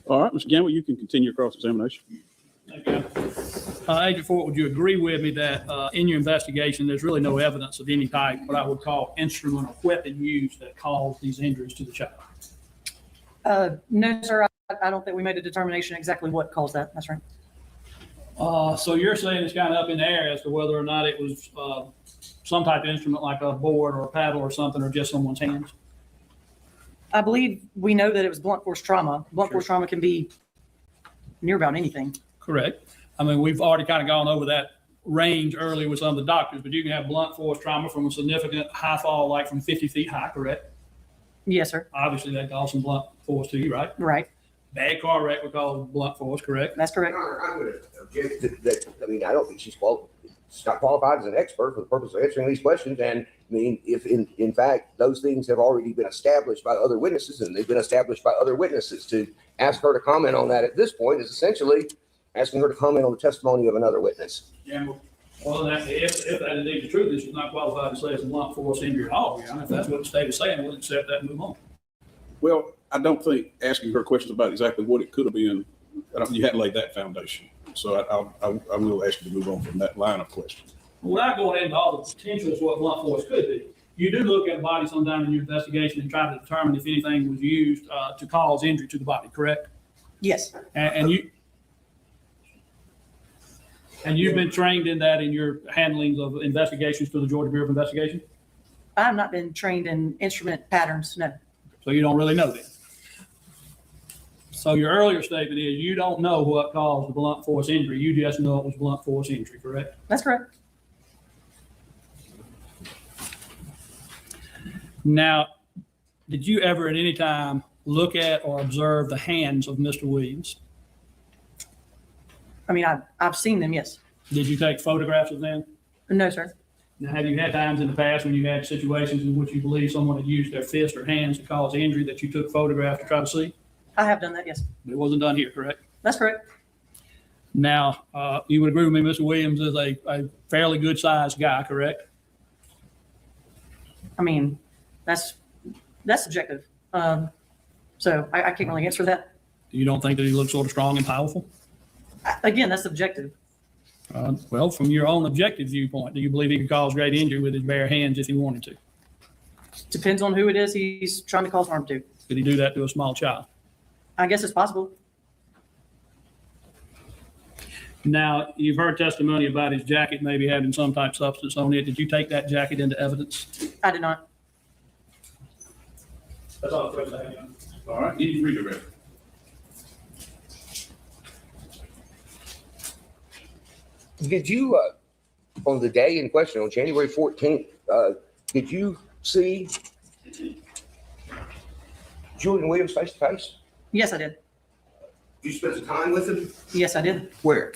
All right, Mr. Gamble, you can continue your cross-examination. Thank you. Agent Ford, would you agree with me that in your investigation, there's really no evidence of any type, what I would call instrument or weapon used that caused these injuries to the child? No, sir. I don't think we made a determination exactly what caused that. That's right. So you're saying it's kind of up in the air as to whether or not it was some type of instrument like a board or a paddle or something, or just someone's hands? I believe we know that it was blunt force trauma. Blunt force trauma can be near about anything. Correct. I mean, we've already kind of gone over that range earlier with some of the doctors, but you can have blunt force trauma from a significant high fall, like from 50 feet high, correct? Yes, sir. Obviously, that caused some blunt force to you, right? Right. Bad car wreck would cause blunt force, correct? That's correct. Your Honor, I'm going to object to that. I mean, I don't think she's not qualified as an expert for the purpose of answering these questions. And I mean, if in fact those things have already been established by other witnesses, and they've been established by other witnesses, to ask her to comment on that at this point is essentially asking her to comment on the testimony of another witness. Yeah, well, if that indeed the truth is, she's not qualified to say it's a blunt force injury at all. Your Honor. If that's what the state is saying, we'll accept that and move on. Well, I don't think asking her questions about exactly what it could have been, you hadn't laid that foundation. So I will ask you to move on from that line of questions. Without going into all the potentials of what blunt force could be, you do look at a body sometime in your investigation and try to determine if anything was used to cause injury to the body, correct? Yes. And you've been trained in that in your handlings of investigations through the Georgia Bureau of Investigation? I have not been trained in instrument patterns. No. So you don't really know that. So your earlier statement is you don't know what caused the blunt force injury. You just know it was blunt force injury, correct? That's correct. Now, did you ever at any time look at or observe the hands of Mr. Williams? I mean, I've seen them. Yes. Did you take photographs of them? No, sir. Now, have you had times in the past when you had situations in which you believe someone had used their fist or hands to cause injury that you took photographs to try to see? I have done that. Yes. It wasn't done here, correct? That's correct. Now, you would agree with me, Mr. Williams is a fairly good sized guy, correct? I mean, that's subjective. So I can't really answer that. You don't think that he looks sort of strong and powerful? Again, that's subjective. Well, from your own objective viewpoint, do you believe he could cause great injury with his bare hands if he wanted to? Depends on who it is he's trying to cause harm to. Could he do that to a small child? I guess it's possible. Now, you've heard testimony about his jacket maybe having some type of substance on it. Did you take that jacket into evidence? I did not. That's all the questions I have. All right, you can read the record. Did you, on the day in question, on January 14th, did you see Julian Williams face to face? Yes, I did. Did you spend some time with him? Yes, I did. Where?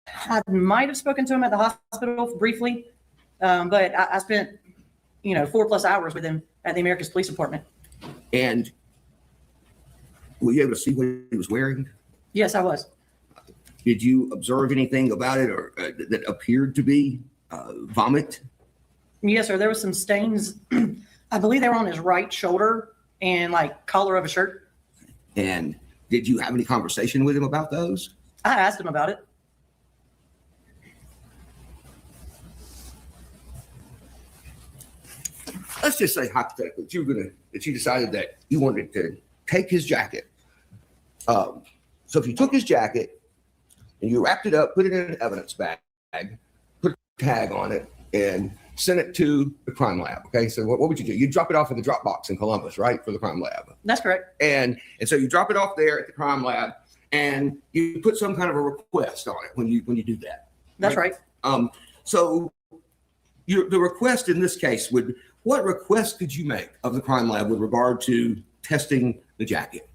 I might have spoken to him at the hospital briefly, but I spent, 4+ hours with him at the Americas Police Department. And were you able to see what he was wearing? Yes, I was. Did you observe anything about it or that appeared to be vomit? Yes, sir. There was some stains. I believe they were on his right shoulder and collar of a shirt. And did you have any conversation with him about those? I asked him about it. Let's just say hypothetically that you decided that you wanted to take his jacket. So if you took his jacket and you wrapped it up, put it in an evidence bag, put a tag on it, and sent it to the crime lab. Okay, so what would you do? You'd drop it off in the drop box in Columbus, right, for the crime lab. That's correct. And so you drop it off there at the crime lab, and you put some kind of a request on it when you do that. That's right. So the request in this case what request could you make of the crime lab with regard to testing the jacket?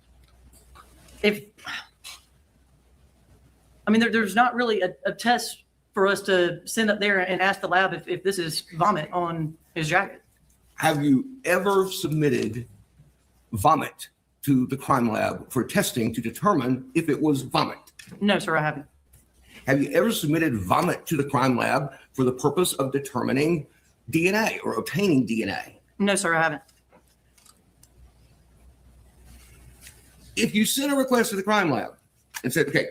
There's not really a test for us to send up there and ask the lab if this is vomit on his jacket. Have you ever submitted vomit to the crime lab for testing to determine if it was vomit? No, sir, I haven't. Have you ever submitted vomit to the crime lab for the purpose of determining DNA or obtaining DNA? No, sir, I haven't. if you sent a request to the crime lab and said, okay,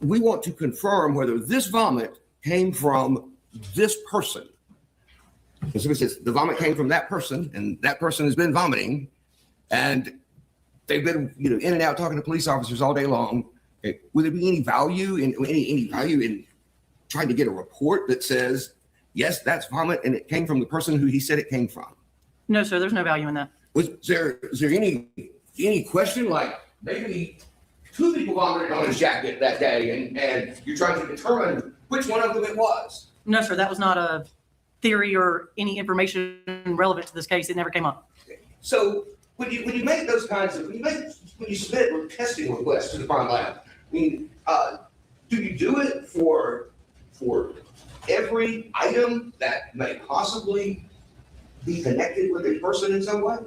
we want to confirm whether this vomit came from this person. And so it says the vomit came from that person, and that person has been vomiting, and they've been, in and out talking to police officers all day long. Okay, would there be any value in trying to get a report that says, yes, that's vomit, and it came from the person who he said it came from? No, sir, there's no value in that. Is there any question, like maybe two people vomited on his jacket that day, and you're trying to determine which one of them it was? No, sir, that was not a theory or any information relevant to this case. It never came up. So when you make those kinds of, when you submit a testing request to the crime lab, do you do it for every item that may possibly be connected with a person in some way?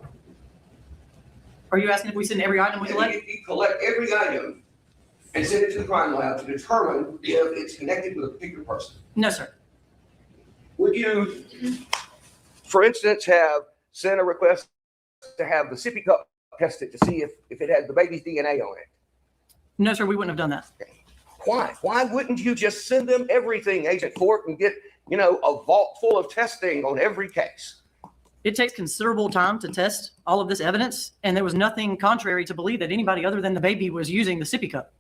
Are you asking if we send every item we collect? If you collect every item and send it to the crime lab to determine if it's connected with a particular person. No, sir. Would you, for instance, have sent a request to have the sippy cup tested to see if it had the baby's DNA on it? No, sir, we wouldn't have done that. Why? Why wouldn't you just send them everything, Agent Fort, and get, a vault full of testing on every case? It takes considerable time to test all of this evidence, and there was nothing contrary to believe that anybody other than the baby was using the sippy cup.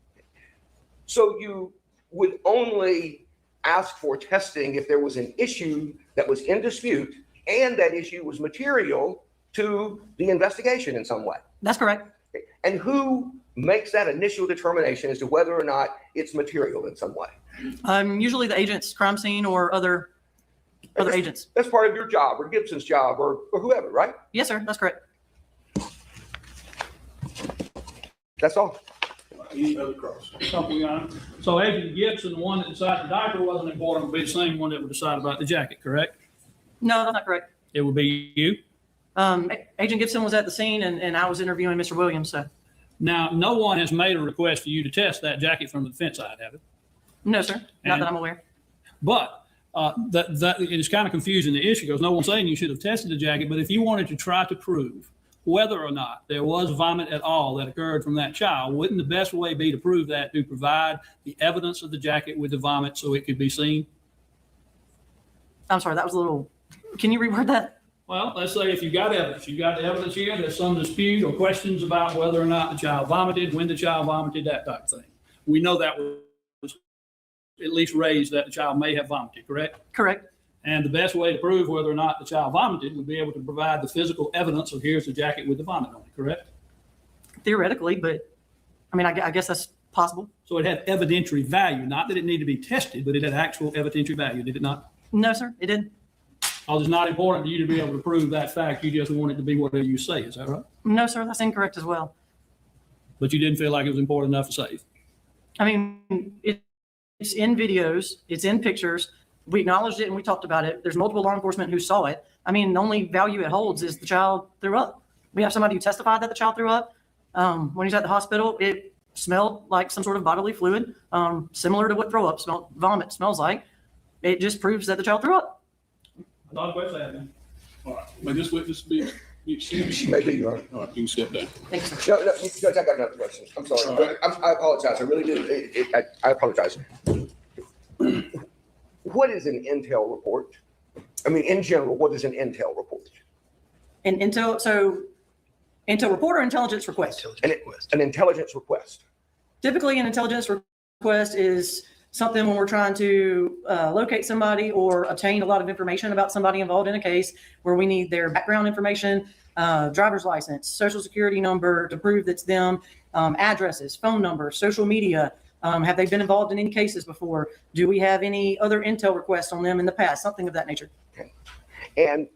So you would only ask for testing if there was an issue that was in dispute and that issue was material to the investigation in some way. That's correct. And who makes that initial determination as to whether or not it's material in some way? Usually the agents, crime scene, or other agents. That's part of your job, or Gibson's job, or whoever, right? Yes, sir, that's correct. That's all. Any other cross? So Agent Gibson, the one that decided the diaper wasn't important, would be the same one that would decide about the jacket, correct? No, that's not correct. It would be you. Agent Gibson was at the scene, and I was interviewing Mr. Williams. So Now, no one has made a request for you to test that jacket from the defense side, have it? no, sir, not And- that I'm aware. But that it is kind of confusing the issue because no one's saying you should have tested the jacket. But if you wanted to try to prove whether or not there was vomit at all that occurred from that child, wouldn't the best way be to prove that, to provide the evidence of the jacket with the vomit so it could be seen? I'm sorry, that was a little. Can you reword that? Well, let's say if you got evidence, you got the evidence here, there's some dispute or questions about whether or not the child vomited, when the child vomited, that type of thing. We know that was at least raised that the child may have vomited, correct? Correct. And the best way to prove whether or not the child vomited would be able to provide the physical evidence of here's the jacket with the vomit on it, correct? Theoretically, but I mean, I guess that's possible. So it had evidentiary value, not that it needed to be tested, but it had actual evidentiary value, did it not? No, sir, it didn't. It's not important to you to be able to prove that fact. You just want it to be whatever you say. Is that right? No, sir, that's incorrect as well. But you didn't feel like it was important enough to save. I mean, it's in videos, it's in pictures. We acknowledged it and we talked about it. There's multiple law enforcement who saw it. I mean, the only value it holds is the child threw up. We have somebody who testified that the child threw up. When he's at the hospital, it smelled like some sort of bodily fluid, similar to what vomit smells like. It just proves that the child threw up. I thought the question happened. All right, may this witness be excused? Maybe you are. All right, you can step down. Thanks, sir. No, Judge, I got another question. I'm sorry. All right. I apologize. I really do. I apologize. What is an intel report? I mean, in general, what is an intel report? And intel report or intelligence request? An intelligence request. Typically, an intelligence request is something when we're trying to locate somebody or obtain a lot of information about somebody involved in a case where we need their background information, driver's license, social security number to prove that's them, addresses, phone numbers, social media. Have they been involved in any cases before? Do we have any other intel requests on them in the past? Something of that nature. Okay. And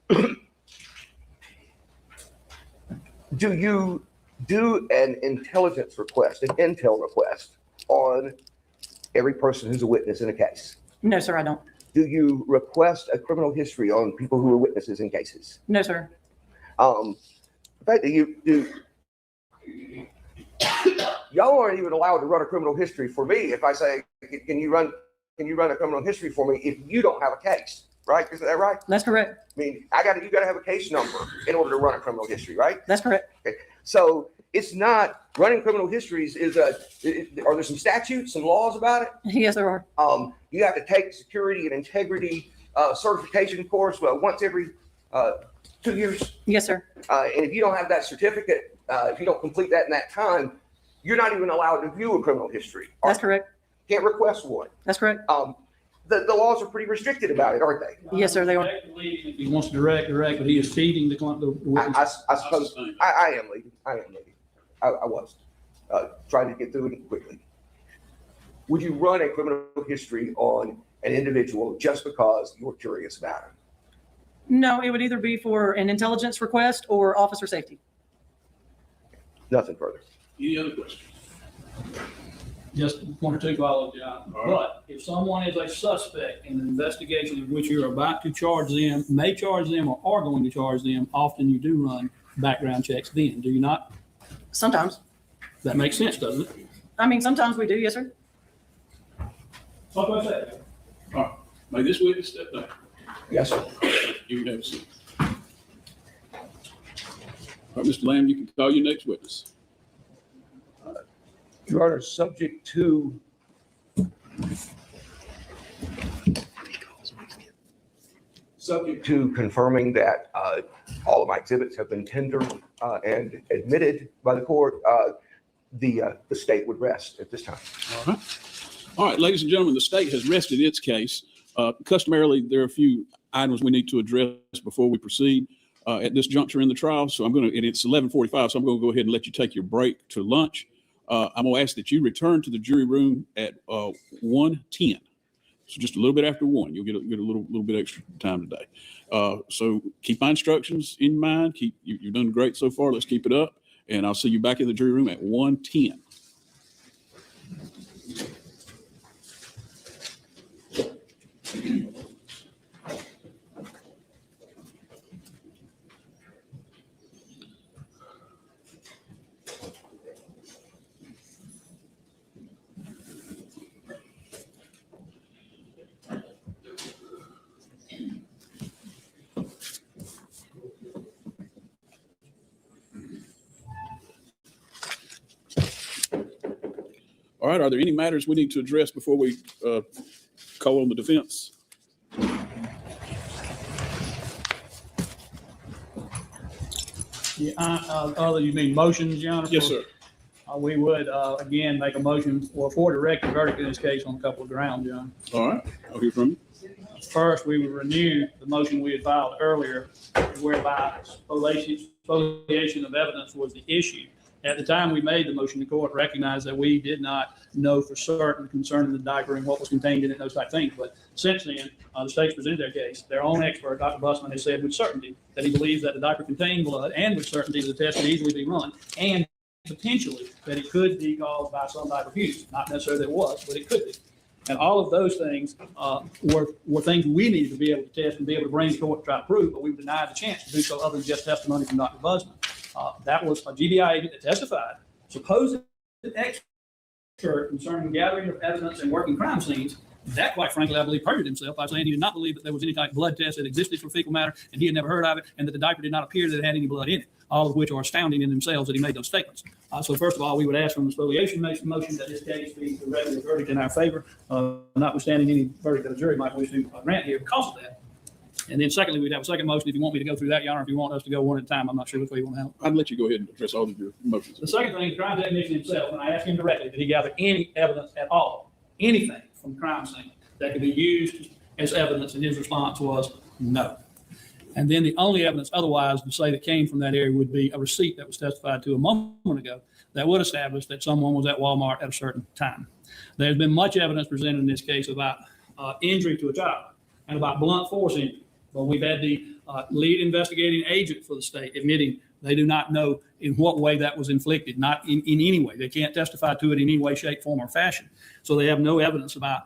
do you do an intelligence request, an intel request on every person who's a witness in a case? No, sir, I don't. Do you request a criminal history on people who are witnesses in cases? No, sir. In fact, y'all aren't even allowed to run a criminal history for me if I say, can you run a criminal history for me if you don't have a case, right? Is that right? That's correct. I mean, you gotta have a case number in order to run a criminal history, right? That's correct. Okay. So it's not running criminal histories are there some statutes, some laws about it? Yes, there are. You have to take security and integrity certification course once every 2 years. Yes, sir. And if you don't have that certificate, if you don't complete that in that time, you're not even allowed to view a criminal history. That's correct. Can't request one. That's correct. The laws are pretty restricted about it, aren't they? Yes, sir, they are. If he wants to direct, but he is feeding the witness. I suppose I am leaving. I was trying to get through it quickly. Would you run a criminal history on an individual just because you're curious about him? No, it would either be for an intelligence request or officer safety. Nothing further. Any other questions? Just one or two follow-ups, John. All right. But if someone is a suspect in an investigation of which you're about to charge them, may charge them, or are going to charge them, often you do run background checks then, do you not? Sometimes. That makes sense, doesn't it? I mean, sometimes we do. Yes, sir. What do I say? All right. May this witness step down. Yes, sir. You can have a seat. All right, Mr. Lamb, you can call your next witness. Your Honor, subject to confirming that all of my exhibits have been tendered and admitted by the court, the state would rest at this time. All right. All right, ladies and gentlemen, the state has rested its case. Customarily, there are a few items we need to address before we proceed at this juncture in the trial. So and it's 11:45, so I'm going to go ahead and let you take your break to lunch. I'm going to ask that you return to the jury room at 1:10. So just a little bit after 1, you'll get a little bit extra time today. So keep my instructions in mind. You've done great so far. Let's keep it up. And I'll see you back in the jury room at 1:10. All right, are there any matters we need to address before we call on the defense? Yeah, other, you mean motions, Your Honor? Yes, sir. We would, again, make a motion for direct verdict in this case on a couple of grounds, John. All right, I'll hear from you. First, we would renew the motion we had filed earlier, whereby spoliation of evidence was the issue. At the time we made the motion, the court recognized that we did not know for certain concerning the diaper and what was contained in it, those type of things. But since then, the state's presented their case. Their own expert, Dr. Busman, has said with certainty that he believes that the diaper contained blood, and with certainty that the test could easily be run, and potentially that it could be caused by some type of use. Not necessarily that it was, but it could be. And all of those things were things we needed to be able to test and be able to bring to court to try to prove, but we were denied the chance to do so other than just testimony from Dr. Busman. That was a GBI agent that testified, supposed expert concerning gathering of evidence and working crime scenes. That, quite frankly, I believe perjured himself by saying he did not believe that there was any type of blood test that existed for fecal matter, and he had never heard of it, and that the diaper did not appear that it had any blood in it, all of which are astounding in themselves that he made those statements. So first of all, we would ask from the spoliation motion that this case be directed a verdict in our favor, notwithstanding any verdict that the jury might wish to grant here because of that. And then secondly, we'd have a second motion if you want me to go through that, Your Honor. If you want us to go one at a time, I'm not sure which way you want to handle it. I'd let you go ahead and address all of your motions. The second thing, the crime technician himself, when I asked him directly, did he gather any evidence at all, anything from the crime scene that could be used as evidence, and his response was no. And then the only evidence otherwise to say that came from that area would be a receipt that was testified to a moment ago that would establish that someone was at Walmart at a certain time. There's been much evidence presented in this case about injury to a child and about blunt force injury. Well, we've had the lead investigating agent for the state admitting they do not know in what way that was inflicted, not in any way. They can't testify to it in any way, shape, form, or fashion. So they have no evidence about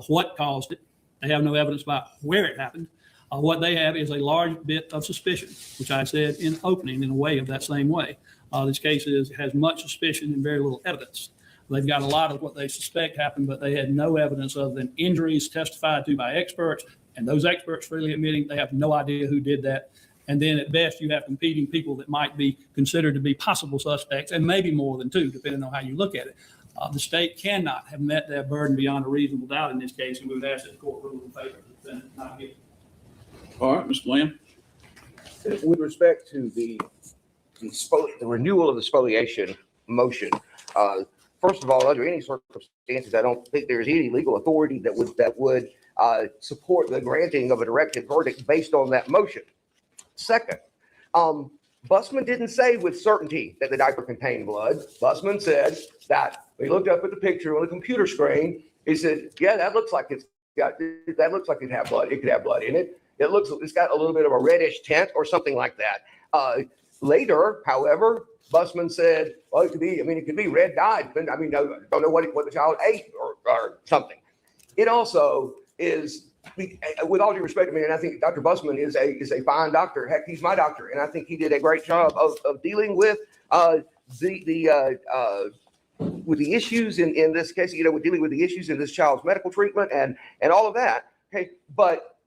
what caused it. They have no evidence about where it happened. What they have is a large bit of suspicion, which I said in opening in a way of that same way. This case has much suspicion and very little evidence. They've got a lot of what they suspect happened, but they had no evidence other than injuries testified to by experts, and those experts freely admitting they have no idea who did that. And then at best, you have competing people that might be considered to be possible suspects, and maybe more than two, depending on how you look at it. The state cannot have met their burden beyond a reasonable doubt in this case, and we would ask that the court rule in favor of the defendant not guilty. All right, Mr. Lamb. With respect to the renewal of the spoliation motion, first of all, under any circumstances, I don't think there's any legal authority that would support the granting of a directed verdict based on that motion. Second, Busman didn't say with certainty that the diaper contained blood. Busman said that he looked up at the picture on the computer screen. He said, "Yeah, that looks like it had blood. It could have blood in it. It's got a little bit of a reddish tint or something like that." Later, however, Busman said, "Well, it could be red dyed. I don't know what the child ate or something." It also is, with all due respect, and I think Dr. Busman is a fine doctor. Heck, he's my doctor, and I think he did a great job of dealing with with the issues in this case. With dealing with the issues in this child's medical treatment and all of that. Okay, but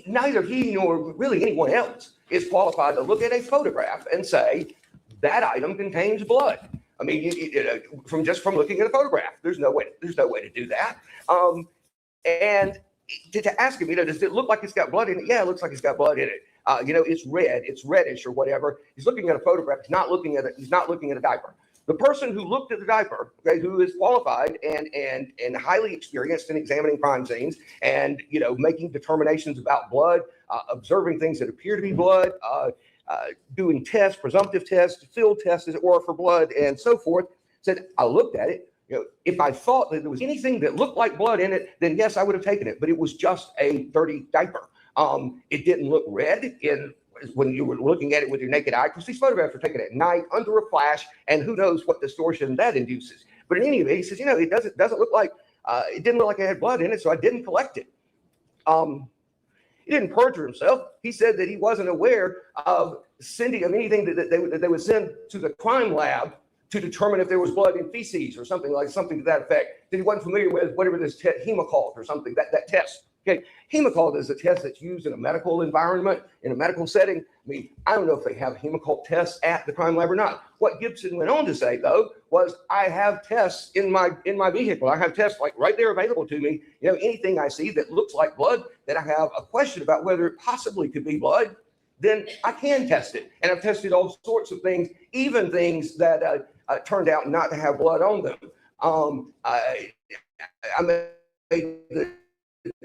neither he nor really anyone else is qualified to look at a photograph and say that item contains blood. I mean, from looking at a photograph, there's no way to do that. And to ask him, does it look like it's got blood in it? Yeah, it looks like it's got blood in it. It's red, it's reddish or whatever. He's looking at a photograph. He's not looking at a diaper. The person who looked at the diaper, okay, who is qualified and highly experienced in examining crime scenes and making determinations about blood, observing things that appear to be blood, doing tests, presumptive tests, field tests, as it were, for blood and so forth, said, I looked at it. If I thought that there was anything that looked like blood in it, then yes, I would have taken it. But it was just a dirty diaper. It didn't look red when you were looking at it with your naked eye, because these photographs were taken at night under a flash, and who knows what distortion that induces. But in any event, he says, it doesn't look like it didn't look like it had blood in it, so I didn't collect it. He didn't perjure himself. He said that he wasn't aware of sending anything that they would send to the crime lab to determine if there was blood in feces or something to that effect. That he wasn't familiar with whatever this hemocult or something, that test. Okay, hemocult is a test that's used in a medical environment, in a medical setting. I mean, I don't know if they have hemocult tests at the crime lab or not. What Gibson went on to say, though, was I have tests in my vehicle. I have tests like right there available to me. Anything I see that looks like blood, that I have a question about whether it possibly could be blood, then I can test it. And I've tested all sorts of things, even things that turned out not to have blood on them.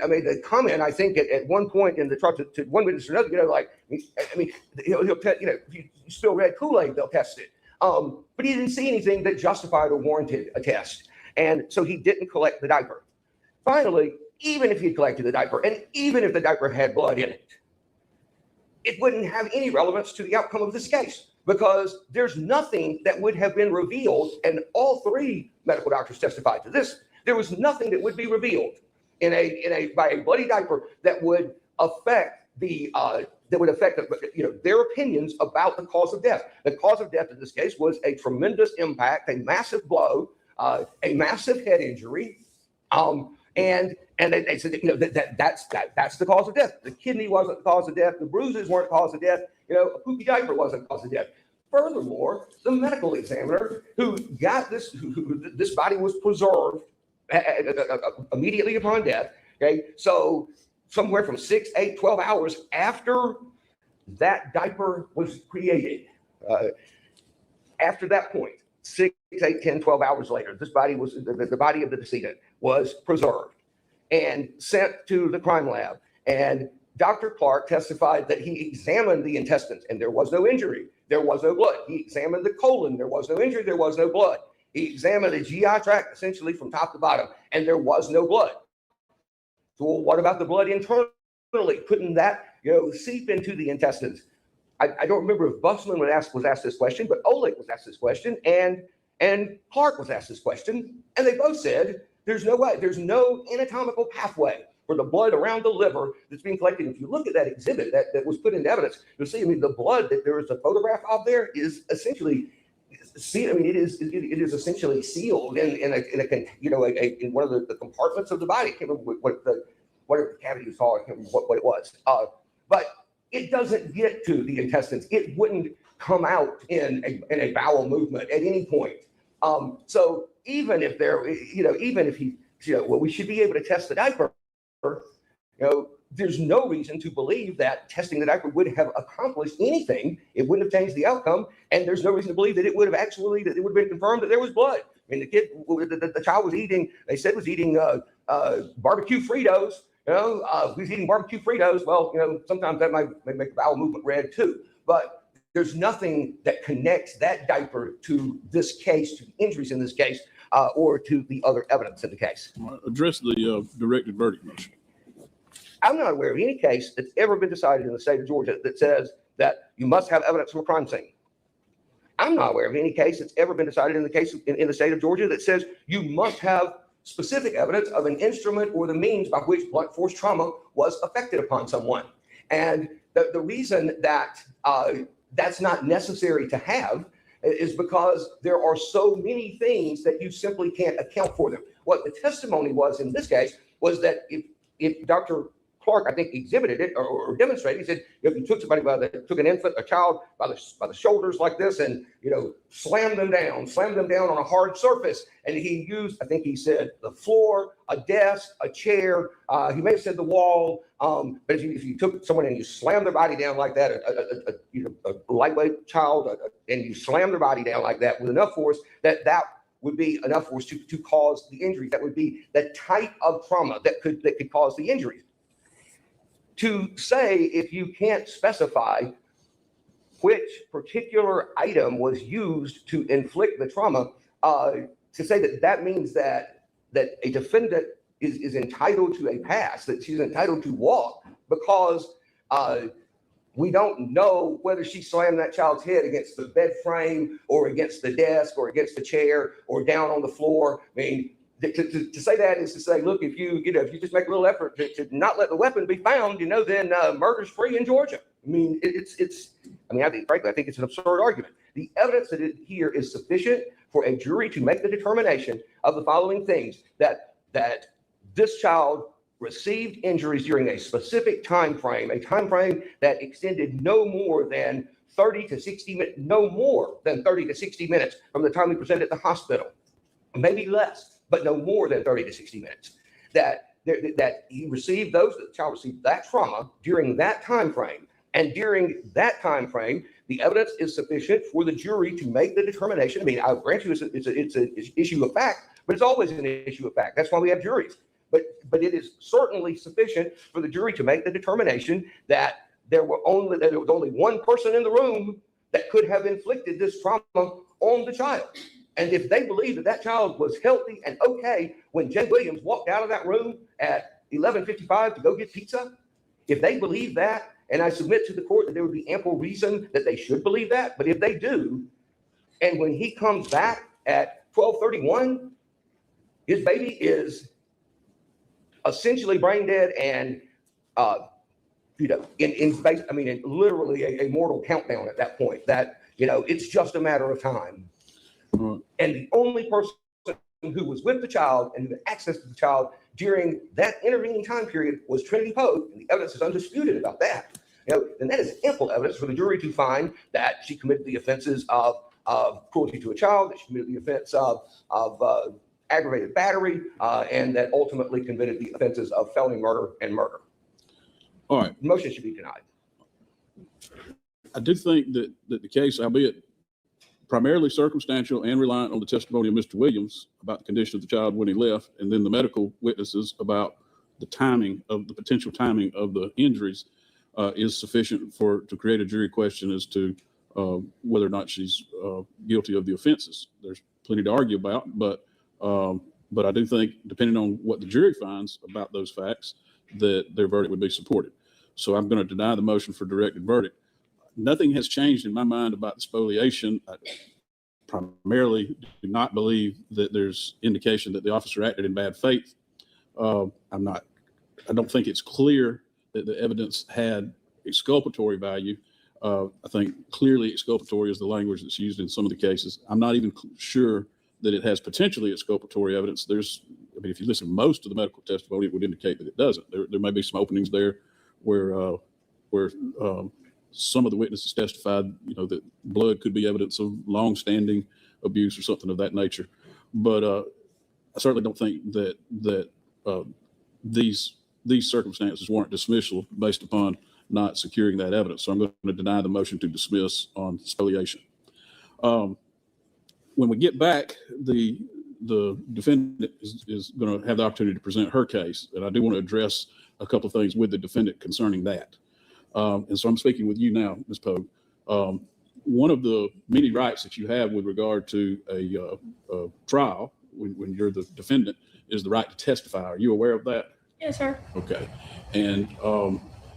I made the comment, I think, at one point in the truck to one witness or another, he'll tell, if you spill red Kool-Aid, they'll test it. But he didn't see anything that justified or warranted a test. And so he didn't collect the diaper. Finally, even if he collected the diaper, and even if the diaper had blood in it, it wouldn't have any relevance to the outcome of this case, because there's nothing that would have been revealed, and all three medical doctors testified to this. There was nothing that would be revealed by a bloody diaper that would affect their opinions about the cause of death. The cause of death in this case was a tremendous impact, a massive blow, a massive head injury, and they said that's the cause of death. The kidney wasn't the cause of death. The bruises weren't the cause of death. A poopy diaper wasn't the cause of death. Furthermore, the medical examiner who got this body was preserved immediately upon death. Okay, so somewhere from 6, 8, 12 hours after that diaper was created, after that point, 6, 8, 10, 12 hours later, this body was the body of the decedent was preserved and sent to the crime lab. And Dr. Clark testified that he examined the intestines and there was no injury. There was no blood. He examined the colon. There was no injury. There was no blood. He examined the GI tract essentially from top to bottom, and there was no blood. So what about the blood internally? Couldn't that seep into the intestines? I don't remember if Busman was asked this question, but Oleg was asked this question, and Clark was asked this question, and they both said there's no way, there's no anatomical pathway for the blood around the liver that's being collected. If you look at that exhibit that was put into evidence, you'll see. The blood that there is a photograph of there is essentially. It is essentially sealed in one of the compartments of the body. I can't remember what the cavity was called. I can't remember what it was. But it doesn't get to the intestines. It wouldn't come out in a bowel movement at any point. So even if there, even if he, well, we should be able to test the diaper. There's no reason to believe that testing the diaper would have accomplished anything. It wouldn't have changed the outcome, and there's no reason to believe that it would have been confirmed that there was blood. I mean, the child was eating. They said was eating barbecue Fritos. He was eating barbecue Fritos. Well, sometimes that might make the bowel movement red too. But there's nothing that connects that diaper to this case, to the injuries in this case, or to the other evidence in the case. Address the directed verdict motion. I'm not aware of any case that's ever been decided in the state of Georgia that says that you must have evidence from a crime scene. I'm not aware of any case that's ever been decided in the state of Georgia that says you must have specific evidence of an instrument or the means by which blunt force trauma was affected upon someone. And the reason that that's not necessary to have is because there are so many things that you simply can't account for them. What the testimony was in this case was that if Dr. Clark, I think, exhibited it or demonstrated, he said, if you took a child by the shoulders like this and, slammed them down on a hard surface. And he used, I think he said the floor, a desk, a chair. He may have said the wall. But if you took someone and you slammed their body down like that, a lightweight child, and you slam their body down like that with enough force, that would be enough force to cause the injury. That would be the type of trauma that could cause the injuries. To say if you can't specify which particular item was used to inflict the trauma, to say that means that a defendant is entitled to a pass, that she's entitled to walk because we don't know whether she slammed that child's head against the bed frame or against the desk or against the chair or down on the floor. I mean, to say that is to say, look, if you just make a little effort to not let the weapon be found, then murder's free in Georgia. I mean, I think it's an absurd argument. The evidence here is sufficient for a jury to make the determination of the following things: that this child received injuries during a specific time frame, that extended no more than 30 to 60 minutes, from the time we presented at the hospital, maybe less, but no more than 30 to 60 minutes. That the child received that trauma during that time frame, and during that time frame, the evidence is sufficient for the jury to make the determination. I mean, I grant you it's an issue of fact, but it's always an issue of fact. That's why we have juries. But it is certainly sufficient for the jury to make the determination that there was only one person in the room that could have inflicted this trauma on the child. And if they believe that child was healthy and okay when Jen Williams walked out of that room at 11:55 to go get pizza, if they believe that, and I submit to the court that there would be ample reason that they should believe that, but if they do, and when he comes back at 12:31, his baby is essentially brain dead and in space, in literally a mortal countdown at that point, that it's just a matter of time. And the only person who was with the child and who had access to the child during that intervening time period was Trinity Poe, and the evidence is undisputed about that. And that is ample evidence for the jury to find that she committed the offenses of cruelty to a child, that she committed the offense of aggravated battery, and that ultimately committed the offenses of felony murder and murder. All right. The motion should be denied. I do think that the case, albeit primarily circumstantial and reliant on the testimony of Mr. Williams about the condition of the child when he left, and then the medical witnesses about the potential timing of the injuries, is sufficient to create a jury question as to whether or not she's guilty of the offenses. There's plenty to argue about, but I do think, depending on what the jury finds about those facts, that their verdict would be supported. So I'm going to deny the motion for directed verdict. Nothing has changed in my mind about the spoliation. I primarily do not believe that there's indication that the officer acted in bad faith. I don't think it's clear that the evidence had exculpatory value. I think clearly exculpatory is the language that's used in some of the cases. I'm not even sure that it has potentially exculpatory evidence. If you listen to most of the medical testimony, it would indicate that it doesn't. There may be some openings there where where some of the witnesses testified, that blood could be evidence of long-standing abuse or something of that nature. But I certainly don't think that these circumstances warrant dismissal based upon not securing that evidence. So I'm going to deny the motion to dismiss on spoliation. When we get back, the defendant is going to have the opportunity to present her case, and I do want to address a couple of things with the defendant concerning that. And so I'm speaking with you now, Ms. Pogue. One of the many rights that you have with regard to a trial when you're the defendant is the right to testify. Are you aware of that? Yes, sir. Okay. And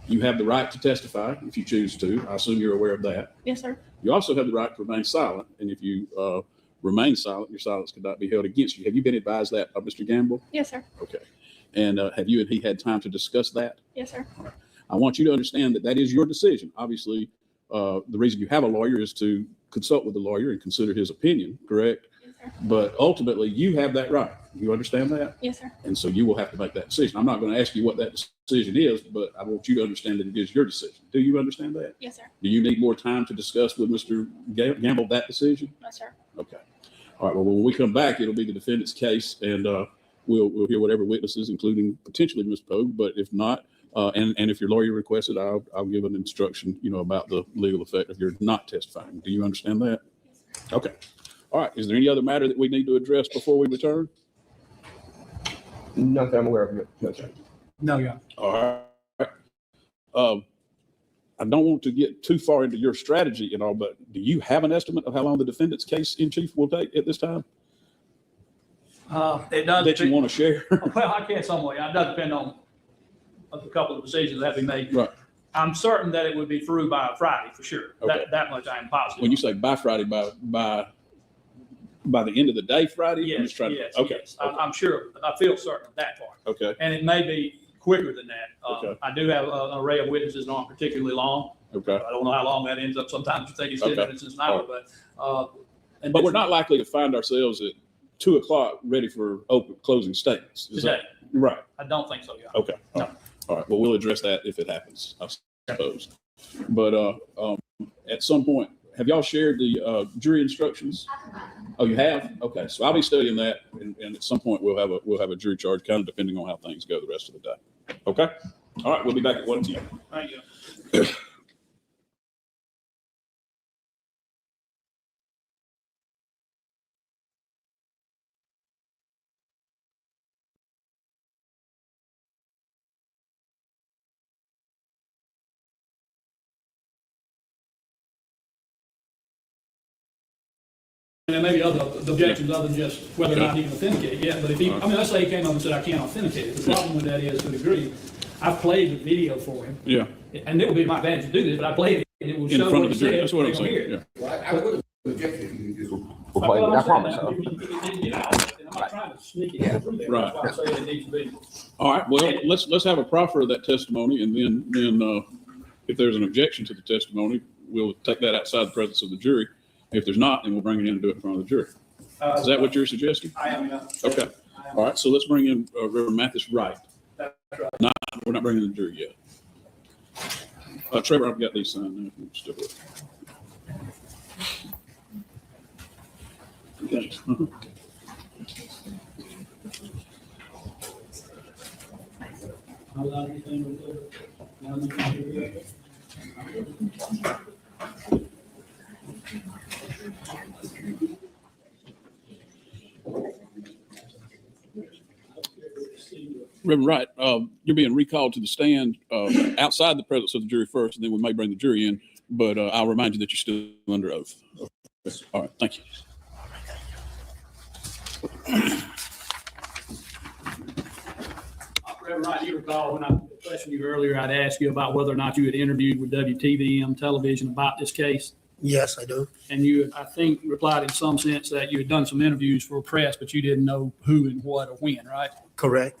you have the right to testify if you choose to. I assume you're aware of that. Yes, sir. You also have the right to remain silent. And if you remain silent, your silence could not be held against you. Have you been advised that by Mr. Gamble? Yes, sir. Okay. And have you and he had time to discuss that? Yes, sir. I want you to understand that that is your decision. Obviously, the reason you have a lawyer is to consult with the lawyer and consider his opinion, correct? Yes, sir. But ultimately, you have that right. You understand that? Yes, sir. And so you will have to make that decision. I'm not going to ask you what that decision is, but I want you to understand that it is your decision. Do you understand that? Yes, sir. Do you need more time to discuss with Mr. Gamble that decision? Yes, sir. Okay. All right. Well, when we come back, it'll be the defendant's case, and we'll hear whatever witnesses, including potentially Ms. Pogue. But if not, and if your lawyer requests it, I'll give an instruction, about the legal effect if you're not testifying. Do you understand that? Okay. All right. Is there any other matter that we need to address before we return? Not that I'm aware of. No, sir. No, yeah. All right. I don't want to get too far into your strategy and all, but do you have an estimate of how long the defendant's case in chief will take at this time It does. that you want to share? Well, I can't somewhat. It does depend on a couple of decisions that have been made. Right. I'm certain that it would be through by Friday for sure. Okay. That much I am positive. When you say by Friday, by the end of the day Friday? I'm Yes, just trying to- yes, Okay. yes. I'm sure, I feel certain of that part. Okay. And it may be quicker than that. Okay. I do have an array of witnesses not particularly long. Okay. I don't know how long that ends up. Sometimes you think it's 10 Okay. minutes, it's an hour, and But we're not likely to find ourselves at 2:00 ready for closing statements. Is today. that right? I don't think so, yeah. Okay. No. All right. Well, we'll address that if it happens, I suppose. But at some point, have y'all shared the jury instructions? Oh, you have? Okay. So I'll be studying that, and at some point we'll have a jury charge, kind of depending on how things go the rest of the day. Okay. All right. We'll be back at 1 p.m. Thank you. And there may be other objections other than just whether or not he can authenticate it yet. But if let's say he came up and said, I can't authenticate it. The problem with that is, to a degree, I've played the video for him. Yeah. And it would be my advantage to do this, but I played it and it will In show front what of he the jury. said. That's what I'm They don't hear saying. it. Yeah. Well, I would have objected if you just were Well, playing, I I'm promise. saying that. You know, and I'm not trying to sneak it in through there. Right. That's why I say it needs to be. All right. Well, let's have a proffer of that testimony, and then if there's an objection to the testimony, we'll take that outside the presence of the jury. If there's not, then we'll bring it in and do it in front of the jury. Is that what you're suggesting? I am, yeah. Okay. I am. All right. So let's bring in Reverend Mathis Wright. That's right. We're not bringing in the jury yet. Trevor, I've got these signed now. Still with. Thanks. Reverend Wright, you're being recalled to the stand outside the presence of the jury first, and then we may bring the jury in, but I'll remind you that you're still under oath. Okay. All right, thank you. Reverend Wright, you recall when I questioned you earlier, I'd asked you about whether or not you had interviewed with WTVM television about this case. Yes, I do. And you, I think, replied in some sense that you had done some interviews for press, but you didn't know who and what or when, right? Correct.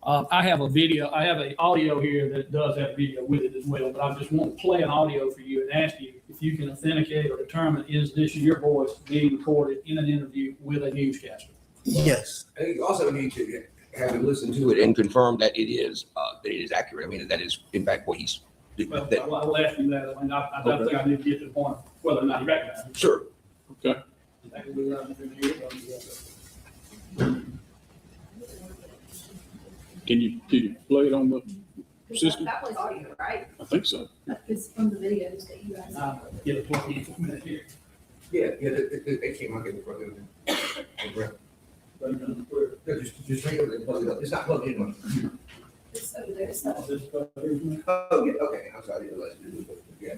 I have an audio here that does have video with it as well, but I just want to play an audio for you and ask you if you can authenticate or determine, is this your voice being recorded in an interview with a newscaster? Yes. I think you also need to have him listen to it and confirm that it is accurate. I mean, that is in fact what he's Well, that- I'll ask him that, and I don't think I need to get to the point of whether or not he recognizes it. Sure. Okay. That could be relevant in the year. Can you play it on the system? That was audio, right? I think so. It's from the videos that you guys. Get a 20 minute here. Yeah, they came out in front of it. Just hang it and plug it up. It's not plugged in. It's over there, it's not. Oh, yeah, okay, I'm sorry. Yeah.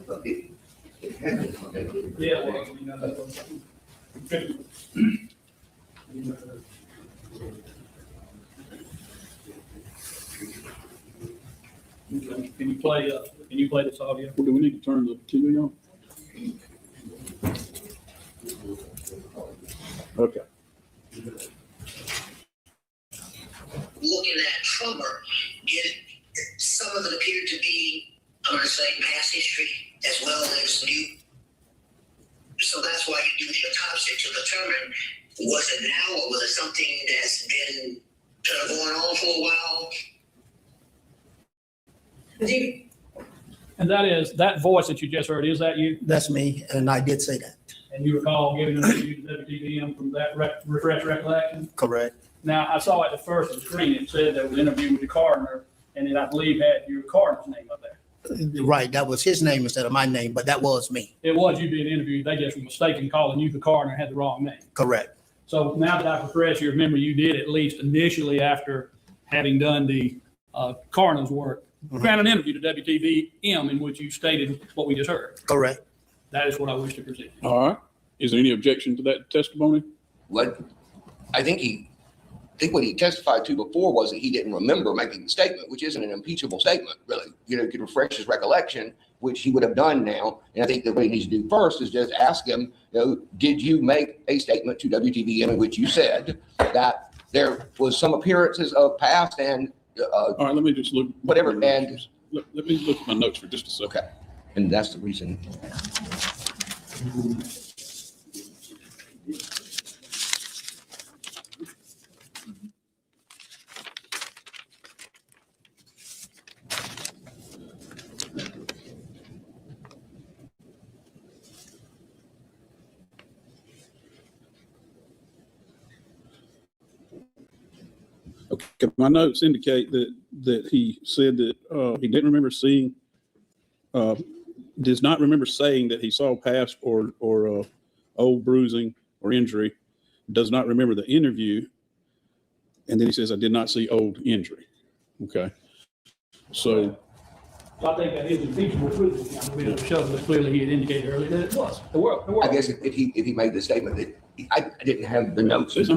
Okay. Yeah, well, you know, that's. Can you play this audio? Well, do we need to turn the TV on? Okay. Looking at Trummer, some of it appeared to be, I'm going to say, past history as well as new. So that's why you do the autopsy to determine, was it now or was it something that's been kind of going on for a while? And that voice that you just heard, is that you? That's me, and I did say that. And you recall giving an interview to WTVM from that refresh recollection? Correct. Now, I saw at the first of the screen, it said there was an interview with the coroner, and it, I believe, had your coroner's name up there. Right. That was his name instead of my name, but that was me. It was you being interviewed. They just were mistaken calling you the coroner and had the wrong name. Correct. So now that I refresh your memory, you did at least initially after having done the coroner's work, grant an interview to WTVM in which you stated what we just heard. Correct. That is what I wish to present. All right. Is there any objection to that testimony? What, I think what he testified to before was that he didn't remember making the statement, which isn't an impeachable statement, really. You know, you could refresh his recollection, which he would have done now. And I think that what he needs to do first is just ask him, you know, did you make a statement to WTVM in which you said that there was some appearances of past and All right, let me just look. whatever, and Let me look at my notes for just a second. okay. And that's the reason. Okay, my notes indicate that he said that he didn't remember seeing, does not remember saying that he saw past or old bruising or injury, does not remember the interview, and then he says, I did not see old injury. Okay. So, So I think that is impeachable proof. We have shown that clearly he had indicated earlier that it was. I guess if he made the statement that I didn't have the notes. these are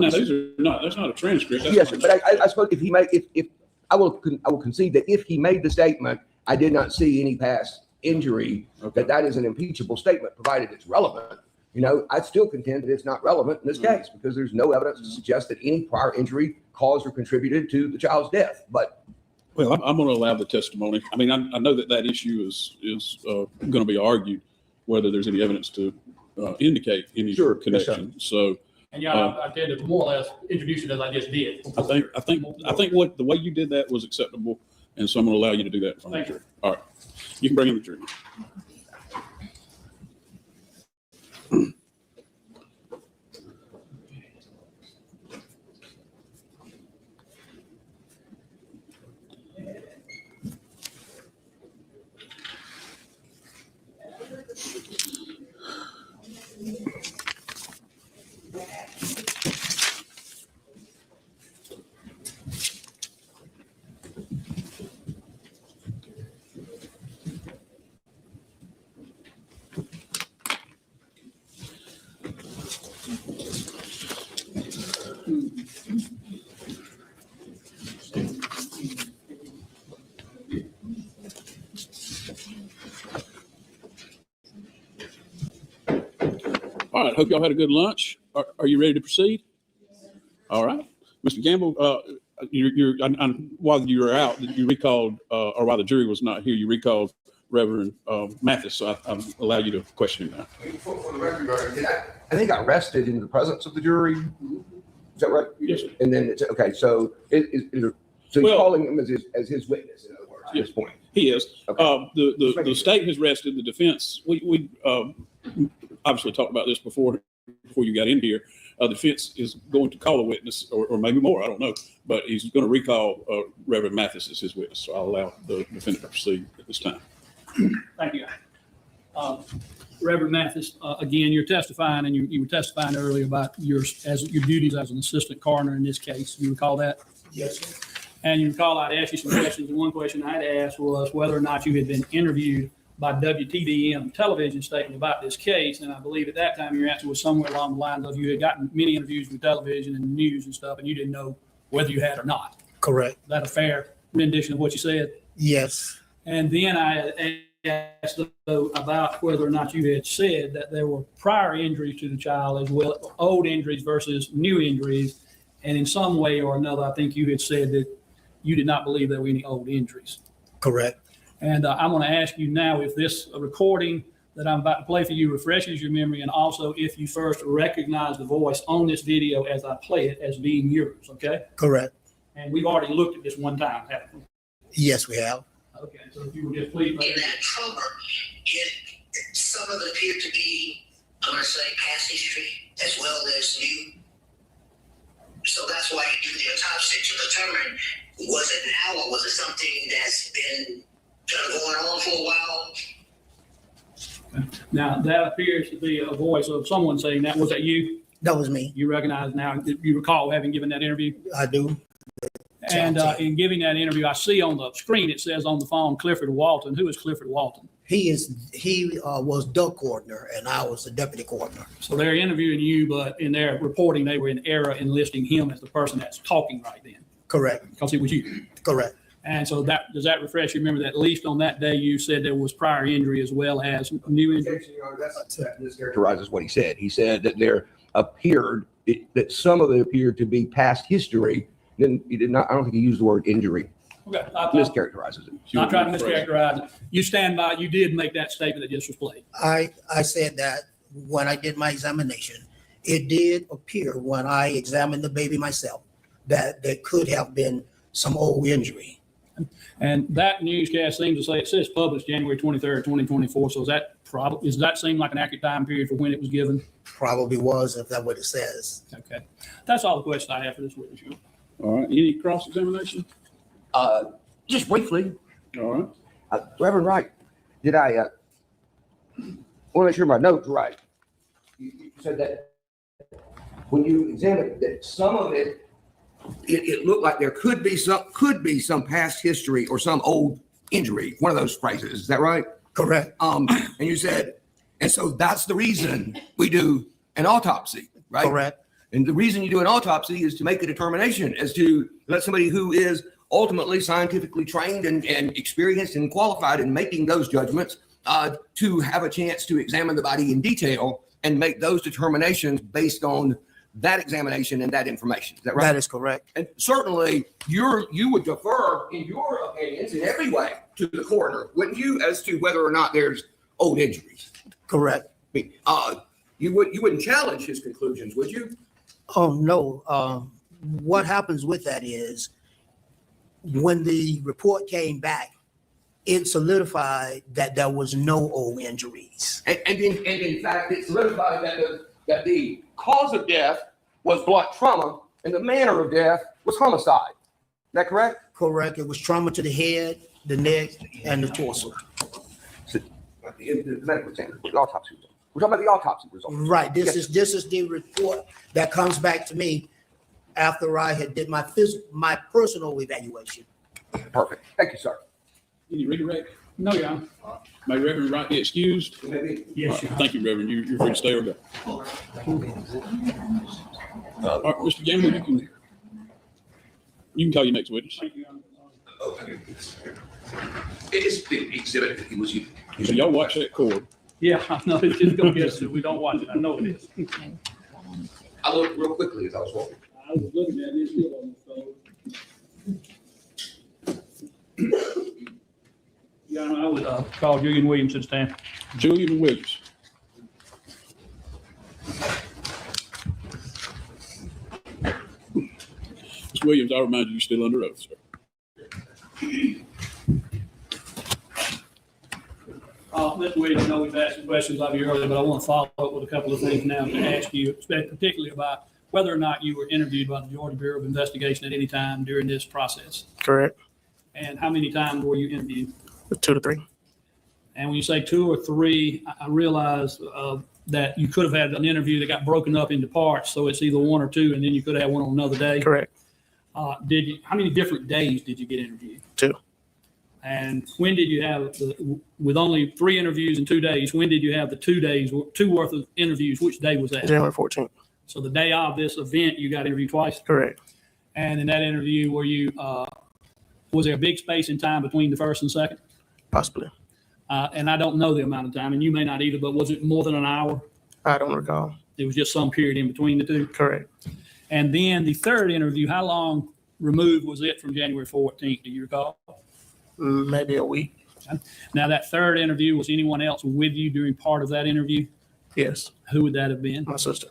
not, that's not a transcript. That's Yes, but I suppose if he made, if I will concede that if he made the statement, I did not see any past injury, Okay. that is an impeachable statement, provided it's relevant. You know, I'd still contend that it's not relevant in this case because there's no evidence to suggest that any prior injury caused or contributed to the child's death. But Well, I'm going to allow the testimony. I mean, I know that issue is going to be argued, whether there's any evidence to indicate any Sure, connection. So And I tend to more or less introduce it as I just did. I think what the way you did that was acceptable, and so I'm going to allow you to do that in front of the jury. All right, you can bring in the jury. All right, hope y'all had a good lunch. Are you ready to proceed? All right, Mr. Gamble, while you were out, you recalled, or while the jury was not here, you recalled Reverend Mathis. So I'll allow you to question him now. for the record, I think I rested in the presence of the jury Is that right? Yes, sir. And then it's, okay, so so he's Well- calling him as his witness, in other words, at this point. He is. Okay. The state has rested the defense. We obviously talked about this before you got in here. The defense is going to call a witness, or maybe more, I don't know, but he's going to recall Reverend Mathis as his witness. So I'll allow the defendant to proceed at this time. Thank you. Reverend Mathis, again, you're testifying, and you were testifying earlier about your duties as an assistant coroner in this case. You recall that? Yes, sir. And you recall I'd asked you some questions, and one question I'd asked was whether or not you had been interviewed by WTVM television statement about this case. And I believe at that time your answer was somewhere along the lines of you had gotten many interviews with television and news and stuff, and you didn't know whether you had or not. Correct. Is that a fair rendition of what you said? Yes. And then I asked about whether or not you had said that there were prior injuries to the child as well, old injuries versus new injuries. And in some way or another, I think you had said that you did not believe there were any old injuries. Correct. And I'm going to ask you now if this recording that I'm about to play for you refreshes your memory, and also if you first recognize the voice on this video as I play it as being yours, okay? Correct. And we've already looked at this one time, haven't we? Yes, we have. Okay, so if you would just please. In that cover, some of it appeared to be, I'm going to say, past history as well as new. So that's why you do the autopsy to determine, was it now or was it something that's been kind of going on for a while? Now, that appears to be a voice of someone saying that. Was that you? That was me. You recognize now, you recall having given that interview? I do. And in giving that interview, I see on the screen, it says on the phone, Clifford Walton. Who is Clifford Walton? He was the coroner and I was the deputy coroner. So they're interviewing you, but in their reporting, they were in error in listing him as the person that's talking right then, Correct. because it was you. Correct. And so does that refresh you? Remember that at least on that day, you said there was prior injury as well as new injury? That mischaracterizes what he said. He said that that some of it appeared to be past history. Then he did not, I don't think he used the word injury. Okay. Mischaracterizes it. Not trying to mischaracterize it. You stand by, you did make that statement that just was played. I said that when I did my examination, it did appear when I examined the baby myself that there could have been some old injury. And that newscast seems to say, it says published January 23rd, 2024. So does that seem like an accurate time period for when it was given? Probably was, if that's what it says. Okay. That's all the questions I have for this witness. All right. Any cross-examination? Just briefly, All right. Reverend Wright, did I want to make sure my notes are right? You said that when you examined that some of it looked like there could be some past history or some old injury. One of those phrases. Is that right? Correct. And you said, and so that's the reason we do an autopsy, right? Correct. And the reason you do an autopsy is to make a determination as to let somebody who is ultimately scientifically trained and experienced and qualified in making those judgments to have a chance to examine the body in detail and make those determinations based on that examination and that information. Is that right? That is correct. And certainly you would defer in your opinions in every way to the coroner, wouldn't you, as to whether or not there's old injuries? Correct. I mean, you wouldn't challenge his conclusions, would you? Oh, no. What happens with that is when the report came back, it solidified that there was no old injuries. And in fact, it solidified that the cause of death was blunt trauma and the manner of death was homicide. Is that correct? Correct. It was trauma to the head, the neck, and the torso. The medical exam, the autopsy result. We're talking about the autopsy result. Right. This is the report that comes back to me after I had did my personal evaluation. Perfect. Thank you, sir. Can you redirect? No, Your Honor. May Reverend Wright be excused? Maybe. Yes, All right. Thank you, Reverend. You're free to stay or go. All right, Mr. Gamble, you can call your next witness. It's the exhibit that he was using. So y'all watch that cord. Yeah, I know. It's just going to get us if we don't watch it. I know it is. I looked real quickly as I was walking. I was looking at it still on the phone. Your Honor, I would call Julian Williams to the stand. Julian Williams. Ms. Williams, I remind you, you're still under oath, sir. Mr. Williams, I know we've asked some questions of you earlier, but I want to follow up with a couple of things now to ask you, particularly about whether or not you were interviewed by the Georgia Bureau of Investigation at any time during this process. Correct. And how many times were you interviewed? 2 to 3. And when you say 2 or 3, I realize that you could have had an interview that got broken up into parts. So it's either 1 or 2, and then you could have one on another day. Correct. How many different days did you get interviewed? 2. And when did you have, with only 3 interviews in 2 days, when did you have the 2 days, 2 worth of interviews? Which day was that? January 14th. So the day of this event, you got interviewed twice? Correct. And in that interview, was there a big space in time between the first and second? Possibly. And I don't know the amount of time, and you may not either, but was it more than an hour? I don't recall. It was just some period in between the 2? Correct. And then the third interview, how long removed was it from January 14th? Do you recall? Maybe a week. Now, that third interview, was anyone else with you during part of that interview? Yes. Who would that have been? My sister.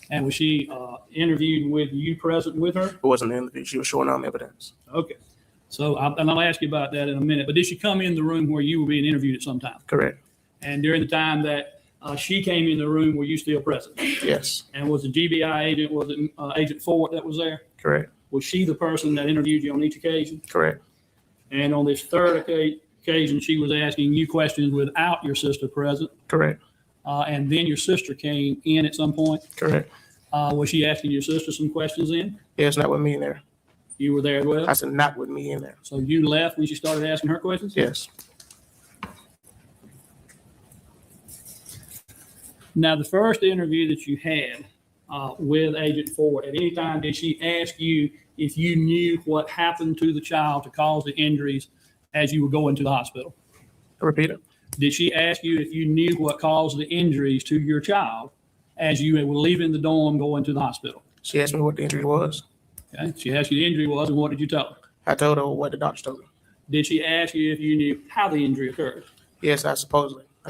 And was she interviewed with you present with her? It wasn't an interview. She was showing on evidence. Okay. So and I'll ask you about that in a minute. But did she come in the room where you were being interviewed at some time? Correct. And during the time that she came in the room, were you still present? Yes. And was the GBI agent, was it Agent Ford that was there? Correct. Was she the person that interviewed you on each occasion? Correct. And on this third occasion, she was asking you questions without your sister present. Correct. And then your sister came in at some point. Correct. Was she asking your sister some questions then? Yes, not with me in there. You were there as well? I said not with me in there. So you left when she started asking her questions? Yes. Now, the first interview that you had with Agent Ford, at any time did she ask you if you knew what happened to the child to cause the injuries as you were going to the hospital? Repeat it. Did she ask you if you knew what caused the injuries to your child as you were leaving the dorm going to the hospital? She asked me what the injury was. Okay. She asked you the injury was, and what did you tell her? I told her what the doctor told me. Did she ask you if you knew how the injury occurred? Yes, I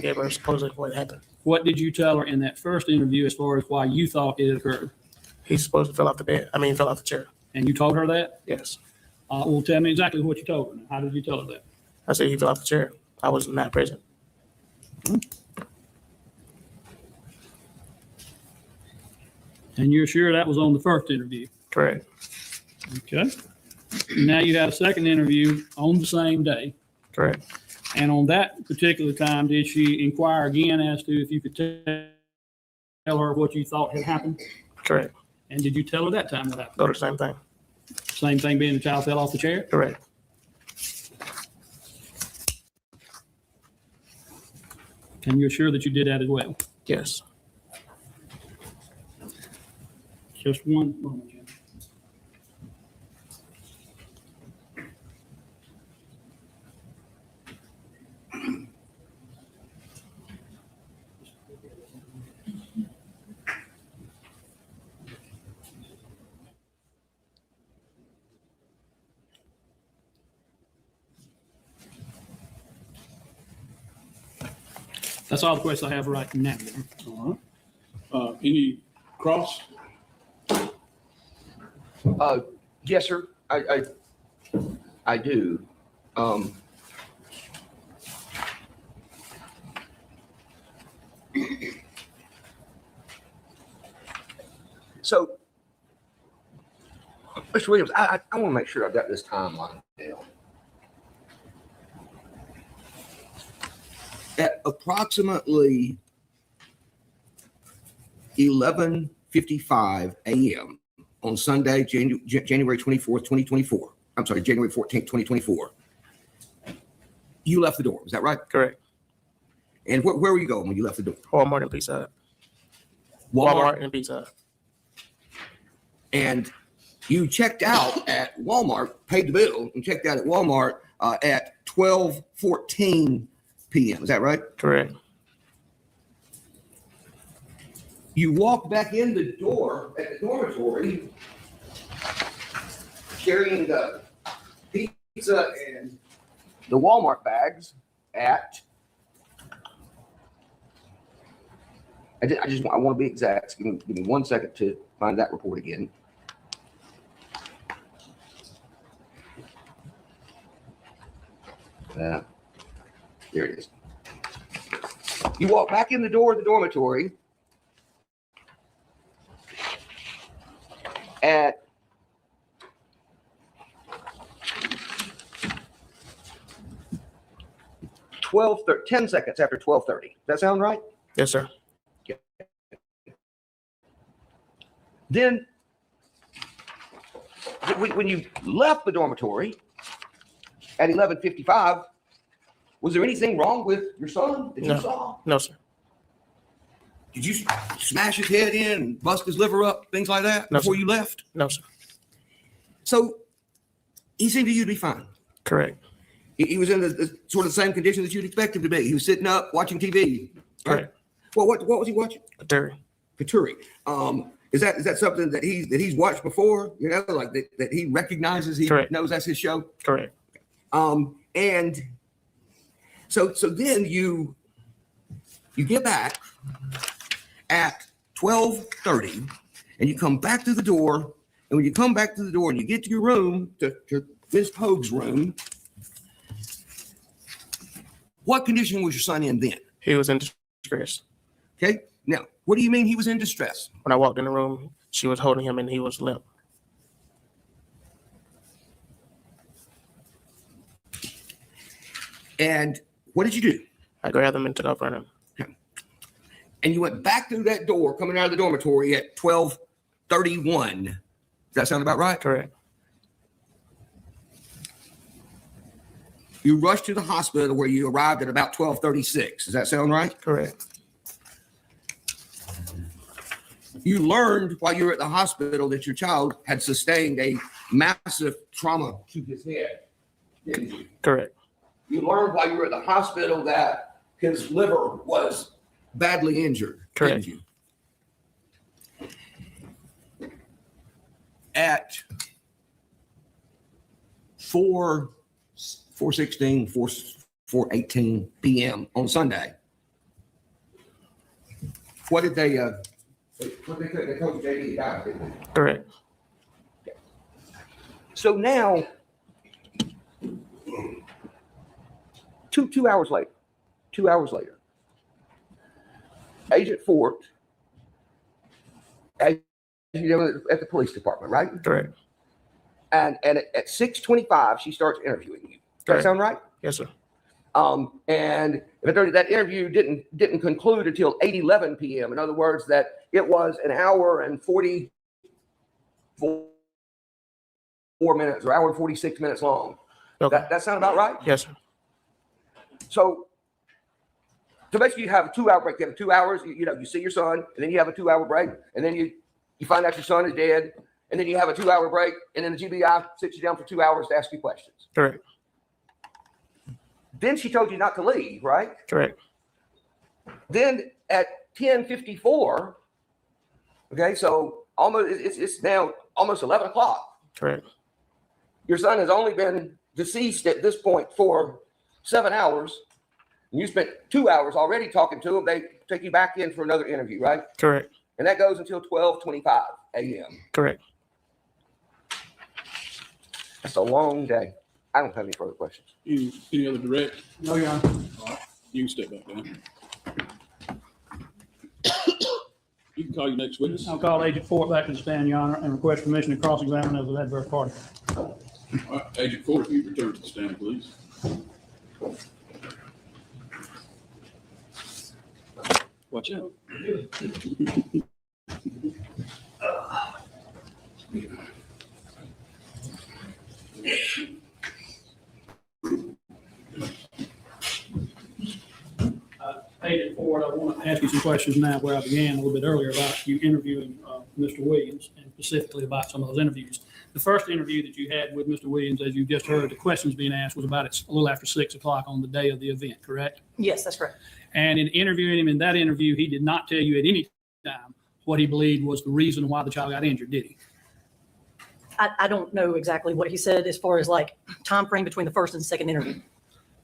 gave her supposedly what happened. What did you tell her in that first interview as far as why you thought it occurred? He supposed to fell off the bed. Fell off the chair. And you told her that? Yes. Well, tell me exactly what you told her. How did you tell her that? I said he fell off the chair. I was not present. And you're sure that was on the first interview? Correct. Okay. Now you had a second interview on the same day. Correct. And on that particular time, did she inquire again as to if you could tell her what you thought had happened? Correct. And did you tell her that time what happened? Go to the same thing. Same thing being the child fell off the chair? Correct. And you're sure that you did that as well? Yes. Just one moment, Jim. That's all the questions I have right now. All right. Any cross? Yes, sir. I do. So, Mr. Williams, I want to make sure I've got this timeline down. At approximately 11:55 a.m. on Sunday, January 24th, 2024. I'm sorry, January 14th, 2024. You left the door. Is that right? Correct. And where were you going when you left the door? Walmart and Pizza Hut. Walmart and Pizza Hut. And you checked out at Walmart, paid the bill, and checked out at Walmart at 12:14 p.m. Is that right? Correct. You walked back in the door at the dormitory carrying the pizza and the Walmart bags at, I want to be exact. Give me 1 second to find that report again. There it is. You walk back in the door of the dormitory at 10 seconds after 12:30. Does that sound right? Yes, sir. Then, when you left the dormitory at 11:55, was there anything wrong with your son that you No. saw? No, sir. Did you smash his head in and bust his liver up, things like that, No, before sir. you left? No, sir. So he seemed to you to be fine. Correct. He was in the sort of the same condition that you'd expect him to be. He was sitting up watching TV. Right? Correct. Well, what was he watching? Kateri. Katuri. Is that something that he's watched before? You know, like that he recognizes, he Correct. knows that's his show. Correct. And so then you get back at 12:30 and you come back to the door. And when you come back to the door and you get to your room, to Ms. Pogue's room, what condition was your son in then? He was in distress. Okay. Now, what do you mean he was in distress? When I walked in the room, she was holding him and he was limp. And what did you do? I grabbed him and took off running. And you went back through that door coming out of the dormitory at 12:31. Does that sound about right? Correct. You rushed to the hospital where you arrived at about 12:36. Does that sound right? Correct. You learned while you were at the hospital that your child had sustained a massive trauma to his head, didn't you? Correct. You learned while you were at the hospital that his liver was badly injured, Correct. didn't you? At 4:18 p.m. on Sunday, what did they told you JD died, didn't they? Correct. So now, two hours later, Agent Fort, as you know, at the police department, right? Correct. And at 6:25, she starts interviewing you. Does that Correct. sound right? Yes, sir. And that interview didn't conclude until 8:11 p.m. In other words, that it was an hour and 44 minutes or hour and 46 minutes long. Okay. That sound about right? Yes, sir. So basically you have a 2 hour break. You have 2 hours, you see your son, and then you have a 2 hour break, and then you find out your son is dead, and then you have a 2 hour break, and then the GBI sits you down for 2 hours to ask you questions. Correct. Then she told you not to leave, right? Correct. Then at 10:54, okay, so it's now almost 11 o'clock. Correct. Your son has only been deceased at this point for 7 hours. And you spent 2 hours already talking to him. They take you back in for another interview, right? Correct. And that goes until 12:25 a.m. Correct. That's a long day. I don't have any further questions. Any other direct? No, Your Honor. You can step back down. You can call your next witness. I'll call Agent Fort back to the stand, Your Honor, and request permission to cross-examine of the adverse party. All right, Agent Ford, if you return to the stand, please. Watch out. Agent Ford, I want to ask you some questions now where I began a little bit earlier about you interviewing Mr. Williams and specifically about some of those interviews. The first interview that you had with Mr. Williams, as you just heard, the questions being asked was about a little after 6 o'clock on the day of the event, correct? Yes, that's correct. And in interviewing him in that interview, he did not tell you at any time what he believed was the reason why the child got injured, did he? I don't know exactly what he said as far as like time frame between the first and second interview.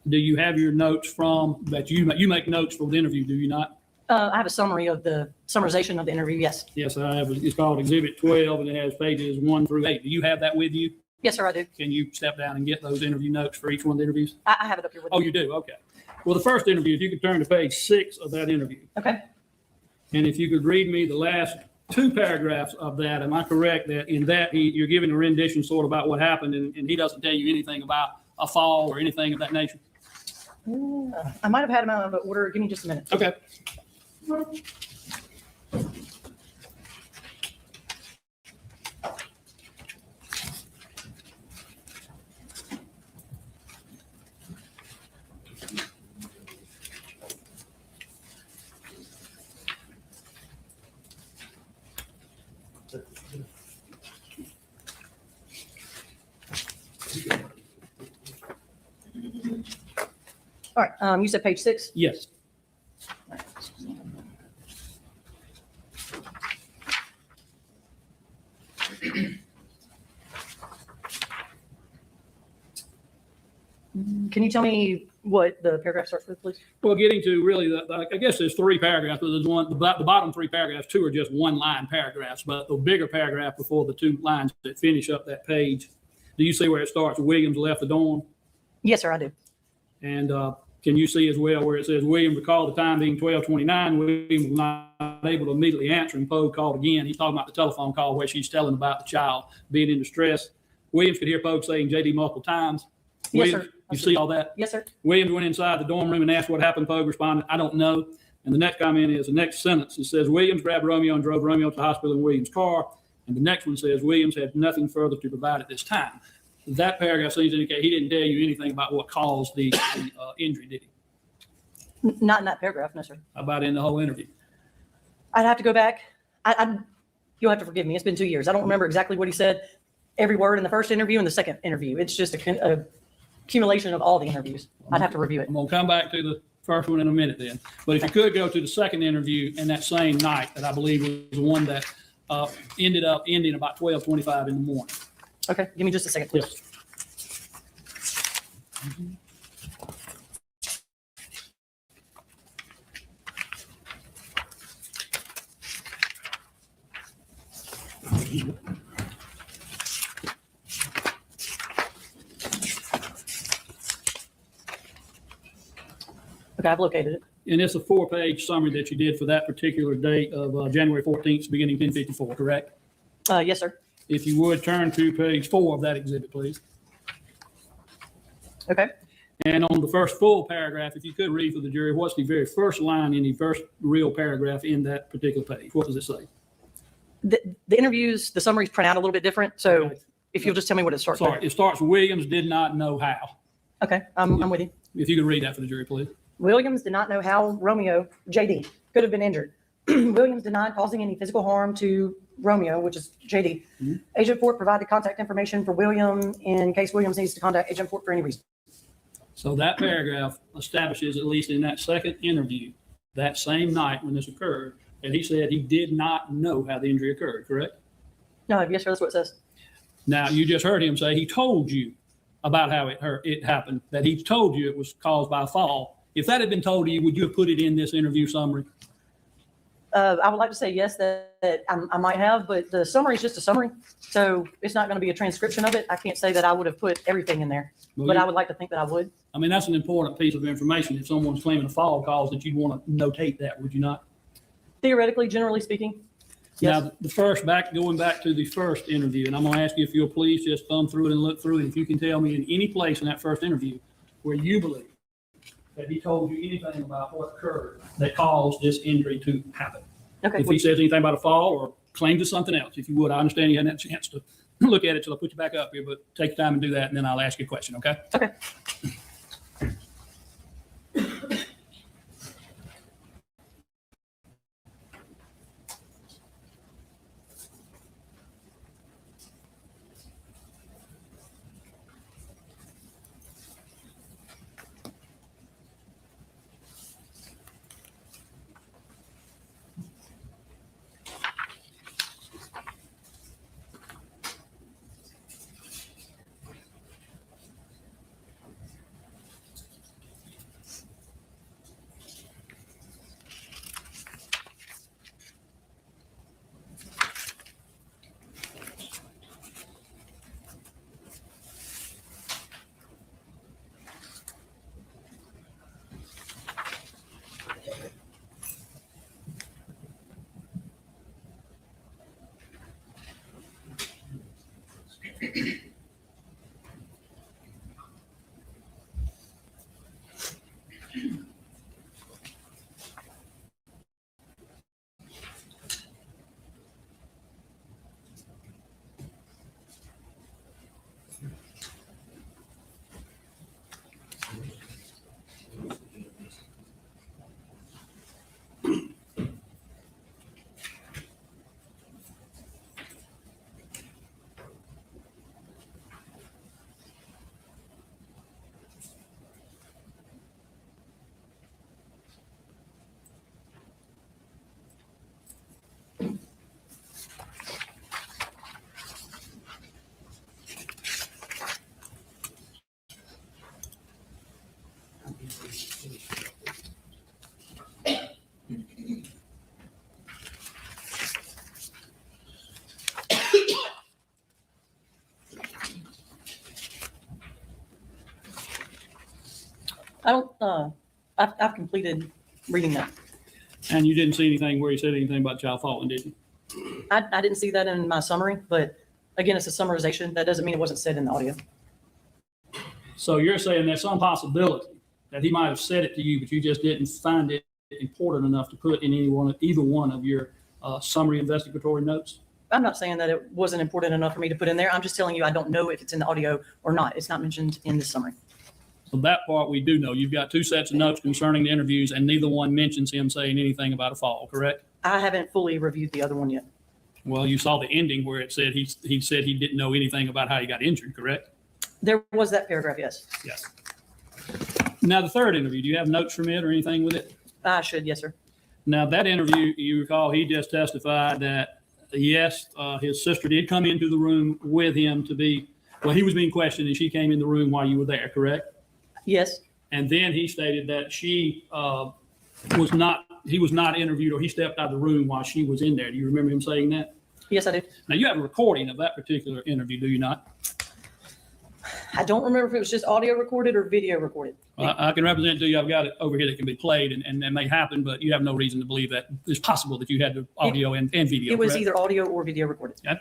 Do you have your notes from that? You make notes for the interview, do you not? I have a summary of the summarization of the interview. Yes. Yes, I have. It's called Exhibit 12 and it has pages 1 through 8. Do you have that with you? Yes, sir, I do. Can you step down and get those interview notes for each one of the interviews? I have it up here with Oh, me. you do? Okay. Well, the first interview, if you could turn to page 6 of that interview. Okay. And if you could read me the last 2 paragraphs of that, am I correct that in that you're giving a rendition sort of about what happened and he doesn't tell you anything about a fall or anything of that nature? I might have had them out of order. Give me just a minute. Okay. All right. You said page 6? Yes. Can you tell me what the paragraph starts with, please? Well, getting to really, I guess there's 3 paragraphs, but there's one, the bottom 3 paragraphs, 2 are just one-line paragraphs, but the bigger paragraph before the 2 lines that finish up that page, do you see where it starts? Williams left the dorm. Yes, sir, I do. And can you see as well where it says Williams recalled the time being 12:29? Williams was not able to immediately answer and Pogue called again. He's talking about the telephone call where she's telling about the child being in distress. Williams could hear Pogue saying JD multiple times. Yes, Williams, sir. you see all that? Yes, sir. Williams went inside the dorm room and asked what happened. Pogue responded, I don't know. And the next comment is the next sentence. It says Williams grabbed Romeo and drove Romeo to the hospital in Williams' car. And the next one says Williams had nothing further to provide at this time. That paragraph seems to indicate he didn't tell you anything about what caused the injury, did he? Not in that paragraph, no, sir. How about in the whole interview? I'd have to go back. You'll have to forgive me. It's been 2 years. I don't remember exactly what he said. Every word in the first interview and the second interview. It's just a accumulation of all the interviews. I'd have to review it. I'm going to come back to the first one in a minute then. But if you could go to the second interview in that same night that I believe was the one that ended up ending about 12:25 in the morning. Okay, give me just a second, please. Yes. Okay, I've located it. And it's a 4-page summary that you did for that particular date of January 14th, beginning 10:54, correct? Yes, sir. If you would turn to page 4 of that exhibit, please. Okay. And on the first full paragraph, if you could read for the jury, what's the very first line in the first real paragraph in that particular page? What does it say? The interviews, the summaries print out a little bit different. So Okay. if you'll just tell me what it starts Sorry, with. it starts Williams did not know how. Okay, I'm with you. If you could read that for the jury, please. Williams did not know how Romeo, JD, could have been injured. Williams denied causing any physical harm to Romeo, which is JD. Mhm. Agent Fort provided contact information for William in case Williams needs to contact Agent Fort for any reason. So that paragraph establishes, at least in that second interview, that same night when this occurred, that he said he did not know how the injury occurred, correct? No, yes, sir, that's what it says. Now, you just heard him say he told you about how it happened, that he told you it was caused by a fall. If that had been told to you, would you have put it in this interview summary? I would like to say yes, that I might have, but the summary is just a summary. So it's not going to be a transcription of it. I can't say that I would have put everything in there, Well, but you- I would like to think that I would. I mean, that's an important piece of information. If someone's claiming a fall cause, that you'd want to notate that, would you not? Theoretically, generally speaking, yes. Now, going back to the first interview, and I'm going to ask you if you'll please just thumb through it and look through it. If you can tell me in any place in that first interview where you believe that he told you anything about what occurred that caused this injury to happen. Okay. If he says anything about a fall or claims to something else, if you would, I understand you hadn't had a chance to look at it till I put you back up here, but take your time and do that, and then I'll ask you a question, okay? Okay. I don't, I've completed reading that. And you didn't see anything where he said anything about child falling, did you? I didn't see that in my summary, but again, it's a summarization. That doesn't mean it wasn't said in the audio. So you're saying there's some possibility that he might have said it to you, but you just didn't find it important enough to put in either one of your summary investigatory notes? I'm not saying that it wasn't important enough for me to put in there. I'm just telling you, I don't know if it's in the audio or not. It's not mentioned in the summary. So that part we do know. You've got two sets of notes concerning the interviews, and neither one mentions him saying anything about a fall, correct? I haven't fully reviewed the other one yet. Well, you saw the ending where it said he said he didn't know anything about how he got injured, correct? There was that paragraph, yes. Yes. Now, the third interview, do you have notes from it or anything with it? I should, yes, sir. Now, that interview, you recall, he just testified that, yes, his sister did come into the room with him he was being questioned and she came in the room while you were there, correct? Yes, And then he stated that he was not interviewed, or he stepped out of the room while she was in there. Do you remember him saying that? yes, I do. Now, you have a recording of that particular interview, do you not? I don't remember if it was just audio recorded or video recorded. I can represent to you, I've got it over here that can be played, and that may happen, but you have no reason to believe that it's possible that you had the audio and video. It was correct? either audio or video recorded. Okay.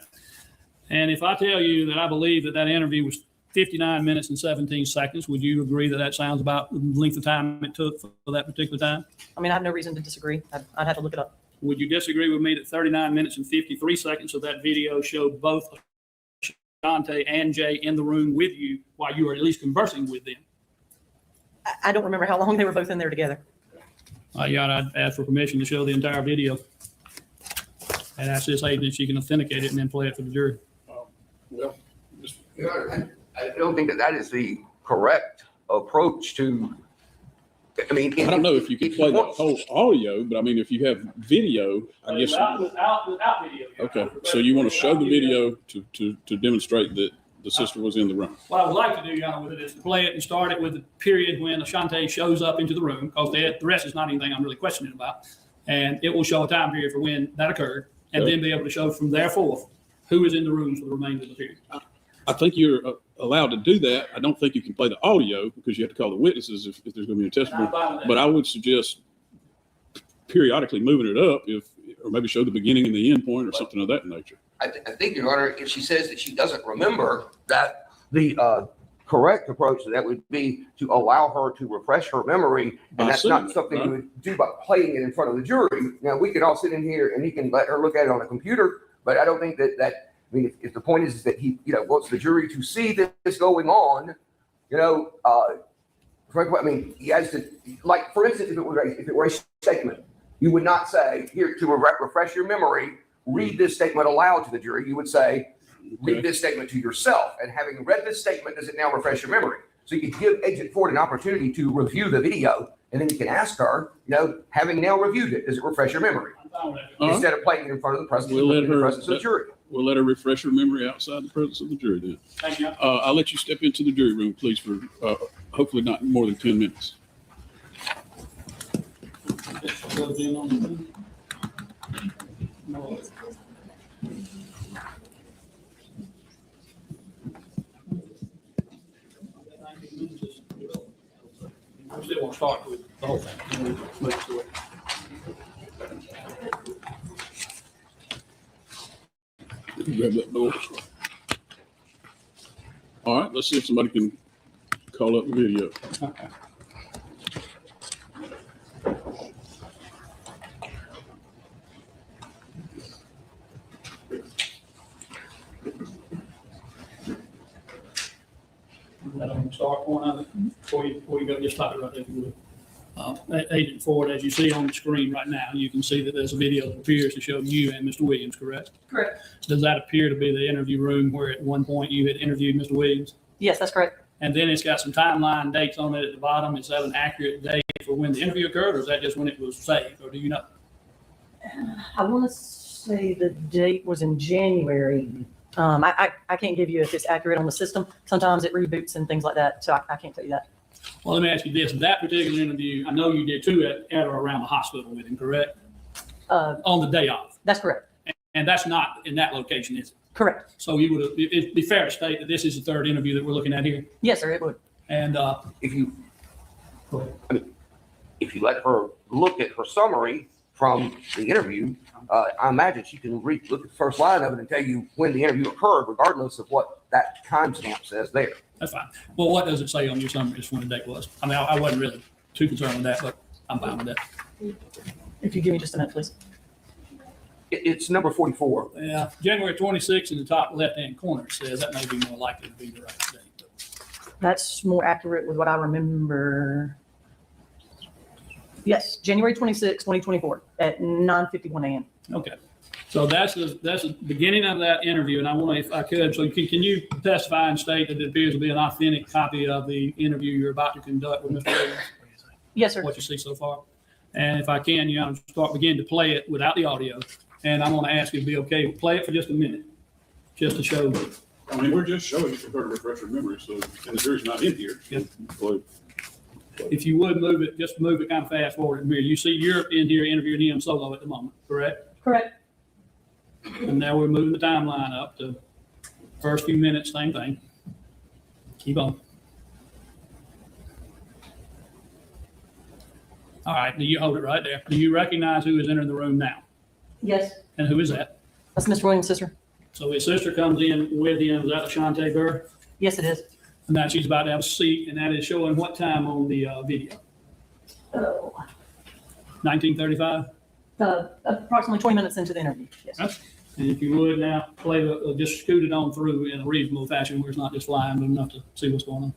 And if I tell you that I believe that interview was 59 minutes and 17 seconds, would you agree that that sounds about the length of time it took for that particular time? I mean, I have no reason to disagree. I'd have to look it up. Would you disagree with me that 39 minutes and 53 seconds of that video showed both Shante and Jay in the room with you while you were at least conversing with them? I don't remember how long they were both in there together. I'd ask for permission to show the entire video. And ask this agent if she can authenticate it and then play it for the jury. Well, Your Honor, I don't think that is the correct approach to, I mean. I don't know if you can play the whole audio, but I mean, if you have video, I guess. Without video. Okay, so you want to show the video to demonstrate that the sister was in the room? What I would like to do, Your Honor, with it is to play it and start it with the period when Ashante shows up into the room, because the rest is not anything I'm really questioning about. And it will show a time period for when that occurred, and then be able to show from there forth who is in the room for the remainder of the period. I think you're allowed to do that. I don't think you can play the audio because you have to call the witnesses if there's going to be a testimony. But I would suggest periodically moving it up or maybe show the beginning and the end point or something of that nature. I think, Your Honor, if she says that she doesn't remember, that the correct approach to that would be to allow her to refresh her memory. And that's not something you would do by playing it in front of the jury. Now, we could all sit in here and he can let her look at it on a computer, but I don't think I mean, if the point is that he, wants the jury to see this going on, I mean, he has to, like, for instance, if it were a statement, you would not say, here, to refresh your memory, read this statement aloud to the jury. You would say, read this statement to yourself. And having read this statement, does it now refresh your memory? So you could give Agent Ford an opportunity to review the video, and then you can ask her, having now reviewed it, does it refresh your memory? Instead of playing it in front of the presence of the jury. We'll let her refresh her memory outside the presence of the jury then. Thank you. I'll let you step into the jury room, please, for hopefully not more than 10 minutes. I still want to start with the whole thing. Grab that door. All right, let's see if somebody can call up the video. Okay. Is that on the start point of it? Before you go, just stop it right there if you would. Agent Ford, as you see on the screen right now, you can see that there's a video that appears to show you and Mr. Williams, correct? Correct. Does that appear to be the interview room where at one point you had interviewed Mr. Williams? Yes, that's correct. And then it's got some timeline dates on it at the bottom. Is that an accurate date for when the interview occurred, or is that just when it was saved, or do you know? I want to say the date was in January. I can't give you if it's accurate on the system. Sometimes it reboots and things like that, so I can't tell you that. Well, let me ask you this. That particular interview, I know you did two at or around the hospital with him, correct? On the day of. That's correct. And that's not in that location, is it? Correct. So you would, it'd be fair to state that this is the third interview that we're looking at here. Yes, sir, it would. And, If you, go ahead. if you let her look at her summary from the interview, I imagine she can look at the first line of it and tell you when the interview occurred, regardless of what that timestamp says there. That's fine. Well, what does it say on your summary as when the date was? I mean, I wasn't really too concerned with that, but I'm fine with that. If you give me just a minute, please. It's number 44. Yeah, January 26th in the top left-hand corner it says that may be more likely to be the right date. But That's more accurate with what I remember. Yes, January 26, 2024 at 9:51 a.m. Okay, so that's the beginning of that interview, and I want to, if I could, so can you testify and state that it appears to be an authentic copy of the interview you're about to conduct with Mr. Williams? Yes, sir. What you see so far? And if I can, begin to play it without the audio, and I'm going to ask you to be okay, play it for just a minute, just to show. I mean, we're just showing it for her to refresh her memory, so, and the jury's not in here. Yeah. So, If you would move it, just move it kind of fast forward here. You see you're in here interviewing him solo at the moment, correct? Correct. And now we're moving the timeline up to first few minutes, same thing. Keep on. All right, do you hold it right there? Do you recognize who is entering the room now? Yes. And who is that? That's Mr. Williams' sister. So his sister comes in with him. Is that Ashante Burr? Yes, it is. And now she's about to have a seat, and that is showing what time on the video? Oh, 1935? approximately 20 minutes into the interview. Yes. Okay. And if you would now play just scoot it on through in a reasonable fashion where it's not just flying, but enough to see what's going on.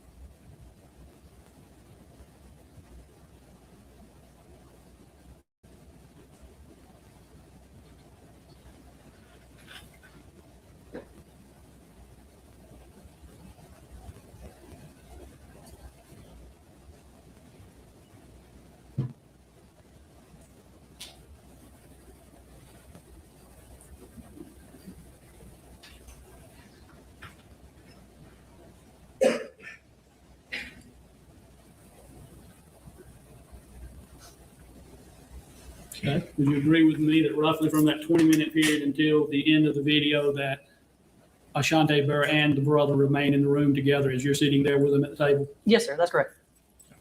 Okay. Would you agree with me that roughly from that 20-minute period until the end of the video that Ashante Burr and the brother remain in the room together as you're sitting there with them at the table? Yes, sir. That's correct.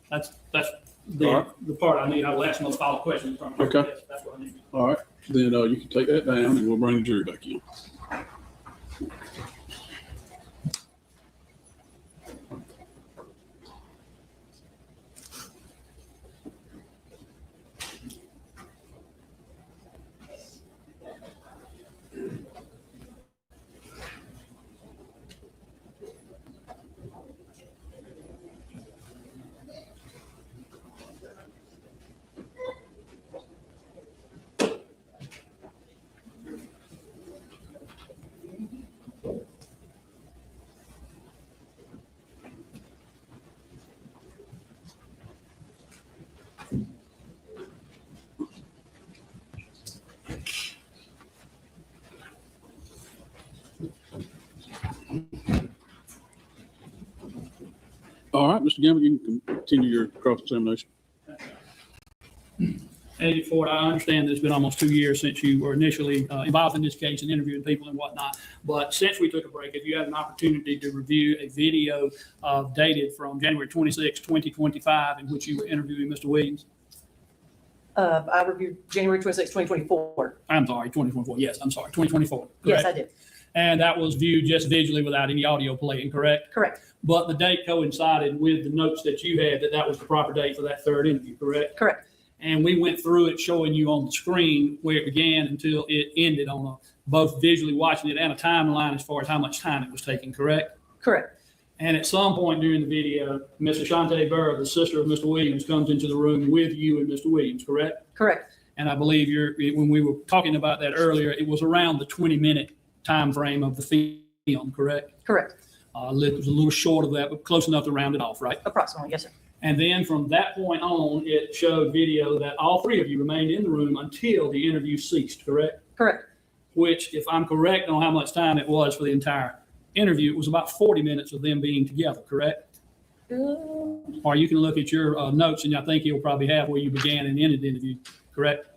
That's All the, right. the part I need. I will ask those follow-up questions from you. Okay. Yes, that's what I need. all right, then you can take that down and we'll bring the jury back in. All right, Mr. Gamble, you can continue your cross-examination. Agent Ford, I understand that it's been almost 2 years since you were initially involved in this case and interviewing people and whatnot. But since we took a break, have you had an opportunity to review a video dated from January 26, 2025, in which you were interviewing Mr. Williams? I reviewed January 26, 2024. I'm sorry, 2024. Yes, I'm sorry, 2024. Yes, correct? I did. And that was viewed just visually without any audio playing, correct? Correct. But the date coincided with the notes that you had that that was the proper date for that third interview, correct? Correct. And we went through it showing you on the screen where it began until it ended on both visually watching it and a timeline as far as how much time it was taking, correct? Correct. And at some point during the video, Miss Ashante Burr, the sister of Mr. Williams, comes into the room with you and Mr. Williams, correct? Correct. And I believe when we were talking about that earlier, it was around the 20-minute time frame of the film, correct? Correct. It was a little short of that, but close enough to round it off, right? Approximately. Yes, sir. And then from that point on, it showed video that all three of you remained in the room until the interview ceased, correct? Correct. Which, if I'm correct on how much time it was for the entire interview, it was about 40 minutes of them being together, correct? Or you can look at your notes, and I think you'll probably have where you began and ended the interview, correct?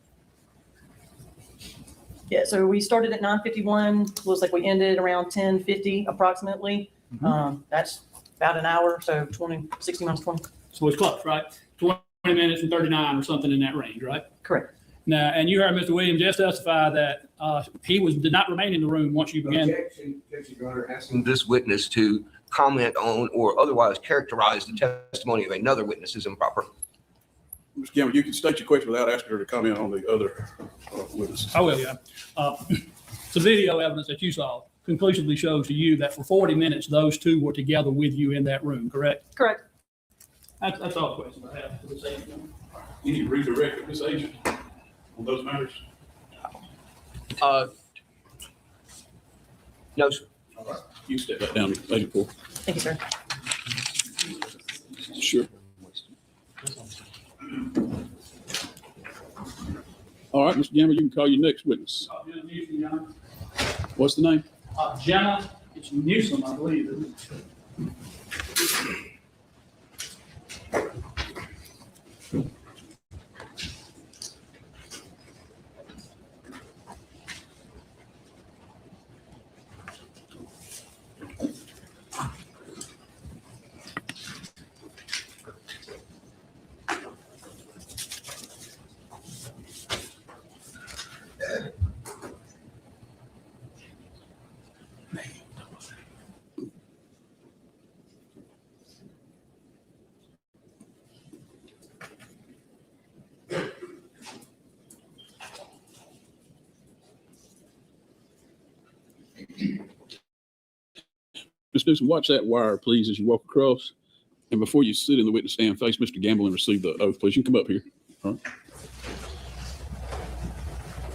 Yeah, so we started at 9:51, looks like we ended around 10:50 approximately. That's about an hour, so 60 minus 20. So it's close, right? 20 minutes and 39 or something in that range, right? Correct. Now, and you heard Mr. Williams just testify that he did not remain in the room once you began. Objection, Your Honor, asking this witness to comment on or otherwise characterize the testimony of another witness is improper. Mr. Gamble, you can state your question without asking her to comment on the other witnesses. I will, yeah. The video evidence that you saw conclusively shows to you that for 40 minutes, those two were together with you in that room, correct? Correct. That's all the questions I have for this evening. You need to redirect this agent on those matters. No, sir. All right. You step that down, Agent Poole. Thank you, sir. Sure. All right, Mr. Gamble, you can call your next witness. What's the name? Jenna, it's Newsom, I believe, isn't it? Ms. Newsom, watch that wire, please, as you walk across. And before you sit in the witness stand, face Mr. Gamble and receive the oath, please. You can come up here. All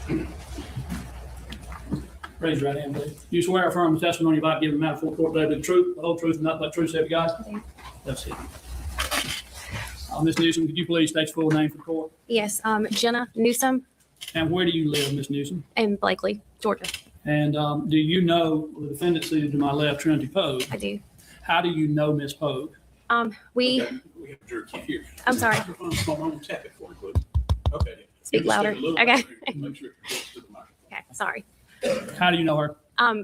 right. Raise your right hand, please. You swear or affirm the testimony about giving matter before court today, the truth, the whole truth, and nothing but the truth, so help you God? That's it. Ms. Newsom, could you please state your full name for the court? Yes, Jenna Newsom And where do you live, Ms. Newsom? in Blakely, Georgia. And do you know the defendant seated to my left, Trinity Pogue? I do. How do you know Ms. Pogue? We Okay, we have a jury can't hear. I'm sorry. I'm gonna tap it for you, please. Okay. Speak You just louder. take a little Okay. louder. Make sure it goes to the mic. Okay, sorry. How do you know her?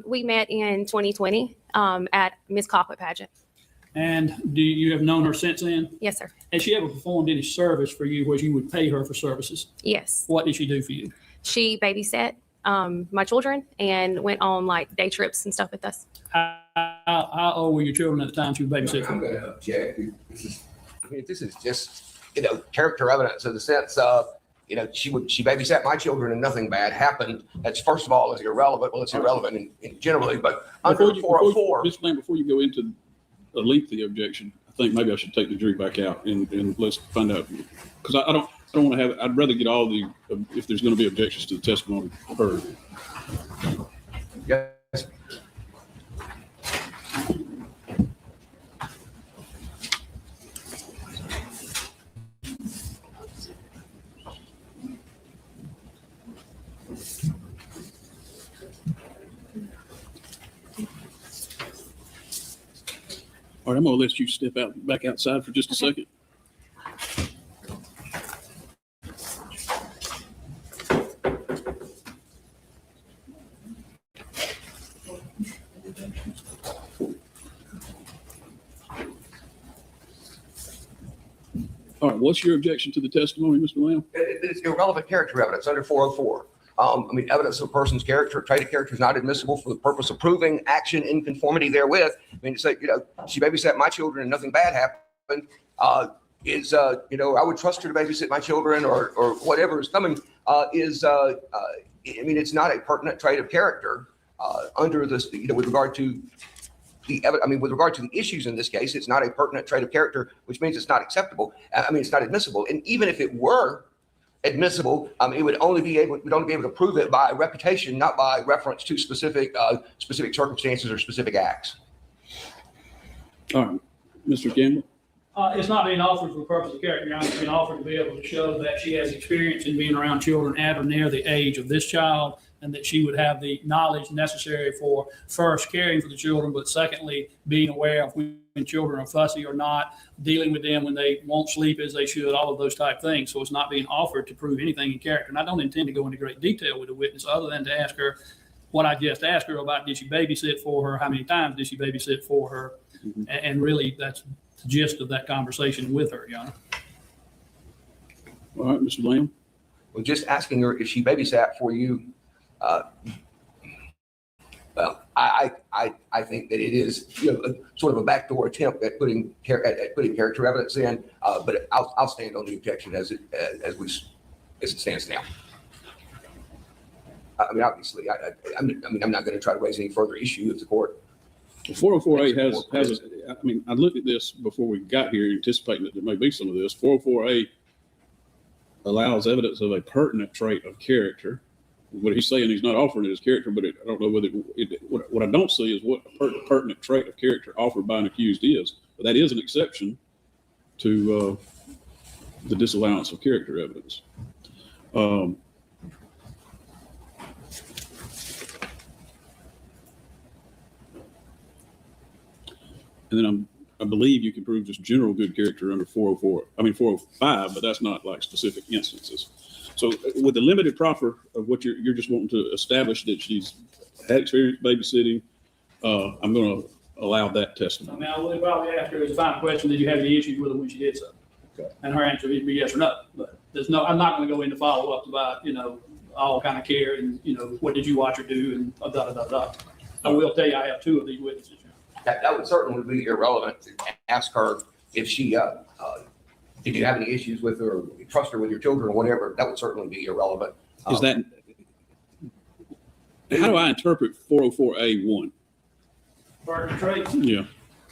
We met in 2020 at Miss Cockwood Pageant. And do you have known her since then? Yes, sir. Has she ever performed any service for you where you would pay her for services? Yes. What did she do for you? She babysat my children and went on like day trips and stuff with us. How old were your children at the time she was babysitting? I'm going to object. This is just, character evidence in the sense of, she babysat my children and nothing bad happened. That's, first of all, is irrelevant. Well, it's irrelevant in generally, but under 404. Mr. Lamb, before you go into a lengthy objection, I think maybe I should take the jury back out and let's find out. Because I don't want to have, I'd rather get all the, if there's going to be objections to the testimony heard. Yes. All right, I'm going to let you step back outside for just a second. All right, what's your objection to the testimony, Mr. Lamb? It's irrelevant character evidence under 404. Evidence of a person's character, trait of character is not admissible for the purpose of proving action in conformity therewith. I mean, to say, she babysat my children and nothing bad happened, I would trust her to babysit my children or whatever is coming, it's not a pertinent trait of character under this, with regard to with regard to the issues in this case, it's not a pertinent trait of character, which means it's not acceptable. It's not admissible. And even if it were admissible, it would only be able to prove it by reputation, not by reference to specific circumstances or specific acts. All right, Mr. Campbell. It's not being offered for the purpose of character. It's being offered to be able to show that she has experience in being around children at or near the age of this child, and that she would have the knowledge necessary for first caring for the children, but secondly, being aware of when children are fussy or not, dealing with them when they won't sleep as they should, all of those type things. So it's not being offered to prove anything in character. And I don't intend to go into great detail with the witness other than to ask her what I just asked her about, did she babysit for her? How many times did she babysit for her? Mm-hmm. And really, that's the gist of that conversation with her, Your Honor. All right, Mr. Lamb. Well, just asking her if she babysat for you, I think that it is sort of a backdoor attempt at putting character evidence in, but I'll stand on the objection as it stands now. Obviously, I'm not going to try to raise any further issue with the court. 404A has I looked at this before we got here, anticipating that there may be some of this. 404A allows evidence of a pertinent trait of character. What he's saying, he's not offering it as character, but I don't know whether what I don't see is what a pertinent trait of character offered by an accused is. But that is an exception to the disallowance of character evidence. And then I believe you can prove just general good character under 405, but that's not like specific instances. So with the limited proffer of what you're just wanting to establish that she's had experience babysitting, I'm going to allow that testimony. I would probably ask her as a final question, did you have any issues with her when she did so? Okay. And her answer would be yes or no. But I'm not going to go into follow-ups about, all kind of care and, what did you watch her do and da-da-da-da. I will tell you, I have two of these witnesses. That would certainly be irrelevant to ask her if she, did you have any issues with her, or trust her with your children or whatever. That would certainly be irrelevant. Is that, how do I interpret 404A1? Pertinent trait? Yeah.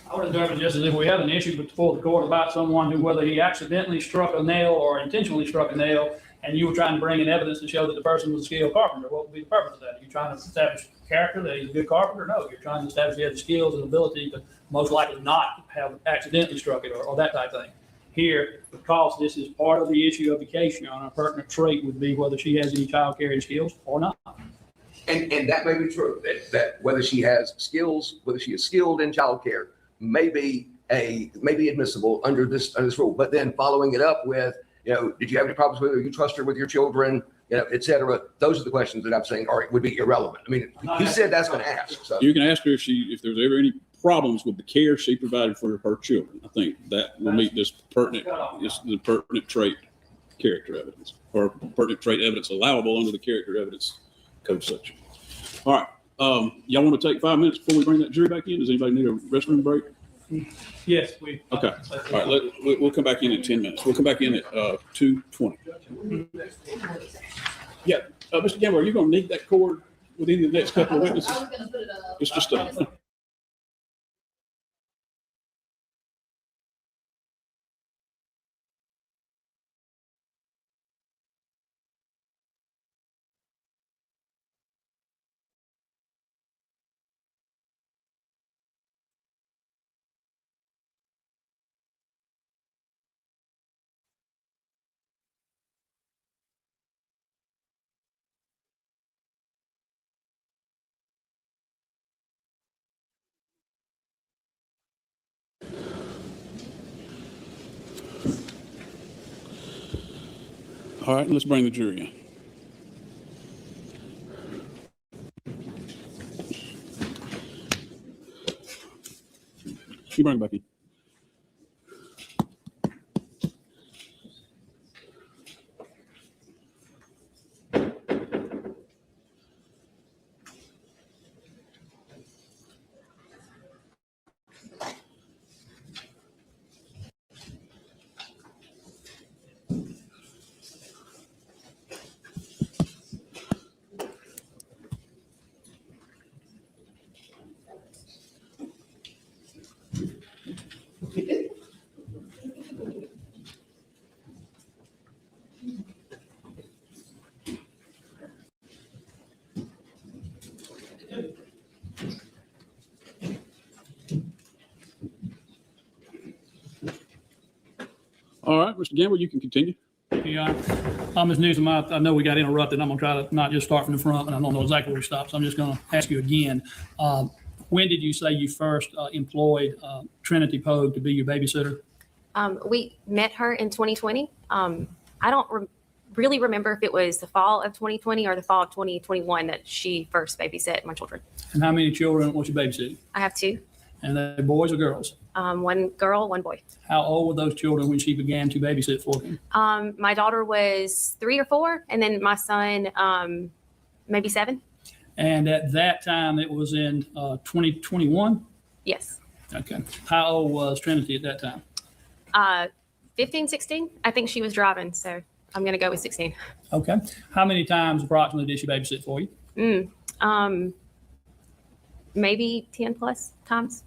I would interpret just as if we have an issue before the court about someone who, whether he accidentally struck a nail or intentionally struck a nail, and you were trying to bring in evidence to show that the person was a skilled carpenter. What would be the purpose of that? Are you trying to establish character that he's a good carpenter? No, you're trying to establish he has the skills and ability to most likely not have accidentally struck it or that type of thing. Here, because this is part of the issue of the case, Your Honor, a pertinent trait would be whether she has any child caring skills or not. And that may be true, that whether she has skills, whether she is skilled in child care may be admissible under this rule. But then following it up with, did you have any problems with her? You trust her with your children, et cetera. Those are the questions that I'm saying would be irrelevant. He said that's going to ask. So. You can ask her if there's ever any problems with the care she provided for her children. I think that will meet this the pertinent trait character evidence, or pertinent trait evidence allowable under the character evidence code section. All right. Y'all want to take 5 minutes before we bring that jury back in? Does anybody need a restroom break? Yes, okay. All right. We'll come back in 10 minutes. We'll come back in at 2:20. Yeah. Mr. Gamble, are you going to need that cord within the next couple of witnesses? I was going to put it up. It's just a. All right, let's bring the jury in. You bring it back in. All right, Mr. Gamble, you can continue. Yeah, Ms. Newsom, I know we got interrupted. I'm gonna try to not just start from the front, and I don't know exactly where we stopped, so I'm just gonna ask you again. When did you say you first employed Trinity Pogue to be your babysitter? We met her in 2020. I don't really remember if it was the fall of 2020 or the fall of 2021 that she first babysat my children. And how many children was you babysitting? I have two, And they boys or girls? one girl, one boy. How old were those children when she began to babysit for them? My daughter was 3 or 4, and then my son, maybe 7. And at that time, it was in 2021? Yes. Okay. How old was Trinity at that time? 15, 16. I think she was driving, so I'm going to go with 16. Okay. How many times approximately did she babysit for you? Maybe 10 plus times.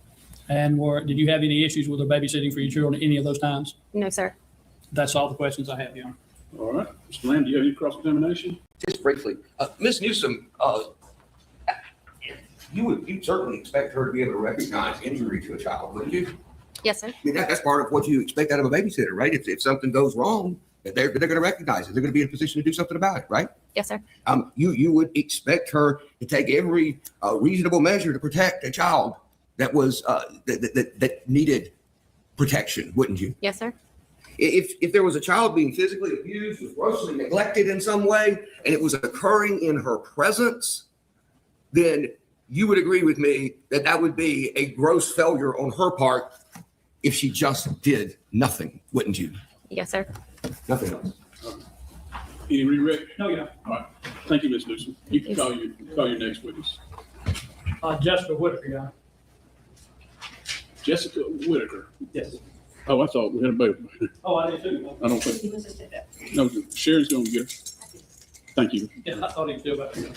And did you have any issues with her babysitting for your children any of those times? No, sir. That's all the questions I have, Your Honor. All right, Mr. Lamb, do you have any cross-examination? Just briefly, Ms. Newsom, you'd certainly expect her to be able to recognize injury to a child, wouldn't you? Yes, sir. I mean, that's part of what you expect out of a babysitter, right? If something goes wrong, they're going to recognize it. They're going to be in a position to do something about it, right? Yes, sir. You would expect her to take every reasonable measure to protect a child that was that needed protection, wouldn't you? Yes, sir. If there was a child being physically abused, was grossly neglected in some way, and it was occurring in her presence, then you would agree with me that that would be a gross failure on her part if she just did nothing, wouldn't you? Yes, sir. Nothing else. Any redirect? No, Your Honor. All right, thank you, Ms. Newsom. You can Yes. call your next witness. Jessica Whitaker, Your Honor. Jessica Whitaker. Yes. Oh, I thought we had a baby. Oh, I did too. I don't think, no, Sharon's going to get her. Thank you. Yeah, I thought he was still back there.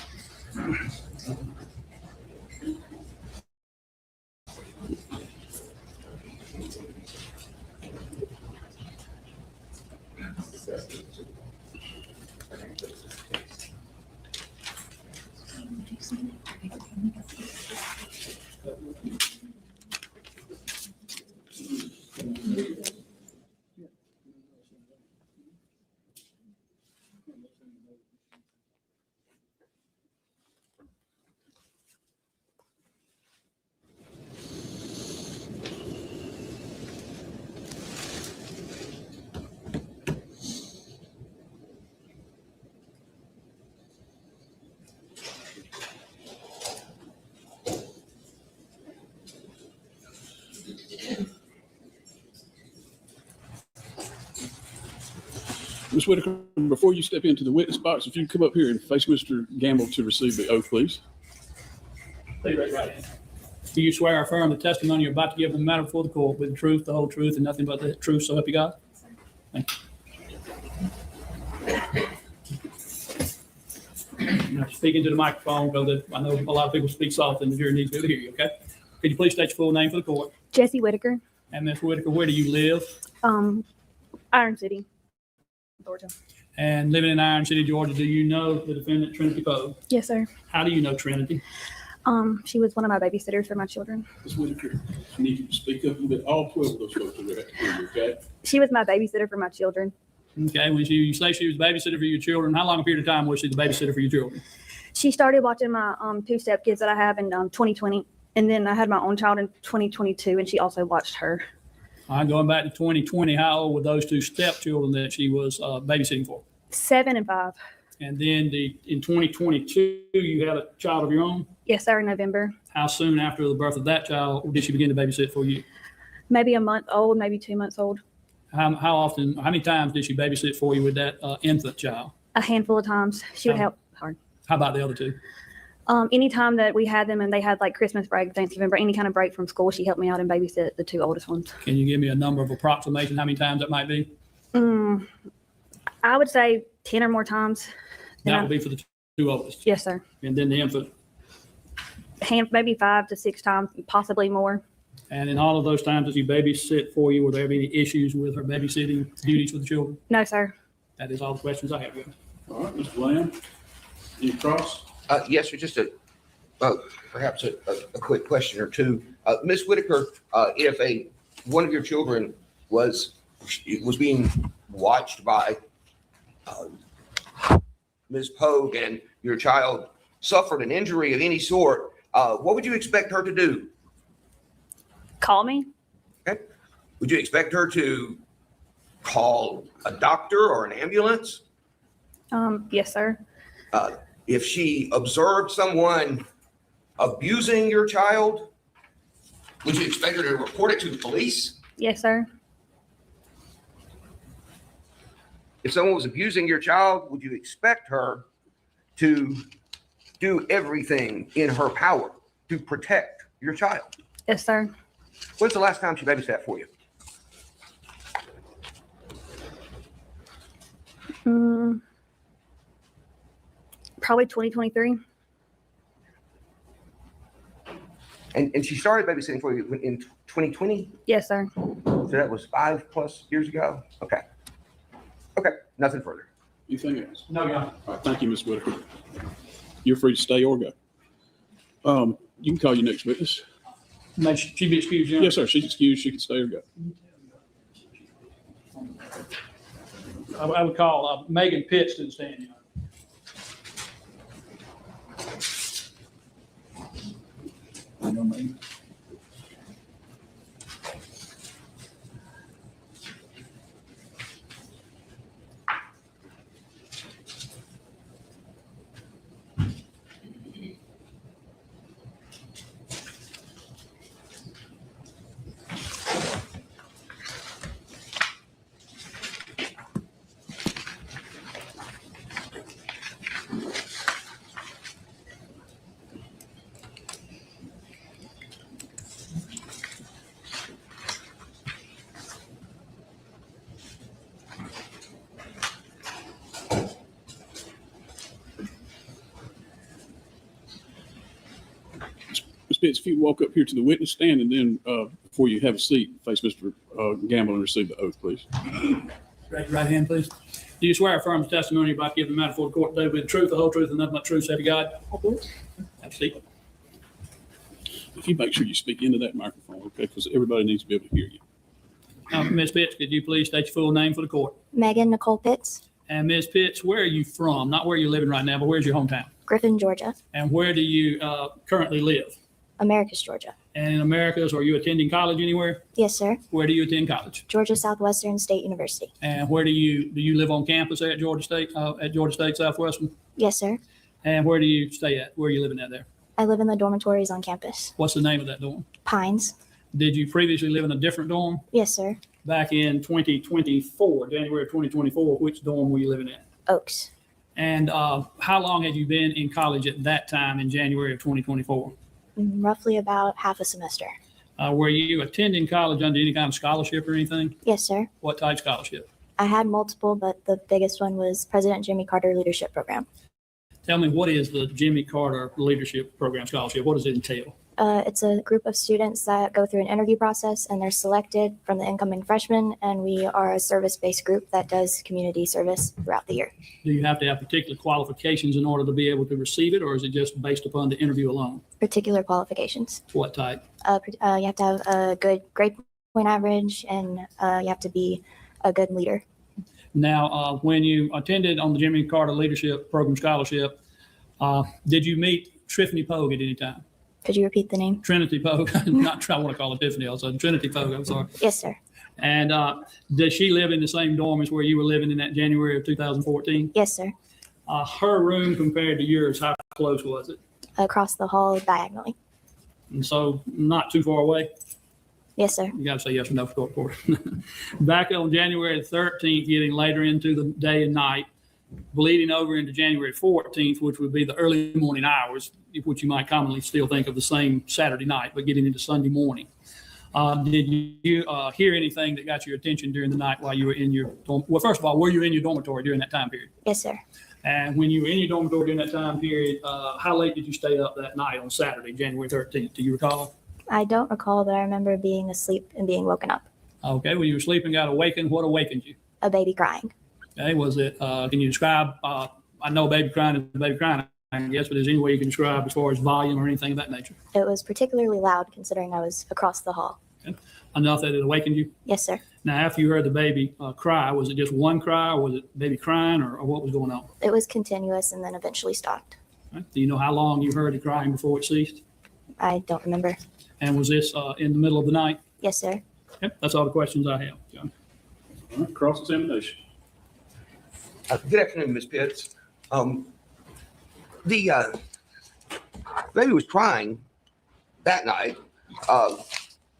Ms. Whitaker, before you step into the witness box, if you come up here and face Mr. Gamble to receive the oath, please. Please raise your right hand. Do you swear or affirm the testimony you're about to give in the matter before the court with the truth, the whole truth, and nothing but the truth, so help you God? Thank you. Now, speaking to the microphone, because I know a lot of people speak soft and the jury needs to hear you, okay? Could you please state your full name for the court? Jesse Whitaker, And Ms. Whitaker, where do you live? Iron City, Georgia. And living in Iron City, Georgia, do you know the defendant, Trinity Pogue? Yes, sir. How do you know Trinity? She was one of my babysitters for my children. Ms. Whitaker, I need you to speak up a little bit. All 12 of those folks are there, okay? She was my babysitter for my children. Okay, when you say she was the babysitter for your children, how long a period of time was she the babysitter for your children? She started watching my two stepkids that I have in 2020, and then I had my own child in 2022, and she also watched her. All right, going back to 2020, how old were those two stepchildren that she was babysitting for? 7 and 5. And then in 2022, you had a child of your own. Yes, sir. In November, How soon after the birth of that child did she begin to babysit for you? maybe a month old, maybe 2 months old. How often, how many times did she babysit for you with that infant child? A handful of times. She would help hard. How about the other two? Anytime that we had them and they had like Christmas break, Thanksgiving break, any kind of break from school, she helped me out and babysit the 2 oldest ones. Can you give me a number of approximation, how many times that might be? I would say 10 or more times. That would be for the 2 oldest. Yes, sir. And then the infant. Maybe 5 to 6 times, possibly more. And in all of those times that you babysit for you, were there any issues with her babysitting duties with the children? No, sir. That is all the questions I have. All right, Mr. Lamb, any cross? Yes, sir. Just a perhaps a quick question or two. Ms. Whitaker, if one of your children was being watched by Ms. Pogue and your child suffered an injury of any sort, what would you expect her to do? Call me. Okay. Would you expect her to call a doctor or an ambulance? Yes, sir. If she observed someone abusing your child, would you expect her to report it to the police? Yes, sir. If someone was abusing your child, would you expect her to do everything in her power to protect your child? Yes, sir. When's the last time she babysat for you? Probably 2023. And she started babysitting for you in 2020? Yes, sir. So that was 5+ years ago? Okay. Okay, nothing further. Anything else? No, Your Honor. All right, thank you, Ms. Whitaker. You're free to stay or go. You can call your next witness. May she be excused, Your Honor? Yes, sir. She's excused. She can stay or go. I would call Megan Pitts to the stand, Your Honor. Ms. Pitts, if you walk up here to the witness stand and then before you have a seat, face Mr. Gamble and receive the oath, please. Raise your right hand, please. Do you swear affirm the testimony you're about to give the matter before the court today with the truth, the whole truth, and nothing but the truth, so help you God? Have a seat. If you make sure you speak into that microphone, okay, because everybody needs to be able to hear you. Ms. Pitts, could you please state your full name for the court? Megan Nicole Pitts, And Ms. Pitts, where are you from? Not where you're living right now, but where's your hometown? Griffin, Georgia, And where do you currently live? Americus, Georgia. And in Americas, are you attending college anywhere? Yes, sir. Where do you attend college? Georgia Southwestern State University. And where do you live on campus there at Georgia State Southwestern? Yes, sir. And where do you stay at? Where are you living at there? I live in the dormitories on campus. What's the name of that dorm? Pines. Did you previously live in a different dorm? Yes, sir. Back in 2024, January of 2024, which dorm were you living in? Oaks. And how long had you been in college at that time in January of 2024? Roughly about half a semester. Were you attending college under any kind of scholarship or anything? Yes, sir. What type scholarship? I had multiple, but the biggest one was President Jimmy Carter Leadership Program. Tell me, what is the Jimmy Carter Leadership Program scholarship? What does it entail? It's a group of students that go through an interview process and they're selected from the incoming freshmen. And we are a service-based group that does community service throughout the year. Do you have to have particular qualifications in order to be able to receive it, or is it just based upon the interview alone? Particular qualifications. What type? You have to have a good grade point average and you have to be a good leader. Now, when you attended on the Jimmy Carter Leadership Program scholarship, did you meet Tiffany Pogue at any time? Could you repeat the name? Trinity Pogue. Not I want to call her Tiffany. I said Trinity Pogue. I'm sorry. Yes, sir. And does she live in the same dorm as where you were living in that January of 2014? Yes, sir. Her room compared to yours, how close was it? Across the hall diagonally. And so not too far away? Yes, sir. You got to say yes or no for court. Back on January the 13th, getting later into the day and night, bleeding over into January 14th, which would be the early morning hours, which you might commonly still think of the same Saturday night, but getting into Sunday morning. Did you hear anything that got your attention during the night while you were in your dorm? Well, first of all, were you in your dormitory during that time period? Yes, sir. And when you were in your dormitory during that time period, how late did you stay up that night on Saturday, January 13th? Do you recall? I don't recall, but I remember being asleep and being woken up. Okay, well, you were sleeping, got awakened. What awakened you? A baby crying. Okay, was it, can you describe, I know baby crying is baby crying. yes, but is there any way you can describe as far as volume or anything of that nature? It was particularly loud considering I was across the hall. Enough that it awakened you? Yes, sir. Now, after you heard the baby cry, was it just one cry, or was it baby crying, or what was going on? It was continuous and then eventually stopped. Right? Do you know how long you heard it crying before it ceased? I don't remember. And was this in the middle of the night? Yes, sir. Yep, that's all the questions I have, John. All right, cross-examination. Good afternoon, Ms. Pitts. The baby was crying that night,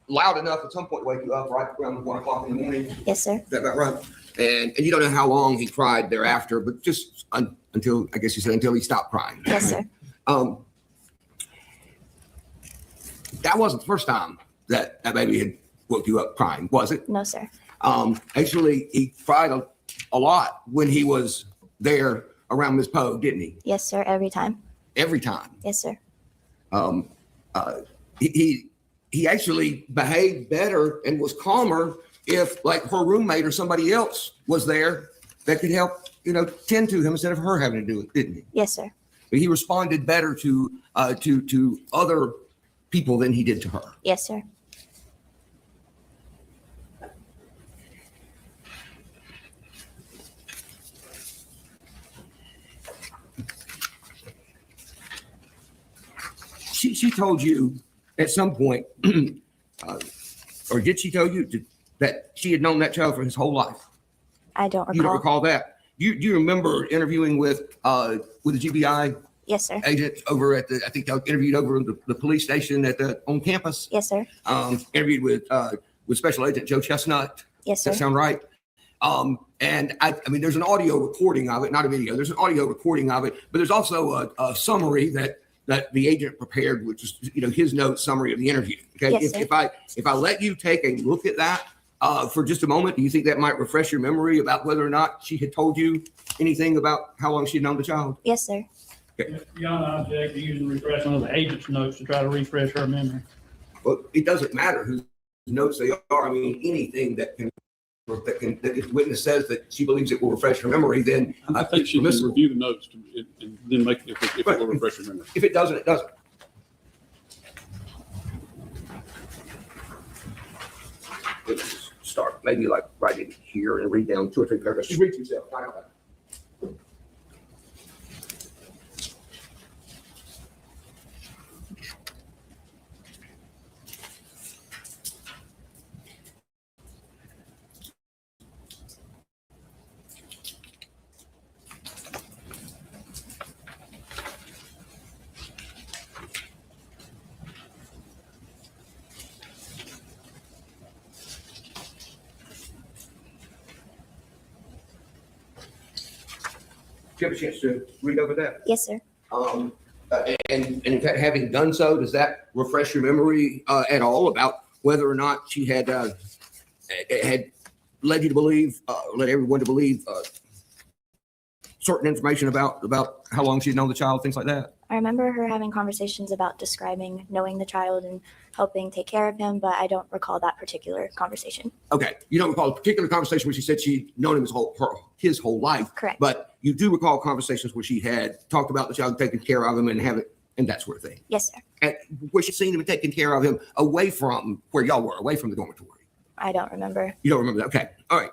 loud enough at some point to wake you up right around 1 o'clock in the morning. Yes, sir. Is that about right? And you don't know how long he cried thereafter, but just until, I guess you said, until he stopped crying. Yes, sir. That wasn't the first time that baby had woke you up crying, was it? No, sir. Actually, he cried a lot when he was there around Ms. Poe, didn't he? Yes, sir. Every time. Every time. Yes, sir. He actually behaved better and was calmer if, like, her roommate or somebody else was there that could help, tend to him instead of her having to do it, didn't he? Yes, sir. But he responded better to other people than he did to her. Yes, sir. She told you at some point, or did she tell you that she had known that child for his whole life? I don't recall. You don't recall that? Do you remember interviewing with the GBI Yes, sir. agent over at I think they interviewed over the police station on campus? Yes, sir. Interviewed with Special Agent Joe Chestnut. Yes, Does that sir. sound right? And I mean, there's an audio recording of it, not a video. There's an audio recording of it, but there's also a summary that the agent prepared, which is his note summary of the interview. Okay, Yes, sir. if I let you take a look at that for just a moment, do you think that might refresh your memory about whether or not she had told you anything about how long she had known the child? Yes, sir. Beyond object, using refreshment of the agent's notes to try to refresh her memory. Well, it doesn't matter whose notes they are. I mean, anything that if the witness says that she believes it will refresh her memory, then I think she can review the notes and then make if it will refresh your memory. If it doesn't, it doesn't. Let's start maybe like right in here and read down 2 or 3 paragraphs. Just read yourself. Find out. Do you have a chance to read over that? Yes, sir. And in fact, having done so, does that refresh your memory at all about whether or not she had led you to believe, led everyone to believe certain information about how long she'd known the child, things like that? I remember her having conversations about describing knowing the child and helping take care of him, but I don't recall that particular conversation. Okay, you don't recall a particular conversation where she said she'd known him his whole life. Correct. But you do recall conversations where she had talked about the child, taking care of him, and that sort of thing. Yes, sir. And where she'd seen him and taking care of him away from where y'all were, away from the dormitory. I don't remember. You don't remember that? Okay. All right.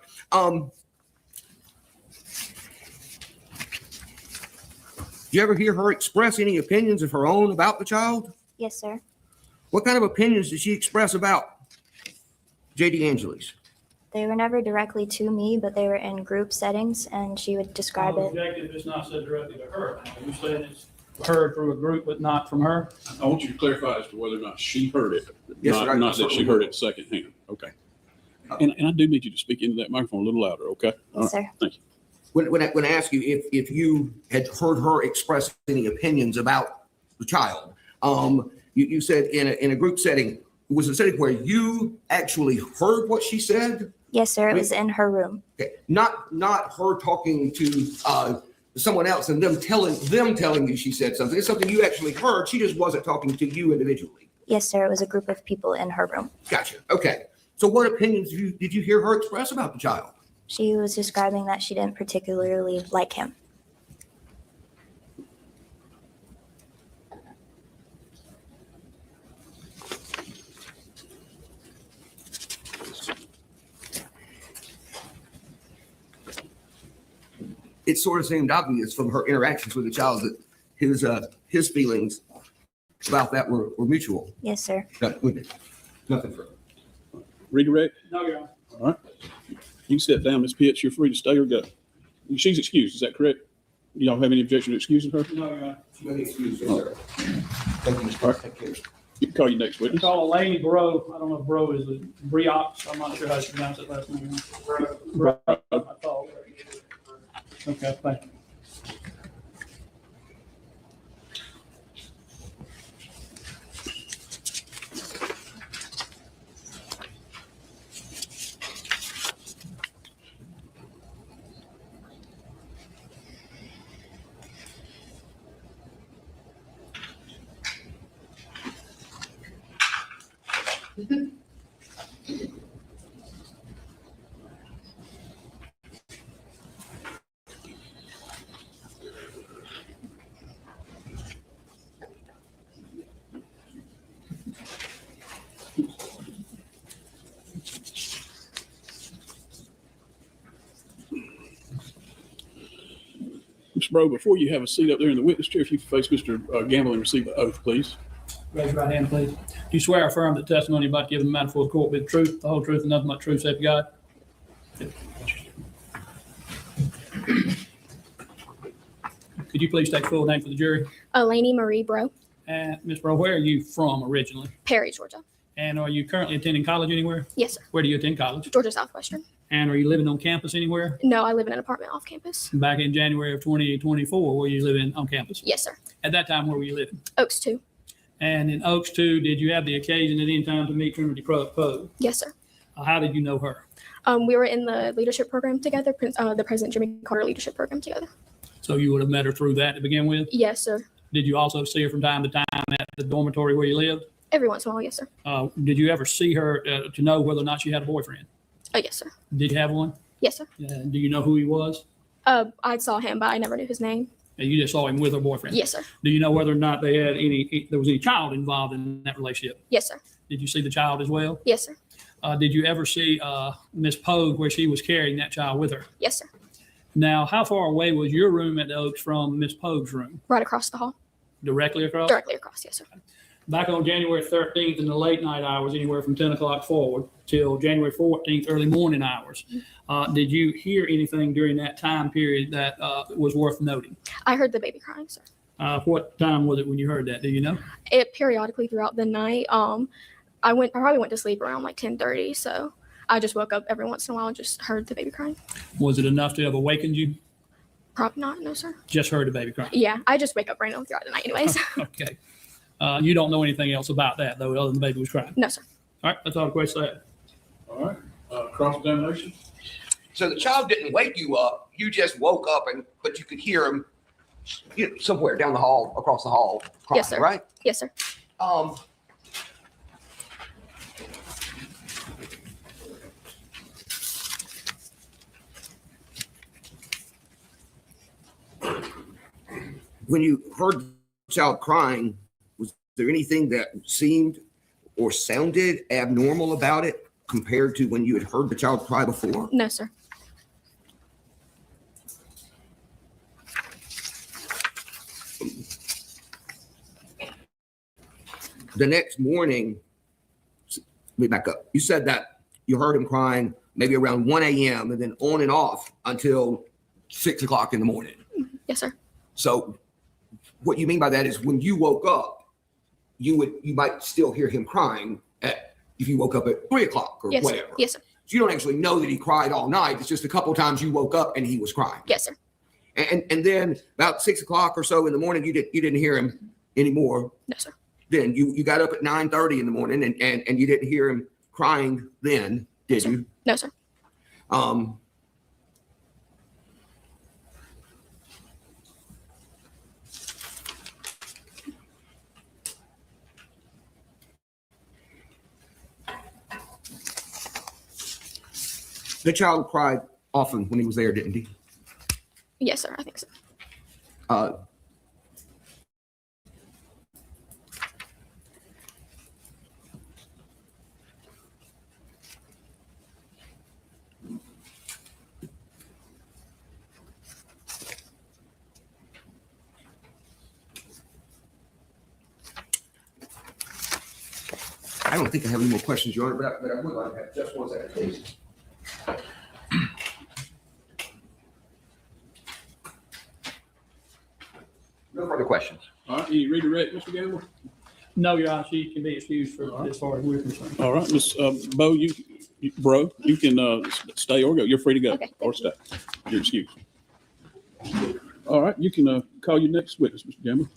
Do you ever hear her express any opinions of her own about the child? Yes, sir. What kind of opinions did she express about J.D. Angeles? They were never directly to me, but they were in group settings, and she would describe it. Objective is not said directly to her. You said it's heard through a group, but not from her. I want you to clarify as to whether or not she heard it, Yes, sir, not that she heard it secondhand. Okay. And I do need you to speak into that microphone a little louder, okay? All Yes, right. sir. Thank you. When I ask you if you had heard her express any opinions about the child, you said in a group setting, was it a setting where you actually heard what she said? Yes, sir. It was in her room. Okay. Not her talking to someone else and them telling you she said something. It's something you actually heard. She just wasn't talking to you individually. Yes, sir. It was a group of people in her room. Gotcha. Okay. So what opinions did you hear her express about the child? She was describing that she didn't particularly like him. it sort of seemed obvious from her interactions with the child that his feelings about that were mutual. Yes, sir. Nothing further. Redirect? No, Your Honor. All right. You can step down, Ms. Pitts. You're free to stay or go. She's excused, is that correct? Y'all have any objection to excusing her? No, Your Honor. Thank you, Mr. All right. Take care. You can call your next witness. Call Elaine Bro. I don't know if Bro is a Briox. I'm not sure how to pronounce it last name. Bro. I thought. Okay, thank you. Mr. Bro, before you have a seat up there in the witness chair, if you face Mr. Gamble and receive the oath, please. Raise your right hand, please. Do you swear or affirm that testimony you're about to give in the matter before the court be the truth, the whole truth, and nothing but truth, so help you God? Could you please state your full name for the jury? Elaine Marie Bro, And Ms. Bro, where are you from originally? Perry, Georgia. And are you currently attending college anywhere? Yes, sir. Where do you attend college? Georgia Southwestern. And are you living on campus anywhere? No, I live in an apartment off campus. Back in January of 2024, were you living on campus? Yes, sir. At that time, where were you living? Oaks 2. And in Oaks 2, did you have the occasion at any time to meet Trinity Poe? Yes, sir. How did you know her? We were in the leadership program together, the President Jimmy Carter leadership program together. So you would have met her through that to begin with? Yes, sir. Did you also see her from time to time at the dormitory where you lived? Every once in a while, yes, sir. Did you ever see her to know whether or not she had a boyfriend? Yes, sir. Did you have one? Yes, sir. Do you know who he was? I saw him, but I never knew his name. You just saw him with her boyfriend? Yes, sir. Do you know whether or not they had there was any child involved in that relationship? Yes, sir. Did you see the child as well? Yes, sir. Did you ever see Miss Pogue where she was carrying that child with her? Yes, sir. Now, how far away was your room at the Oaks from Miss Pogue's room? Right across the hall. Directly across? Directly across, yes, sir. Back on January 13th in the late night hours, anywhere from 10 o'clock forward till January 14th, early morning hours, did you hear anything during that time period that was worth noting? I heard the baby crying, sir. What time was it when you heard that? Do you know? It periodically throughout the night. I probably went to sleep around like 10:30, so I just woke up every once in a while and just heard the baby crying. Was it enough to have awakened you? Probably not, no, sir. Just heard the baby crying? Yeah, I just wake up random throughout the night anyways. Okay. You don't know anything else about that, though, other than the baby was crying? No, sir. All right, that's all the questions I have. All right, cross-examination? So the child didn't wake you up. You just woke up, but you could hear him somewhere down the hall, across the hall, crying, Yes, sir. right? Yes, sir. When you heard the child crying, was there anything that seemed or sounded abnormal about it compared to when you had heard the child cry before? No, sir. The next morning, let me back up. You said that you heard him crying maybe around 1 a.m. and then on and off until 6 o'clock in the morning. Yes, sir. So what you mean by that is when you woke up, you might still hear him crying if you woke up at 3 o'clock or Yes, sir. whatever. Yes, sir. So you don't actually know that he cried all night. It's just a couple times you woke up and he was crying. Yes, sir. And then about 6 o'clock or so in the morning, you didn't hear him anymore. No, sir. Then you got up at 9:30 in the morning and you didn't hear him crying then, did you? No, sir. The child cried often when he was there, didn't he? Yes, sir. I think so. I don't think I have any more questions, Your Honor, but I would like to have just one second, please. No further questions. All right, any redirect, Mr. Gamble? No, Your Honor, she can be excused for as far as we're concerned. All right, Ms. Bo, you can stay or go. You're free to go Okay, or stay. You're excused. All right, you can call your next witness, Mr. Gamble.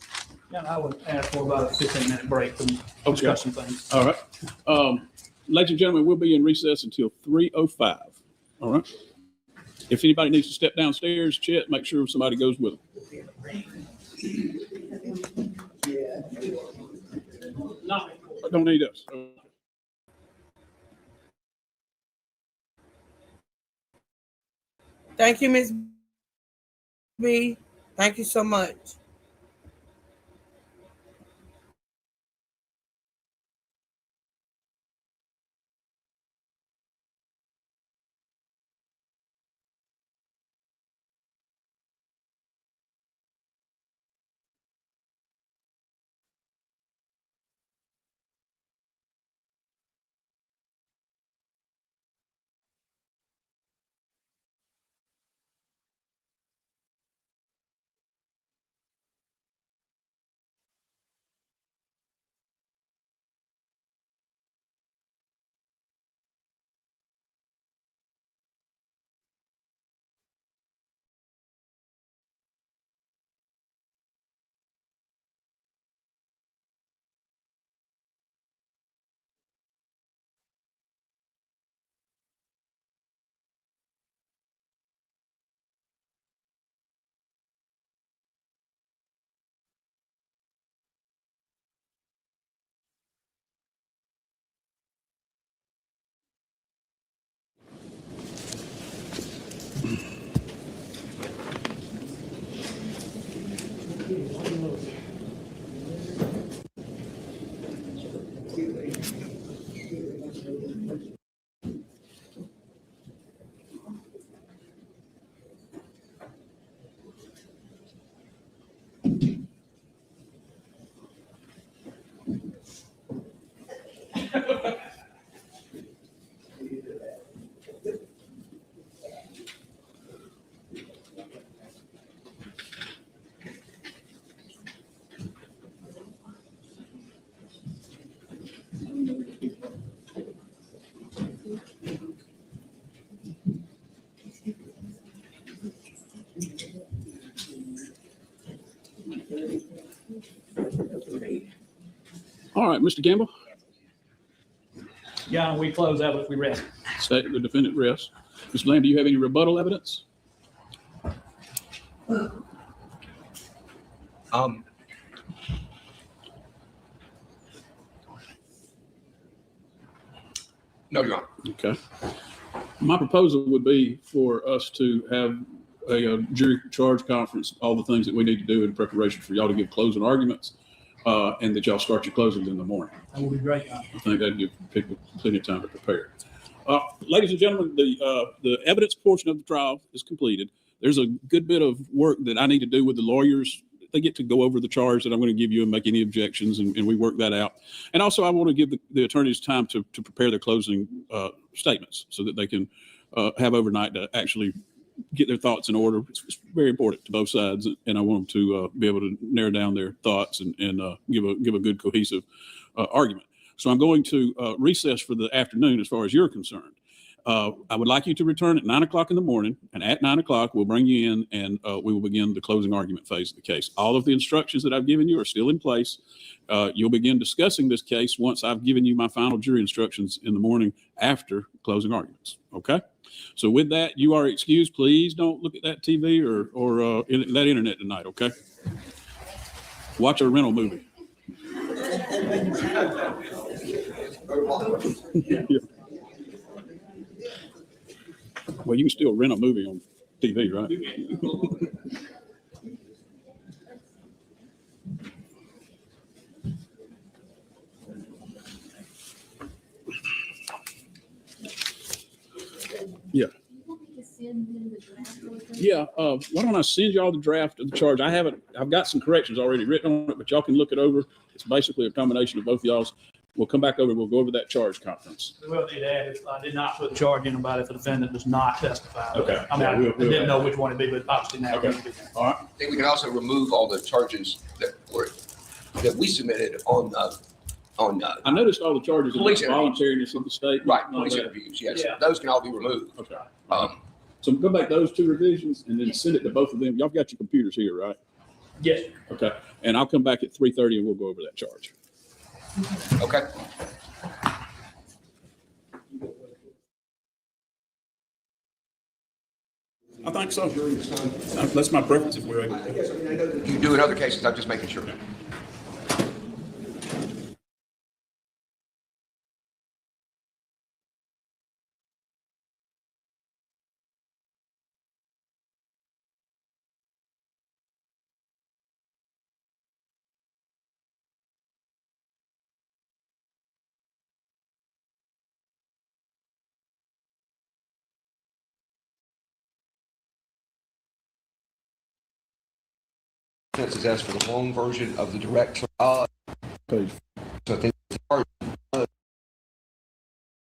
Yeah, I would ask for about a 15-minute break and discuss some things. All right. Ladies and gentlemen, we'll be in recess until 3:05. All right. If anybody needs to step downstairs, Chet, make sure somebody goes with them. No. Don't need us. Thank you, Ms. B. Thank you so much. All right, Mr. Gamble, Yeah, we close out if we rest. state the defendant rests. Mr. Lamb, do you have any rebuttal evidence? No, Your Honor. Okay. My proposal would be for us to have a jury charge conference, all the things that we need to do in preparation for y'all to give closing arguments, and that y'all start your closings in the morning. That would be great. Your Honor. I think that'd give people plenty of time to prepare. Ladies and gentlemen, the evidence portion of the trial is completed. There's a good bit of work that I need to do with the lawyers. They get to go over the charge that I'm going to give you and make any objections, and we work that out. And also, I want to give the attorneys time to prepare their closing statements so that they can have overnight to actually get their thoughts in order. It's very important to both sides, and I want them to be able to narrow down their thoughts and give a good cohesive argument. So I'm going to recess for the afternoon as far as you're concerned. I would like you to return at 9 o'clock in the morning, and at 9 o'clock, we'll bring you in and we will begin the closing argument phase of the case. All of the instructions that I've given you are still in place. You'll begin discussing this case once I've given you my final jury instructions in the morning after closing arguments. Okay? So with that, you are excused. Please don't look at that TV or that internet tonight, okay? Watch a rental movie. Yeah. Well, you can still rent a movie on TV, right? Yeah. Yeah. Why don't I send y'all the draft of the charge? I've got some corrections already written on it, but y'all can look it over. It's basically a combination of both y'all's. we'll come back over, we'll go over that charge conference. We will need to add, I did not put a charge in about if the defendant does not testify. Okay. I mean, I didn't know which one it'd be, but obviously now. Okay. All right. I think we can also remove all the charges that we submitted on I noticed all the charges Police about interviews. voluntariness of the state. right, and all police that. interviews, yes, Yeah. those can all be removed. Okay. Um, So go back those 2 revisions and then send it to both of them. Y'all got your computers here, right? Yes. Okay. And I'll come back at 3:30 and we'll go over that charge. okay. I think so. That's my preference if we're able. I guess, I mean, I know that you do in other cases, I'm just making sure. This is as for the long version of the direct. Page. So I think.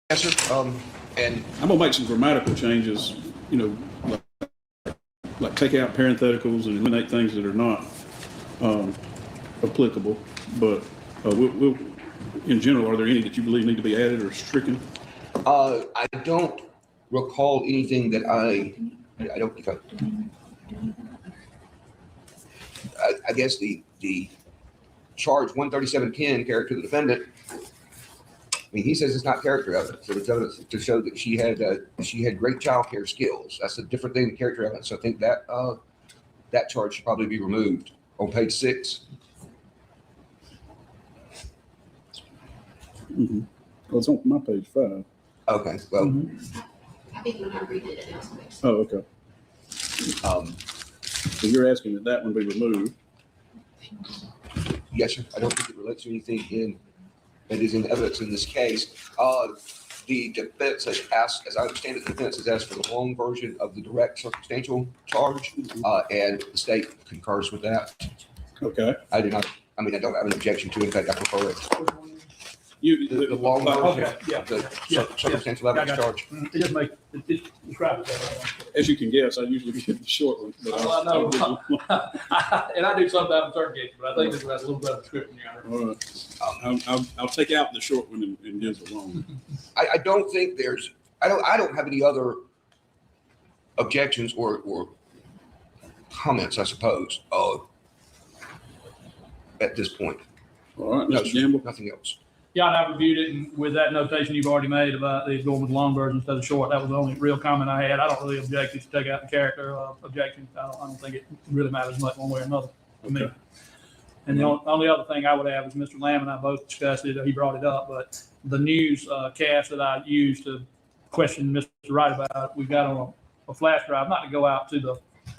Yes, sir. And I'm gonna make some grammatical changes, you know, like take out parentheticals and eliminate things that are not applicable. But we'll, in general, are there any that you believe need to be added or stricken? I don't recall anything that I don't think I guess the charge 13710 character of the defendant. I mean, he says it's not character evidence, so it's evidence to show that she had great child care skills. That's a different thing than character evidence. So I think that that charge should probably be removed on page 6. Mm-hmm. Well, it's on my page 5. Okay, well, I think when I read it, it also makes. Oh, okay. So you're asking that one be removed? yes, sir. I don't think it relates to anything that is in evidence in this case. The defense has asked, as I understand it, the defense has asked for the long version of the direct circumstantial charge, and the state concurs with that. Okay. I don't have an objection to it. In fact, I prefer it. The long Okay, version yeah, of the yeah, circumstantial yeah. evidence charge. It just makes, it describes it. As you can guess, I usually get the short one. But Well, I know. And I do sometimes in certain cases, but I think this has a little better description, Your Honor. All right. I'll take out the short one and give the long one. I don't think there's, I don't have any other objections or comments, I suppose, at this point. All right, No, Mr. Gamble. nothing else. Yeah, and I reviewed it, and with that notation you've already made about these going with long version instead of short, that was the only real comment I had. I don't really object if you take out the character objection. I don't think it really matters much one way or another to me. Okay. And the only other thing I would add was Mr. Lamb and I both discussed it, he brought it up, but the news cast that I used to question Mr. Wright about, we've got on a flash drive, not to go out to the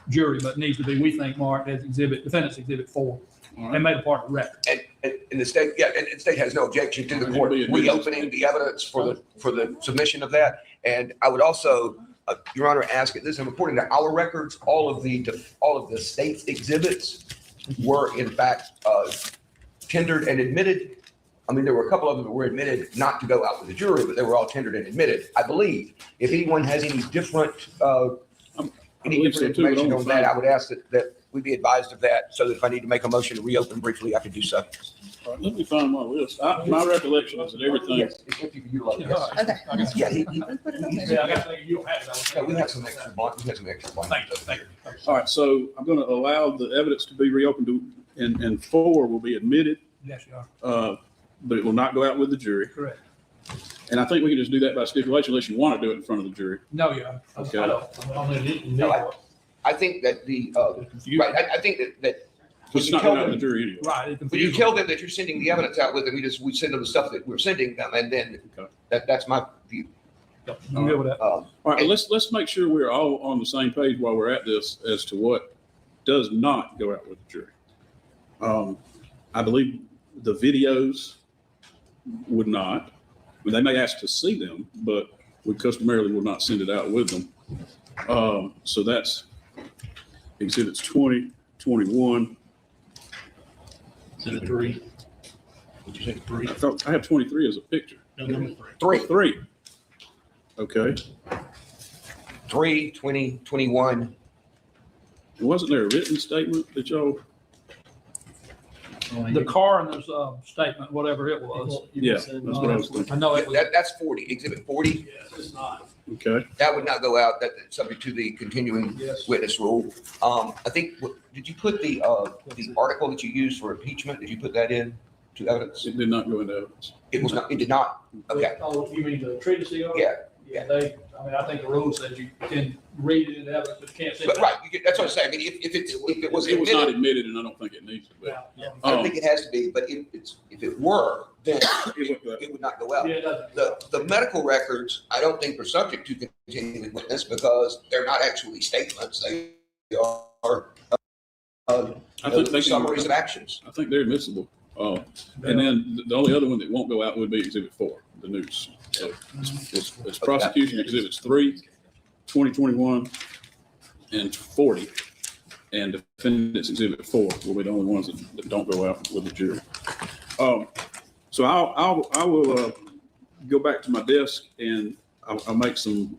jury, but needs to be, we think, marked as defendant's exhibit 4. And made a part of the record. And the state, and the state has no objection to the court reopening the evidence for the submission of that. And I would also, Your Honor, ask it this, and according to our records, all of the state's exhibits were in fact tendered and admitted. I mean, there were a couple of them that were admitted not to go out with the jury, but they were all tendered and admitted. I believe if anyone has any different information on that, I would ask that we be advised of that, so that if I need to make a motion to reopen briefly, I can do so. All right, let me find my list. My recollection is that everything. Yes, it's empty for you to look. Yes. Okay. Yeah, Yeah, I got you don't have it. yeah, we have some extra bond. We have some extra bond. Thank you, thank you. All right, so I'm going to allow the evidence to be reopened and 4 will be admitted, Yes, you are. but it will not go out with the jury. Correct. And I think we can just do that by stipulation unless you want to do it in front of the jury. No, you are. Okay. I don't. No, I think that right, I think that It's not going out with the jury anyway. Right. it's when you confusing. tell them that you're sending the evidence out with them, we send them the stuff that we're sending them, and then Okay. that's my view. I'm good with that. All right, let's make sure we're all on the same page while we're at this as to what does not go out with the jury. I believe the videos would not. I mean, they may ask to see them, but we customarily will not send it out with them. So that's exhibits 20, 21. Exhibit 3. What'd you say? I thought I had 23 as a picture. Three. Three. Okay. 3, 20, 21. And wasn't there a written statement that y'all? The coroner's statement, whatever it was. Yeah, that's what I was thinking. I know it was. That's 40, exhibit 40. It's not. Okay. That would not go out, that's subject to the continuing Yes. witness rule. I think, did you put the article that you used for impeachment, did you put that in to evidence? It did not go into evidence. It was not, it did not? Okay, Oh, you mean the treatise? yeah. Yeah, I think the rule says you can read it in evidence, but you can't say. But right, that's what I'm saying. I mean, if it was It was not admitted, admitted, and I don't think it needs to be. I don't think it has to be, but if it were, then it would not go out. Yeah, it doesn't. The medical records, I don't think are subject to continuing witness because they're not actually statements. They are I think they summaries of actions. I think they're admissible. And then the only other one that won't go out would be Exhibit 4, the news. So it's prosecution exhibits 3, 2021, and 40, and defendants exhibit 4 will be the only ones that don't go out with the jury. So I will go back to my desk and I'll make some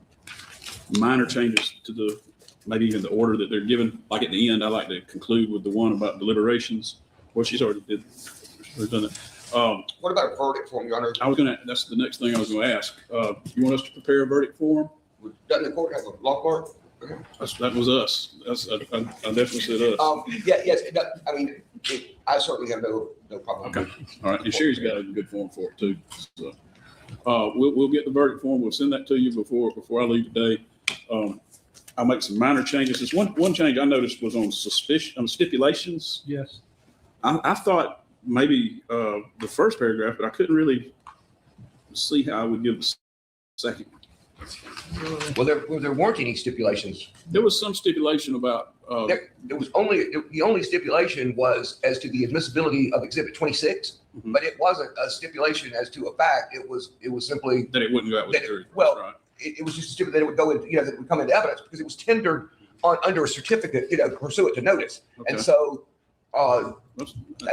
minor changes to maybe even the order that they're given. Like at the end, I like to conclude with the one about deliberations. Well, she's already done it. What about a verdict form, Your Honor? That's the next thing I was gonna ask. You want us to prepare a verdict form? Doesn't the court have a law clerk? That was us. I definitely said us. Yes, I mean, I certainly have no problem. Okay, all right. And Sherry's got a good form for it too. So, we'll get the verdict form. We'll send that to you before I leave today. I'll make some minor changes. There's one change I noticed was on stipulations. Yes. I thought maybe the first paragraph, but I couldn't really see how I would give the second. Well, there weren't any stipulations. There was some stipulation about. There was the only stipulation was as to the admissibility of Exhibit 26, but it wasn't a stipulation as to a fact. It was simply that it wouldn't go out with the jury. Well, right. It was just a stipulation that it would go in, that it would come into evidence because it was tendered under a certificate, pursuant to notice. Okay. And so, I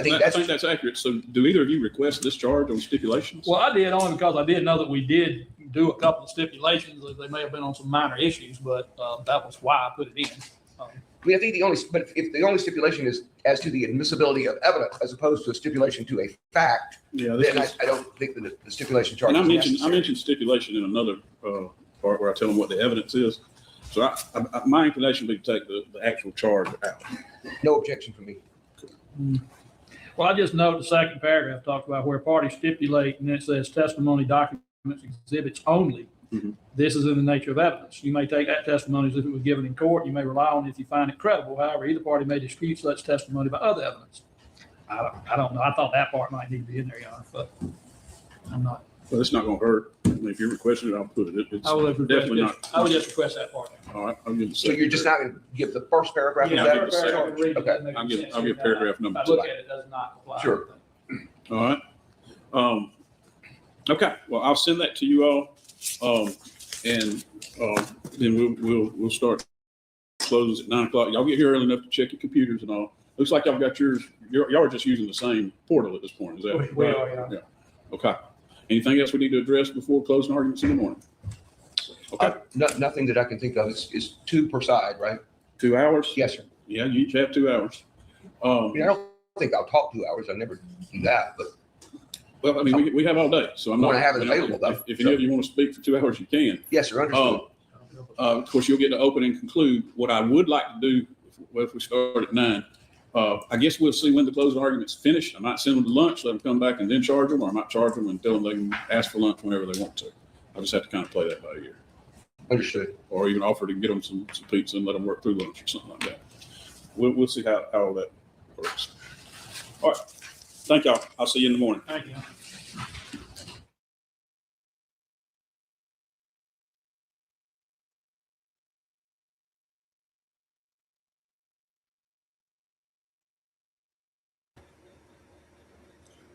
think that's accurate. So, do either of you request discharge on stipulations? Well, I did only because I did know that we did do a couple of stipulations. They may have been on some minor issues, but that was why I put it in. I mean, I think if the only stipulation is as to the admissibility of evidence as opposed to a stipulation to a fact, then I don't think that the stipulation charge. And I mentioned stipulation in another part where I tell them what the evidence is. So my inclination would be to take the actual charge out. No objection from me. Well, I just note the second paragraph talks about where parties stipulate, and it says testimony, documents, exhibits only. Mm-hmm. This is in the nature of evidence. You may take that testimony as if it was given in court. You may rely on it if you find it credible. However, either party may dispute such testimony by other evidence. I don't know. I thought that part might need to be in there, Your Honor, but I'm not. Well, it's not going to hurt. I mean, if you requested it, I'll put it. It's I would definitely not. I would just request that part. All right, I'll give the So you're just not going to give the first paragraph? Yeah, of that? I'll give the second. Okay. I'll give paragraph number If I 2. look at it, it does not apply. Sure. All right. Okay. Well, I'll send that to you all, and then we'll start close at 9 o'clock. Y'all get here early enough to check your computers and all. Looks like y'all got yours. Y'all are just using the same portal at this point. Is that We right? are, yeah. Okay. Anything else we need to address before closing arguments in the morning? Okay. Nothing that I can think of. Is 2 per side, right? 2 hours? Yes, sir. Yeah, you each have 2 hours. I mean, I don't think I'll talk 2 hours. I never do that, but. Well, I mean, we have all day, so I'm not. Want to have it available, though. If any of you want to speak for 2 hours, you can. Yes, sir. Understood. Of course, you'll get to open and conclude. What I would like to do, if we start at 9, I guess we'll see when the closing argument's finished. I might send them to lunch, let them come back and then charge them, or I might charge them and tell them they can ask for lunch whenever they want to. I just have to kind of play that by ear. Understood. Or even offer to get them some pizza and let them work through lunch or something like that. We'll see how all that works. All right. Thank y'all. I'll see you in the morning. Thank you.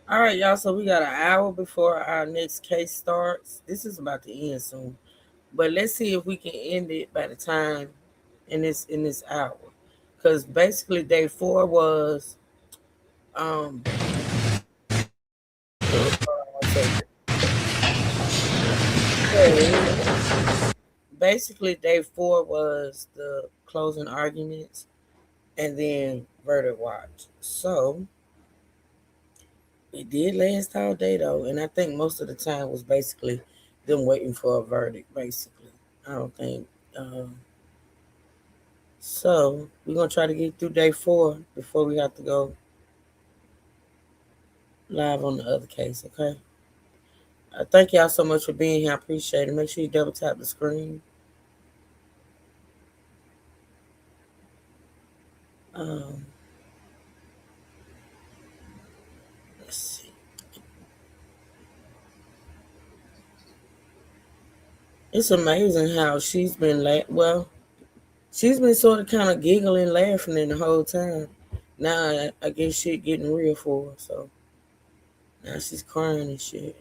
All right, y'all. So we got an hour before our next case starts. This is about to end soon, but let's see if we can end it by the time in this hour, because basically day 4 was So basically, day 4 was the closing arguments and then verdict watch. So it did last all day though, and I think most of the time was basically them waiting for a verdict. Basically, I don't think. So we're gonna try to get through day 4 before we have to go live on the other case. Okay. Thank y'all so much for being here. I appreciate it. Make sure you double tap the screen. Let's see. It's amazing how she's been she's been sort of kind of giggling, laughing in the whole time. Now I guess shit getting real for her. So now she's crying and shit.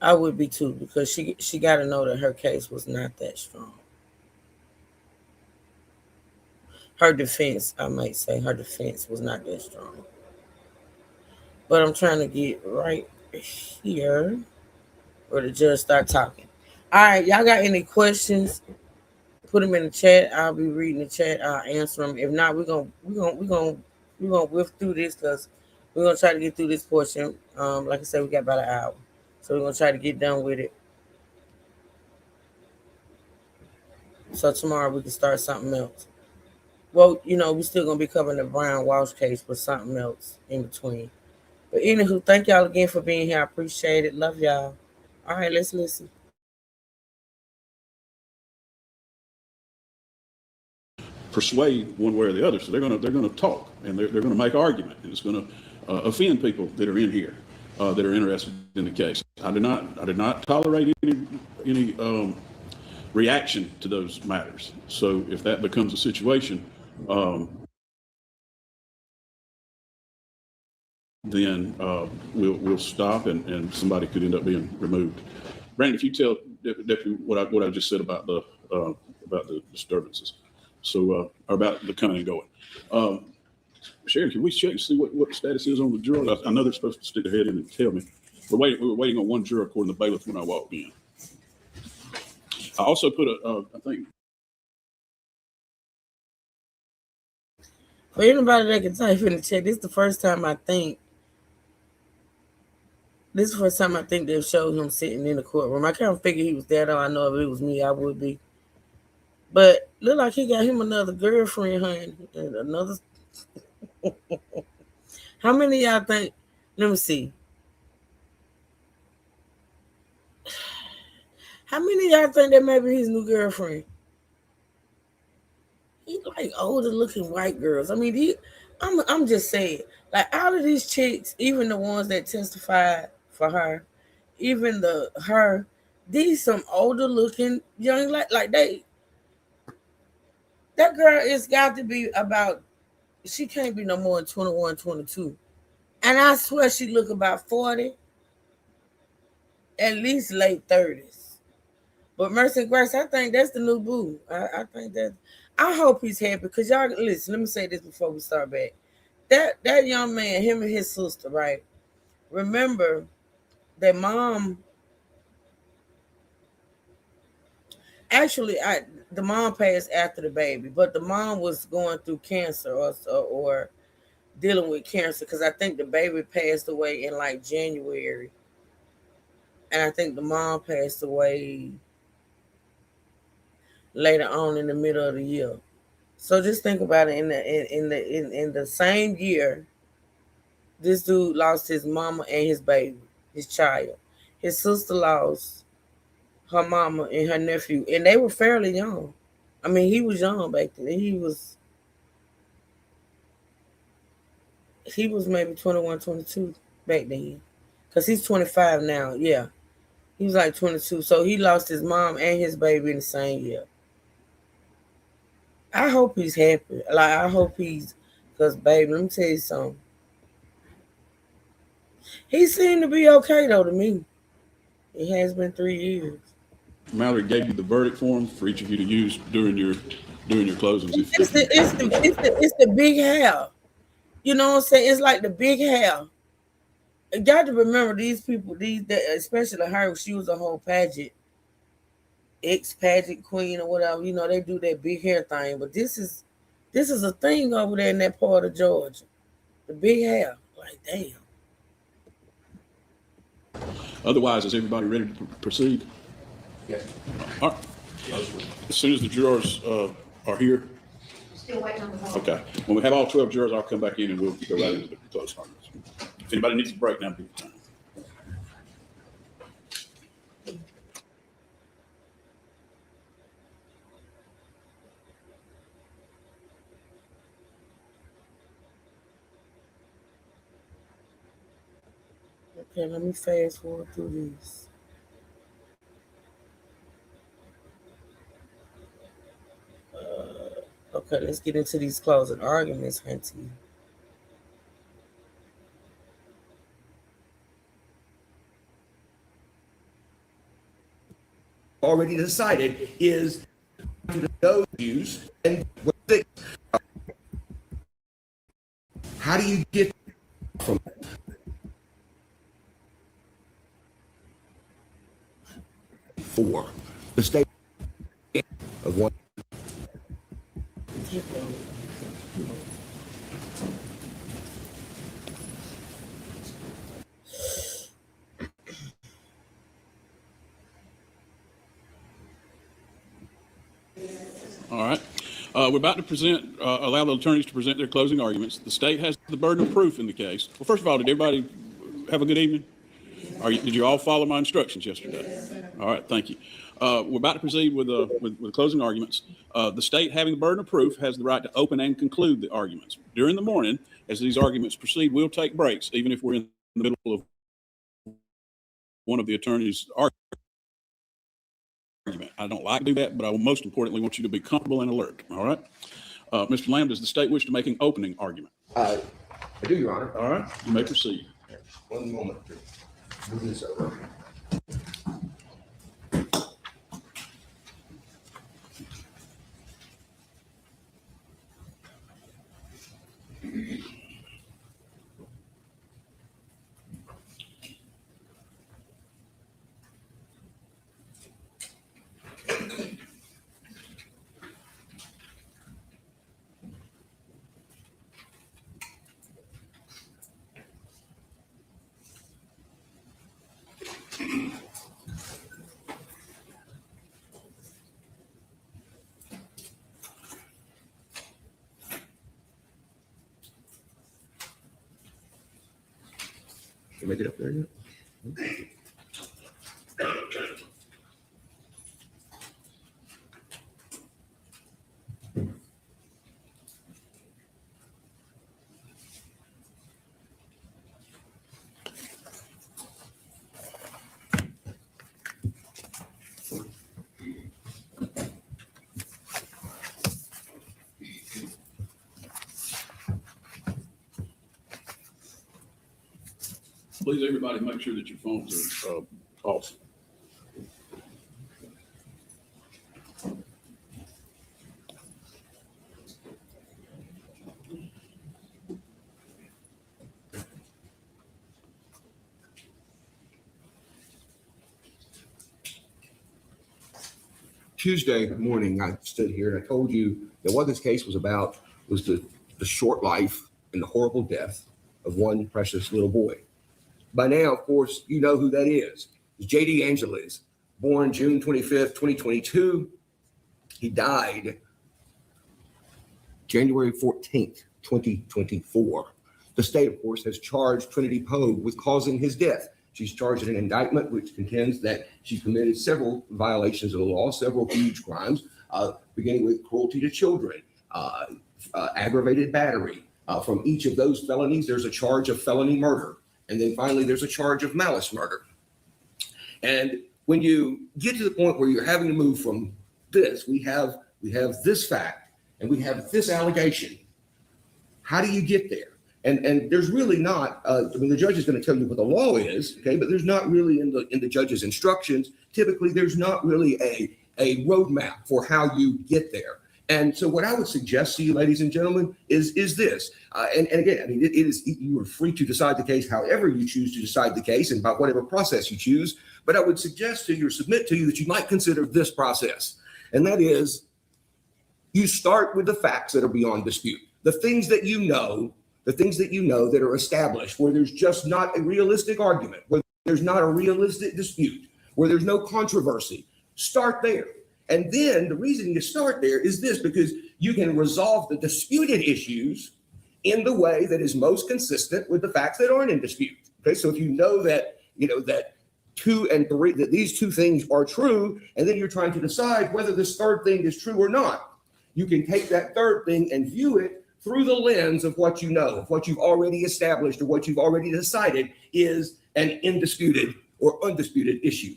I would be too, because she got to know that her case was not that strong. Her defense, I might say, her defense was not that strong. But I'm trying to get right here where the judge start talking. All right, y'all got any questions? Put them in the chat. I'll be reading the chat. I'll answer them. If not, we're gonna whiff through this because we're gonna try to get through this portion. Like I said, we got about an hour, so we're gonna try to get done with it. So tomorrow we can start something else. Well, we're still gonna be covering the Brown Walsh case, but something else in between. But anywho, thank y'all again for being here. I appreciate it. Love y'all. All right, let's listen. Persuade one way or the other. So they're gonna talk and they're gonna make argument, and it's gonna offend people that are in here that are interested in the case. I did not tolerate any reaction to those matters. So if that becomes a situation, then we'll stop, and somebody could end up being removed. Brandon, if you tell Deputy what I just said about the disturbances, so about the coming and going. Sharon, can we check and see what the status is on the juror? I know they're supposed to stick their head in and tell me. We were waiting on one juror according to bailiff when I walked in. I also put I think. For anybody that can type in the chat, this is the first time I think they've showed him sitting in the courtroom. I kind of figured he was there, though. I know if it was me, I would be. But look like he got him another girlfriend, honey. And another. How many of y'all think? Let me see. How many of y'all think that may be his new girlfriend? He like older looking white girls. I mean, I'm just saying, like out of these chicks, even the ones that testified for her, even these some older looking young, like that girl is got to be about, she can't be no more than 21, 22. And I swear she look about 40, at least late 30s. But Mercy and Grace, I think that's the new boo. I think that, I hope he's happy, because y'all, listen, let me say this before we start back. That young man, him and his sister, right? Remember, their mom, actually, the mom passed after the baby, but the mom was going through cancer or dealing with cancer, because I think the baby passed away in like January. And I think the mom passed away later on in the middle of the year. So just think about it. In the same year, this dude lost his mama and his baby, his child. His sister lost her mama and her nephew, and they were fairly young. I mean, he was young back then. He was maybe 21, 22 back then, because he's 25 now. Yeah, he was like 22. So he lost his mom and his baby in the same year. I hope he's happy. Like, I hope because, baby, let me tell you something. He seemed to be okay, though, to me. It has been 3 years. Mallory gave you the verdict form for each of you to use during your closings. It's the big hair. You know what I'm saying? It's like the big hair. You got to remember these people, especially her, she was a whole pageant, ex-pageant queen or whatever. You know, they do that big hair thing, but this is a thing over there in that part of Georgia. The big hair, like damn. Otherwise, is everybody ready to proceed? Yes. All right. As soon as the jurors are here. Still waiting on the vote. Okay. When we have all 12 jurors, I'll come back in and we'll go right into the closed arguments. If anybody needs a break, now'd be the time. Okay, let me fast forward through this. Okay, let's get into these closing arguments, Hunty. Already decided is those views and how do you get from for the state of one? All right. We're about to present, allow the attorneys to present their closing arguments. The state has the burden of proof in the case. Well, first of all, did everybody have a good evening? Did you all follow my instructions yesterday? All right, thank you. We're about to proceed with closing arguments. The state, having the burden of proof, has the right to open and conclude the arguments. During the morning, as these arguments proceed, we'll take breaks, even if we're in the middle of one of the attorneys' arguments. I don't like to do that, but I will most importantly want you to be comfortable and alert. All right. Mr. Lamb, does the state wish to make an opening argument? I do, Your Honor. All right. You may proceed. One moment to move this over. Can I get up there yet? Please, everybody, make sure that your phones are off. Tuesday morning, I stood here and I told you that what this case was about was the short life and the horrible death of one precious little boy. By now, of course, you know who that is. It's J.D. Angeles, born June 25th, 2022. He died January 14th, 2024. The state, of course, has charged Trinity Pogue with causing his death. She's charged in an indictment which contends that she committed several violations of the law, several huge crimes, beginning with cruelty to children, aggravated battery. From each of those felonies, there's a charge of felony murder. And then finally, there's a charge of malice murder. And when you get to the point where you're having to move from this, we have this fact and we have this allegation. How do you get there? And there's really not, the judge is going to tell you what the law is, okay, but there's not really in the judge's instructions. Typically, there's not really a roadmap for how you get there. And so what I would suggest to you, ladies and gentlemen, is this. And again, I mean, it is, you are free to decide the case however you choose to decide the case and by whatever process you choose. But I would suggest to you or submit to you that you might consider this process. And that is, you start with the facts that are beyond dispute. The things that you know that are established, where there's just not a realistic argument, where there's not a realistic dispute, where there's no controversy. Start there. And then the reason you start there is this, because you can resolve the disputed issues in the way that is most consistent with the facts that aren't in dispute. Okay, so if you know that 2 and 3, that these two things are true, and then you're trying to decide whether this third thing is true or not, you can take that third thing and view it through the lens of what you know, of what you've already established or what you've already decided is an indisputed or undisputed issue.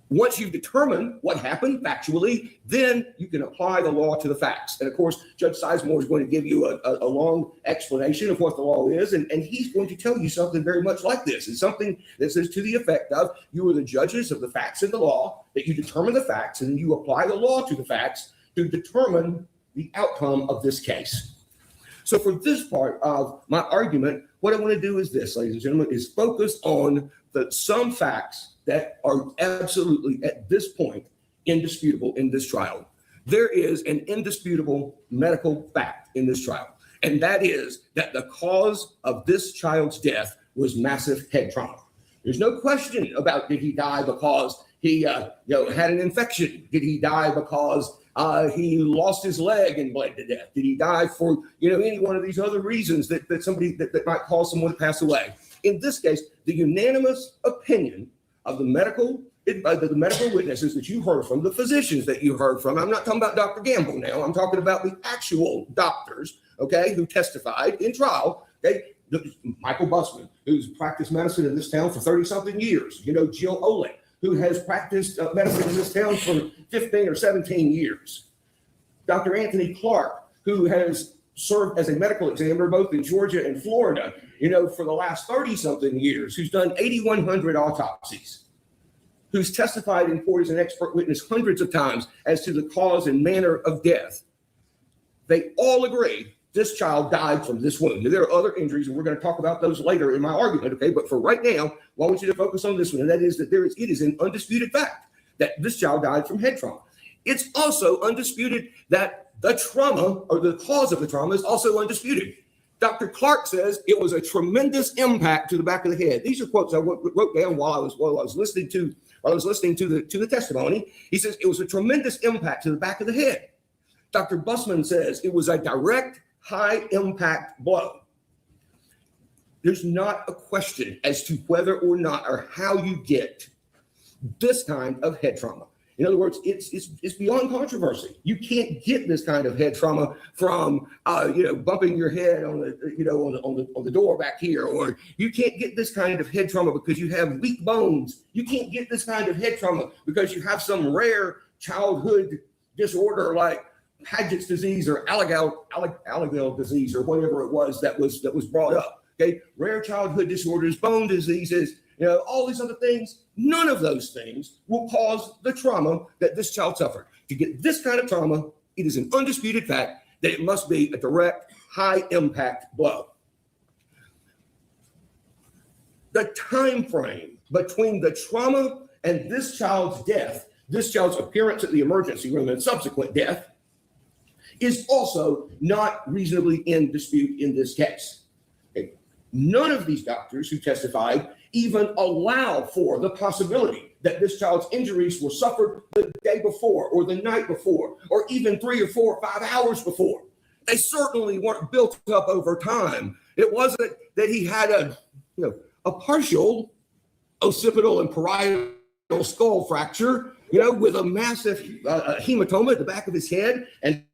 Once you've determined what happened factually, then you can apply the law to the facts. And of course, Judge Sizemore is going to give you a long explanation of what the law is, and he's going to tell you something very much like this. It's something that says to the effect of, you are the judges of the facts in the law, that you determine the facts, and then you apply the law to the facts to determine the outcome of this case. So for this part of my argument, what I want to do is this, ladies and gentlemen, is focus on some facts that are absolutely, at this point, indisputable in this trial. There is an indisputable medical fact in this trial, and that is that the cause of this child's death was massive head trauma. There's no question about, did he die because he had an infection? Did he die because he lost his leg and bled to death? Did he die for any one of these other reasons that might cause someone to pass away? In this case, the unanimous opinion of the medical witnesses that you heard from, the physicians that you heard from. I'm not talking about Dr. Gamble now. I'm talking about the actual doctors, okay, who testified in trial. Okay, Michael Busman, who's practiced medicine in this town for 30-something years. Jill Olick, who has practiced medicine in this town for 15 or 17 years. Dr. Anthony Clark, who has served as a medical examiner both in Georgia and Florida, for the last 30-something years, who's done 8,100 autopsies, who's testified in court as an expert witness hundreds of times as to the cause and manner of death. They all agree this child died from this wound. Now, there are other injuries, and we're going to talk about those later in my argument, okay? But for right now, I want you to focus on this one, and that is that it is an undisputed fact that this child died from head trauma. It's also undisputed that the trauma, or the cause of the trauma, is also undisputed. Dr. Clark says it was a tremendous impact to the back of the head. These are quotes I wrote down while I was listening to the testimony. He says it was a tremendous impact to the back of the head. Dr. Busman says it was a direct, high impact blow. There's not a question as to whether or not or how you get this kind of head trauma. In other words, it's beyond controversy. You can't get this kind of head trauma from bumping your head on the door back here, or you can't get this kind of head trauma because you have weak bones. You can't get this kind of head trauma because you have some rare childhood disorder like Pageant's disease or Alagille disease or whatever it was that was brought up. Okay, rare childhood disorders, bone diseases, all these other things. None of those things will cause the trauma that this child suffered. To get this kind of trauma, it is an undisputed fact that it must be a direct, high impact blow. The time frame between the trauma and this child's death, this child's appearance at the emergency room and subsequent death, is also not reasonably in dispute in this case. Okay. None of these doctors who testified even allow for the possibility that this child's injuries were suffered the day before or the night before or even 3 or 4 or 5 hours before. They certainly weren't built up over time. It wasn't that he had a partial occipital and parietal skull fracture, with a massive hematoma at the back of his head and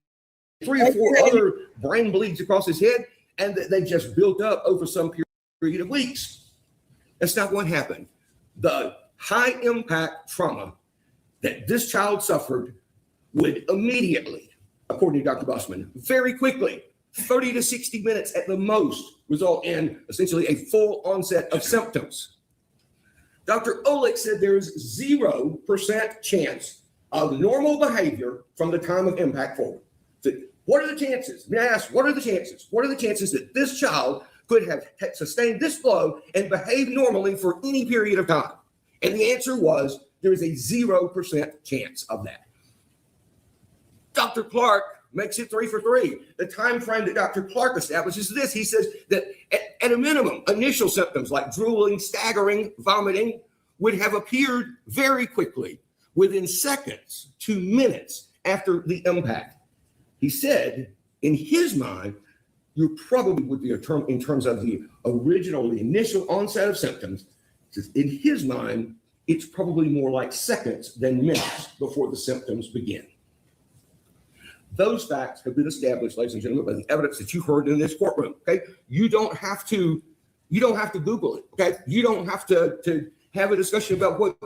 3 or 4 other brain bleeds across his head, and that they just built up over some period of weeks. That's not what happened. The high impact trauma that this child suffered would immediately, according to Dr. Busman, very quickly, 30 to 60 minutes at the most, result in essentially a full onset of symptoms. Dr. Olick said there is 0% chance of normal behavior from the time of impact forward. So what are the chances? May I ask, what are the chances? What are the chances that this child could have sustained this blow and behaved normally for any period of time? And the answer was there is a 0% chance of that. Dr. Clark makes it 3 for 3. The time frame that Dr. Clark establishes this. He says that at a minimum, initial symptoms like drooling, staggering, vomiting would have appeared very quickly, within seconds to minutes after the impact. He said, in his mind, you probably would be in terms of the initial onset of symptoms. In his mind, it's probably more like seconds than minutes before the symptoms begin. Those facts have been established, ladies and gentlemen, by the evidence that you heard in this courtroom. Okay, you don't have to Google it. Okay, you don't have to have a discussion about what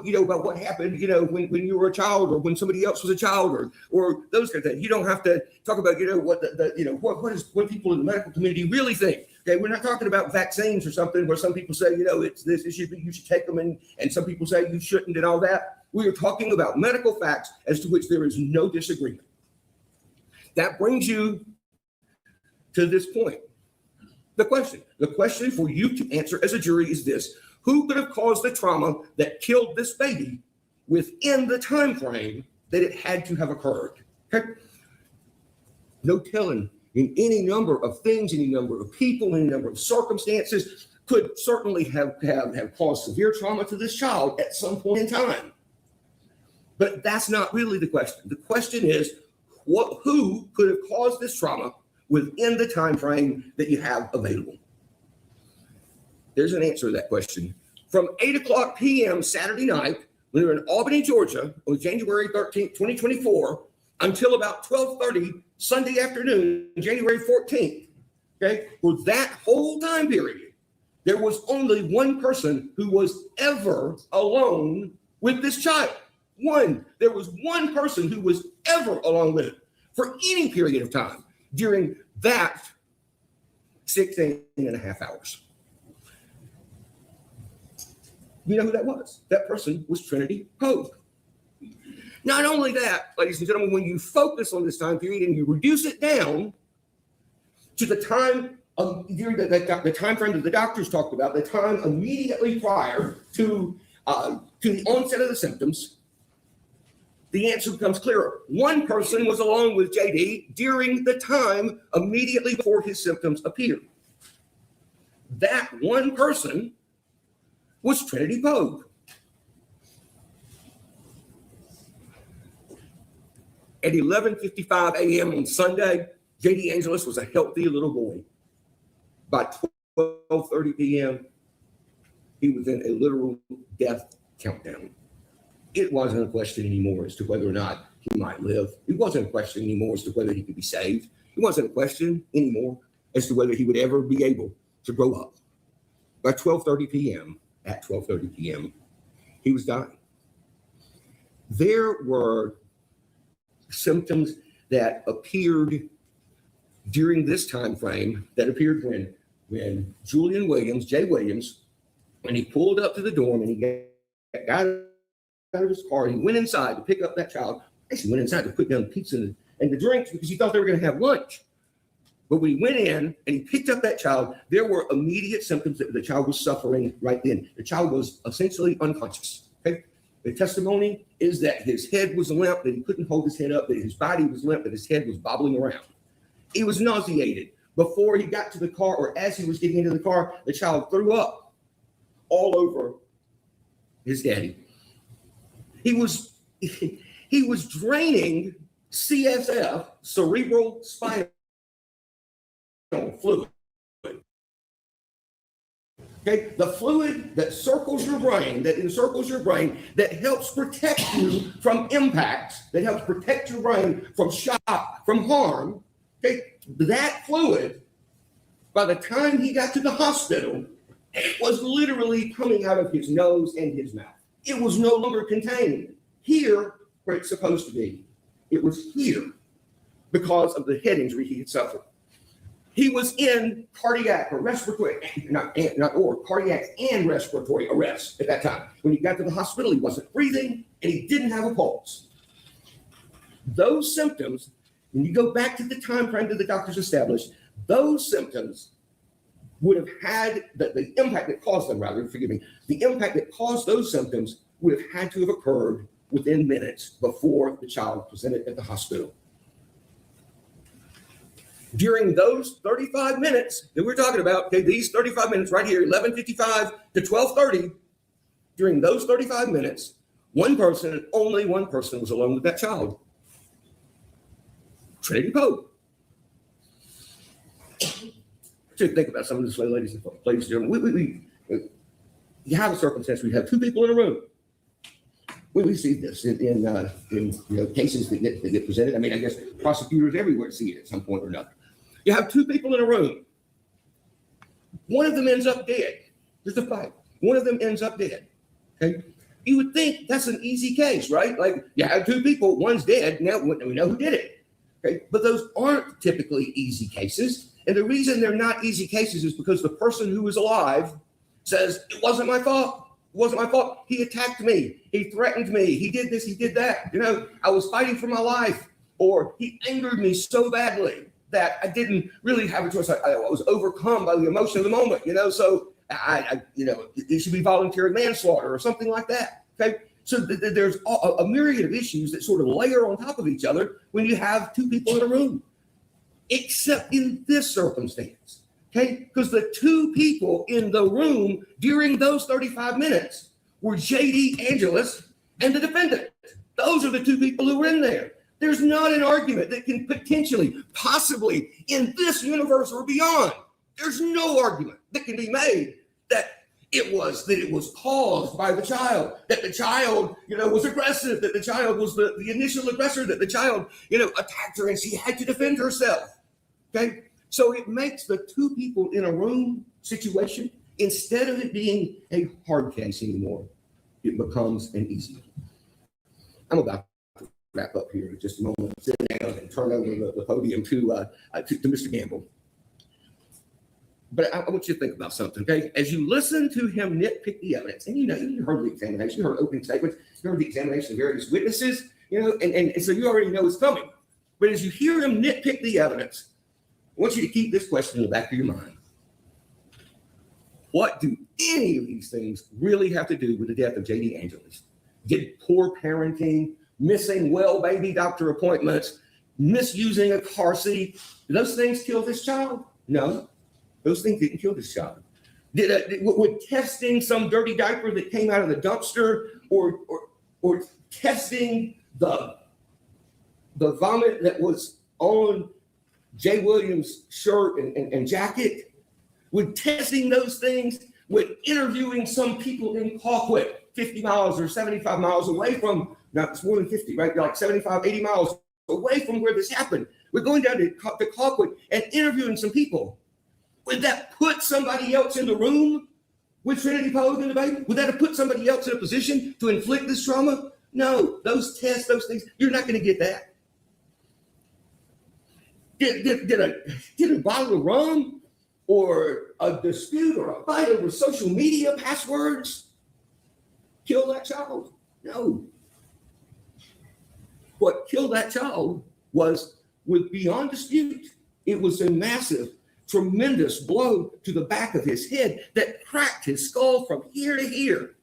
happened, when you were a child or when somebody else was a child or those kind of things. You don't have to talk about, what people in the medical community really think. Okay, we're not talking about vaccines or something where some people say, it's this, you should take them, and some people say you shouldn't and all that. We are talking about medical facts as to which there is no disagreement. That brings you to this point. The question for you to answer as a jury is this: who could have caused the trauma that killed this baby within the time frame that it had to have occurred? Okay? No telling. In any number of things, any number of people, any number of circumstances could certainly have caused severe trauma to this child at some point in time. But that's not really the question. The question is, who could have caused this trauma within the time frame that you have available? There's an answer to that question. From 8:00 p.m. Saturday night, when we were in Albany, Georgia, on January 13th, 2024, until about 12:30 Sunday afternoon, January 14th, okay, for that whole time period, there was only one person who was ever alone with this child. There was one person who was ever alone with it for any period of time during that 16 and a half hours. You know who that was? That person was Trinity Pogue. Not only that, ladies and gentlemen, when you focus on this time period and you reduce it down to the time during the time frame that the doctors talked about, the time immediately prior to the onset of the symptoms, the answer becomes clearer. One person was alone with JD during the time immediately before his symptoms appeared. That one person was Trinity Pogue. At 11:55 a.m. on Sunday, JD Angelus was a healthy little boy. By 12:30 p.m., he was in a literal death countdown. It wasn't a question anymore as to whether or not he might live. It wasn't a question anymore as to whether he could be saved. It wasn't a question anymore as to whether he would ever be able to grow up. By 12:30 p.m., he was dying. There were symptoms that appeared during this time frame that appeared when Julian Williams, Jay Williams, when he pulled up to the dorm and he got out of his car, he went inside to pick up that child. Actually went inside to put down the pizza and the drinks because he thought they were going to have lunch. But when he went in and he picked up that child, there were immediate symptoms that the child was suffering right then. The child was essentially unconscious. Okay? The testimony is that his head was limp, that he couldn't hold his head up, that his body was limp, that his head was bobbling around. He was nauseated. Before he got to the car, or as he was getting into the car, the child threw up all over his daddy. He was draining CSF, cerebral spinal fluid. Okay, the fluid that encircles your brain, that helps protect you from impacts, that helps protect your brain from shock, from harm. Okay, that fluid, by the time he got to the hospital, was literally coming out of his nose and his mouth. It was no longer contained here where it's supposed to be. It was here because of the head injury he had suffered. He was in cardiac or respiratory, cardiac and respiratory arrest at that time. When he got to the hospital, he wasn't breathing and he didn't have a pulse. Those symptoms, when you go back to the time frame that the doctors established, those symptoms would have had the impact that caused them, rather, forgive me, the impact that caused those symptoms would have had to have occurred within minutes before the child presented at the hospital. During those 35 minutes that we're talking about, okay, these 35 minutes right here, 11:55 to 12:30, during those 35 minutes, one person and only one person was alone with that child. Trinity Pope. To think about some of this, ladies and gentlemen. You have a circumstance where you have two people in a room. We see this in cases that get presented. I mean, I guess prosecutors everywhere see it at some point or another. You have two people in a room. One of them ends up dead. There's a fight. One of them ends up dead. Okay, you would think that's an easy case, right? Like you have two people, one's dead. Now we know who did it. Okay, but those aren't typically easy cases. And the reason they're not easy cases is because the person who is alive says, it wasn't my fault. It wasn't my fault. He attacked me. He threatened me. He did this. He did that. I was fighting for my life. Or he angered me so badly that I didn't really have a choice. I was overcome by the emotion of the moment, so it should be voluntary manslaughter or something like that. Okay. So there's a myriad of issues that sort of layer on top of each other when you have two people in a room. Except in this circumstance, okay? Because the two people in the room during those 35 minutes were J.D. Angeles and the defendant. Those are the two people who were in there. There's not an argument that can potentially, possibly, in this universe or beyond, there's no argument that can be made that it was caused by the child, that the child, was aggressive, that the child was the initial aggressor, that the child, attacked her and she had to defend herself. Okay, so it makes the two people in a room situation, instead of it being a hard case anymore, it becomes an easy one. I'm about to wrap up here in just a moment, sit down and turn over the podium to Mr. Gamble. But I want you to think about something, okay? As you listen to him nitpick the evidence, and you heard the examination, you heard opening statements, you heard the examination of various witnesses, and so you already know it's coming. But as you hear him nitpick the evidence, I want you to keep this question in the back of your mind. What do any of these things really have to do with the death of J.D. Angeles? Did poor parenting, missing well baby doctor appointments, misusing a car seat, did those things kill this child? No, those things didn't kill this child. Would testing some dirty diaper that came out of the dumpster or testing the vomit that was on Jay Williams' shirt and jacket, with testing those things, with interviewing some people in Colquitt, 50 miles or 75 miles away from, not it's more than 50, right? Like 75, 80 miles away from where this happened. We're going down to Colquitt and interviewing some people. Would that put somebody else in the room with Trinity Pogue and the baby? Would that have put somebody else in a position to inflict this trauma? No, those tests, those things, you're not going to get that. Did a bottle of rum or a dispute or a fight over social media passwords kill that child? No. What killed that child was beyond dispute. It was a massive, tremendous blow to the back of his head that cracked his skull from here to here.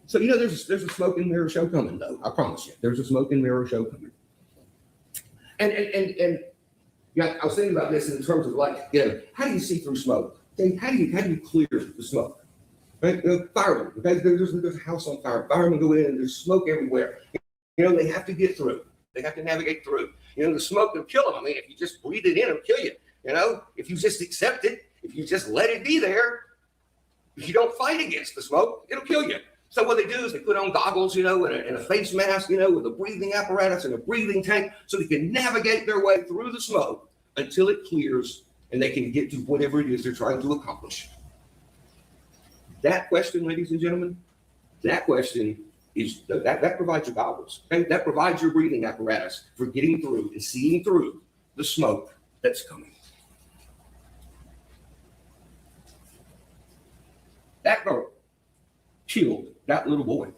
So, there's a smoke and mirror show coming, though. I promise you, there's a smoke and mirror show coming. And yeah, I was thinking about this in terms of how do you see through smoke? Okay, how do you clear the smoke? Right? Firemen, okay, there's a house on fire. Firemen go in and there's smoke everywhere. They have to get through. They have to navigate through. The smoke will kill them. I mean, if you just breathe it in, it'll kill you. If you just accept it, if you just let it be there, if you don't fight against the smoke, it'll kill you. So what they do is they put on goggles, and a face mask, with a breathing apparatus and a breathing tank so they can navigate their way through the smoke until it clears and they can get to whatever it is they're trying to accomplish. That question, ladies and gentlemen, that question is that provides your goggles. Okay? That provides your breathing apparatus for getting through and seeing through the smoke that's coming. That girl killed that little boy.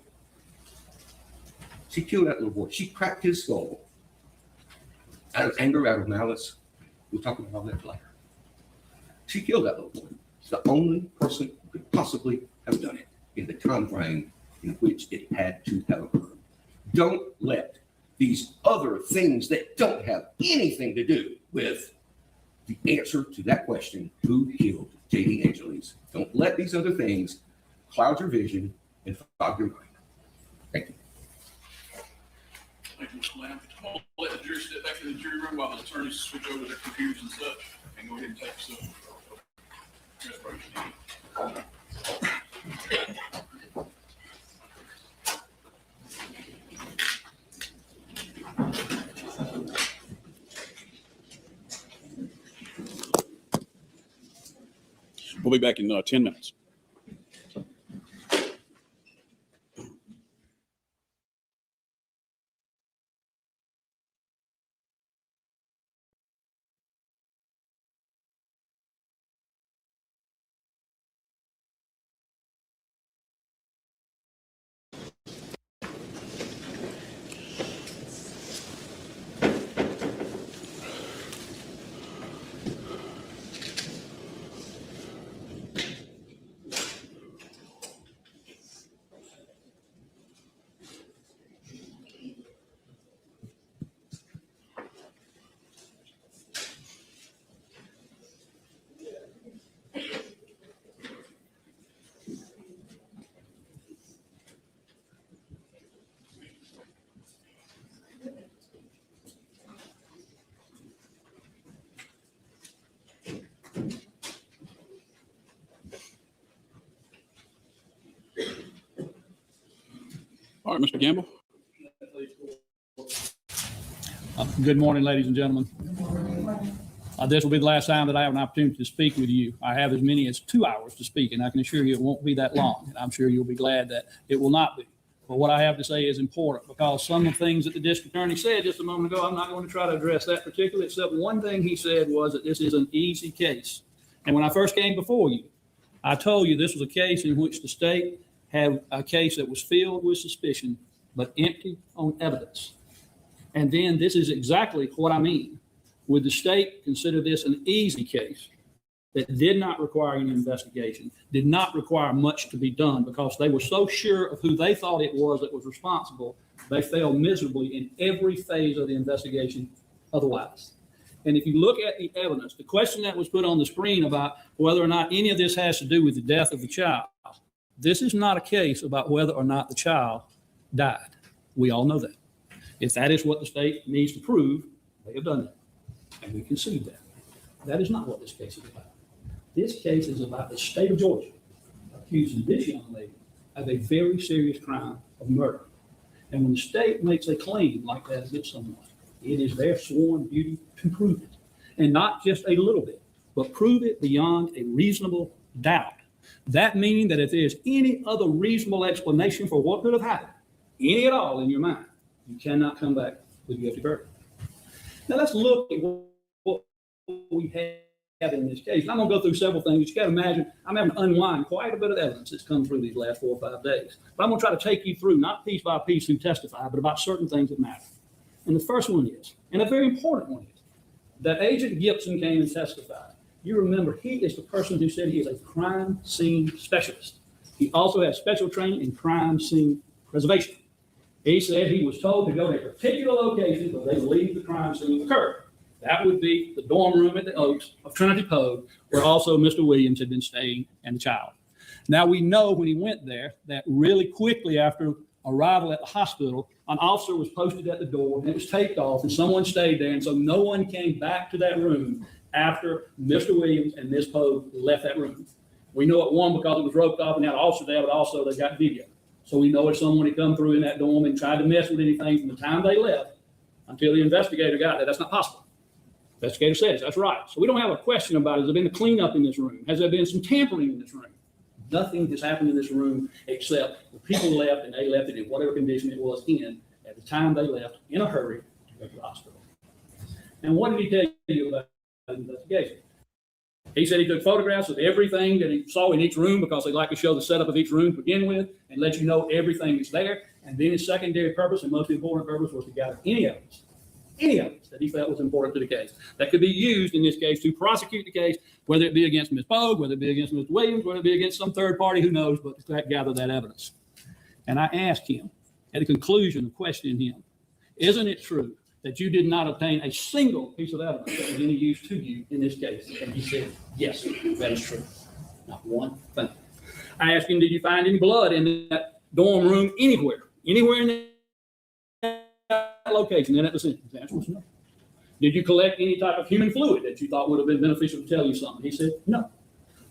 She killed that little boy. She cracked his skull out of anger, out of malice. We'll talk about all that later. She killed that little boy. She's the only person who could possibly have done it in the time frame in which it had to have occurred. Don't let these other things that don't have anything to do with the answer to that question, who killed J.D. Angeles? Don't let these other things cloud your vision and fog your mind. Thank you. Thank you, Mr. Lamb. I'm gonna let the jury step back to the jury room while the attorneys switch over their computers and such, and go ahead and take some respiration. We'll be back in 10 minutes. All right, Mr. Gamble. Good morning, ladies and gentlemen. This will be the last time that I have an opportunity to speak with you. I have as many as 2 hours to speak, and I can assure you it won't be that long. And I'm sure you'll be glad that it will not be. But what I have to say is important, because some of the things that the district attorney said just a moment ago, I'm not going to try to address that particularly, except one thing he said was that this is an easy case. And when I first came before you, I told you this was a case in which the state had a case that was filled with suspicion, but empty on evidence. And then this is exactly what I mean. Would the state consider this an easy case that did not require any investigation, did not require much to be done, because they were so sure of who they thought it was that was responsible, they failed miserably in every phase of the investigation otherwise? And if you look at the evidence, the question that was put on the screen about whether or not any of this has to do with the death of the child, this is not a case about whether or not the child died. We all know that. If that is what the state needs to prove, they have done that. And we concede that. That is not what this case is about. This case is about the state of Georgia accusing this young lady of a very serious crime of murder. And when the state makes a claim like that against someone, it is their sworn duty to prove it. And not just a little bit, but prove it beyond a reasonable doubt. That meaning that if there's any other reasonable explanation for what could have happened, any at all in your mind, you cannot come back with a guilty verdict. Now let's look at what we have in this case. And I'm going to go through several things. You got to imagine I'm having to unwind quite a bit of evidence that's come through these last 4 or 5 days. But I'm going to try to take you through, not piece by piece who testify, but about certain things that matter. And the first one is, and a very important one is, that Agent Gibson came and testified. You remember, he is the person who said he is a crime scene specialist. He also has special training in crime scene preservation. He said he was told to go to a particular location where they believe the crime scene occurred. That would be the dorm room at the Oaks of Trinity Poe, where also Mr. Williams had been staying and the child. Now we know when he went there that really quickly after arrival at the hospital, an officer was posted at the door and it was taped off and someone stayed there. And so no one came back to that room after Mr. Williams and Ms. Poe left that room. We know it, one, because it was roped off and had an officer there, but also they got video. So we know if someone had come through in that dorm and tried to mess with anything from the time they left until the investigator got there, that's not possible. The investigator says that's right. So we don't have a question about, has there been a cleanup in this room? Has there been some tampering in this room? Nothing has happened in this room except the people left and they left it in whatever condition it was in at the time they left in a hurry to go to the hospital. And what did he tell you about the investigation? He said he took photographs of everything that he saw in each room because they like to show the setup of each room to begin with and let you know everything that's there. And then his secondary purpose and most important purpose was to gather any evidence that he felt was important to the case that could be used in this case to prosecute the case, whether it be against Ms. Pogue, whether it be against Mr. Williams, whether it be against some third party, who knows, but to gather that evidence. And I asked him at the conclusion of questioning him, isn't it true that you did not obtain a single piece of evidence that was any use to you in this case? And he said, yes, that is true. Not one thing. I asked him, did you find any blood in that dorm room anywhere in that location and at the scene? His answer was no. Did you collect any type of human fluid that you thought would have been beneficial to tell you something? He said, no.